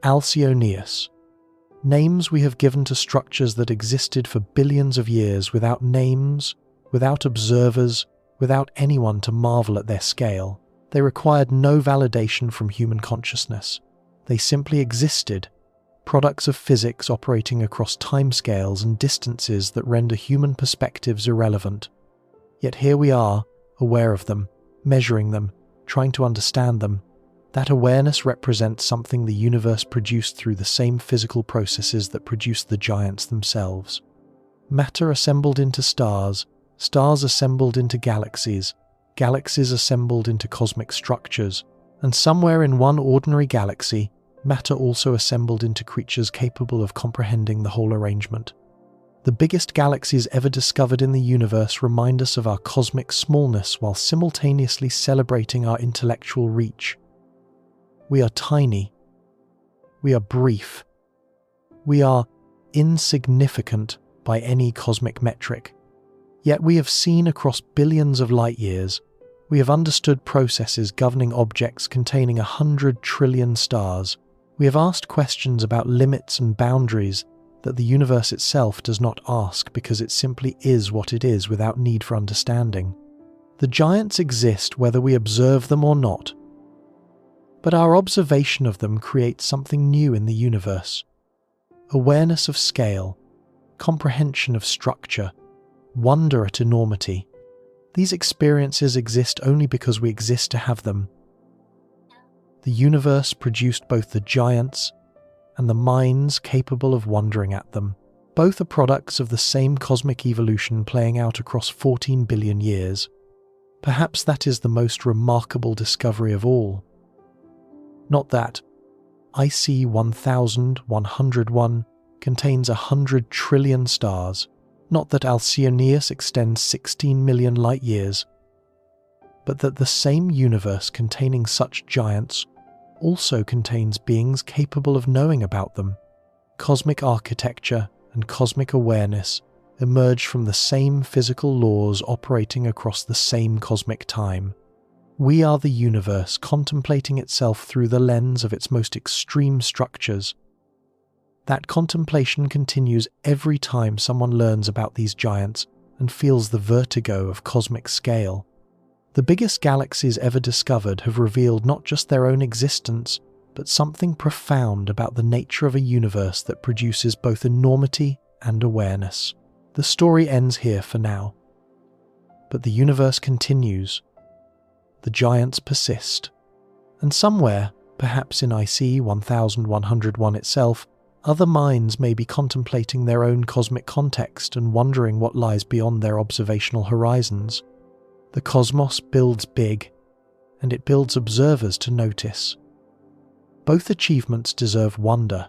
Alcyoneus. Names we have given to structures that existed for billions of years without names, without observers, without anyone to marvel at their scale. They required no validation from human consciousness. They simply existed, products of physics operating across timescales and distances that render human perspectives irrelevant. Yet here we are, aware of them, measuring them, trying to understand them. That awareness represents something the universe produced through the same physical processes that produced the giants themselves. Matter assembled into stars, stars assembled into galaxies, galaxies assembled into cosmic structures, and somewhere in one ordinary galaxy, matter also assembled into creatures capable of comprehending the whole arrangement. The biggest galaxies ever discovered in the universe remind us of our cosmic smallness while simultaneously celebrating our intellectual reach. We are tiny. We are brief. We are insignificant by any cosmic metric. Yet we have seen across billions of light years. We have understood processes governing objects containing 100 trillion stars. We have asked questions about limits and boundaries that the universe itself does not ask because it simply is what it is without need for understanding. The giants exist whether we observe them or not. But our observation of them creates something new in the universe. Awareness of scale, comprehension of structure, wonder at enormity. These experiences exist only because we exist to have them. The universe produced both the giants and the minds capable of wondering at them. Both are products of the same cosmic evolution playing out across 14 billion years. Perhaps that is the most remarkable discovery of all. Not that IC 1101 contains 100 trillion stars, not that Alcyoneus extends 16 million light-years, but that the same universe containing such giants also contains beings capable of knowing about them. Cosmic architecture and cosmic awareness emerge from the same physical laws operating across the same cosmic time. We are the universe contemplating itself through the lens of its most extreme structures. That contemplation continues every time someone learns about these giants and feels the vertigo of cosmic scale. The biggest galaxies ever discovered have revealed not just their own existence, but something profound about the nature of a universe that produces both enormity and awareness. The story ends here for now. But the universe continues. The giants persist. And somewhere, perhaps in IC 1101 itself, other minds may be contemplating their own cosmic context and wondering what lies beyond their observational horizons. The cosmos builds big, and it builds observers to notice. Both achievements deserve wonder,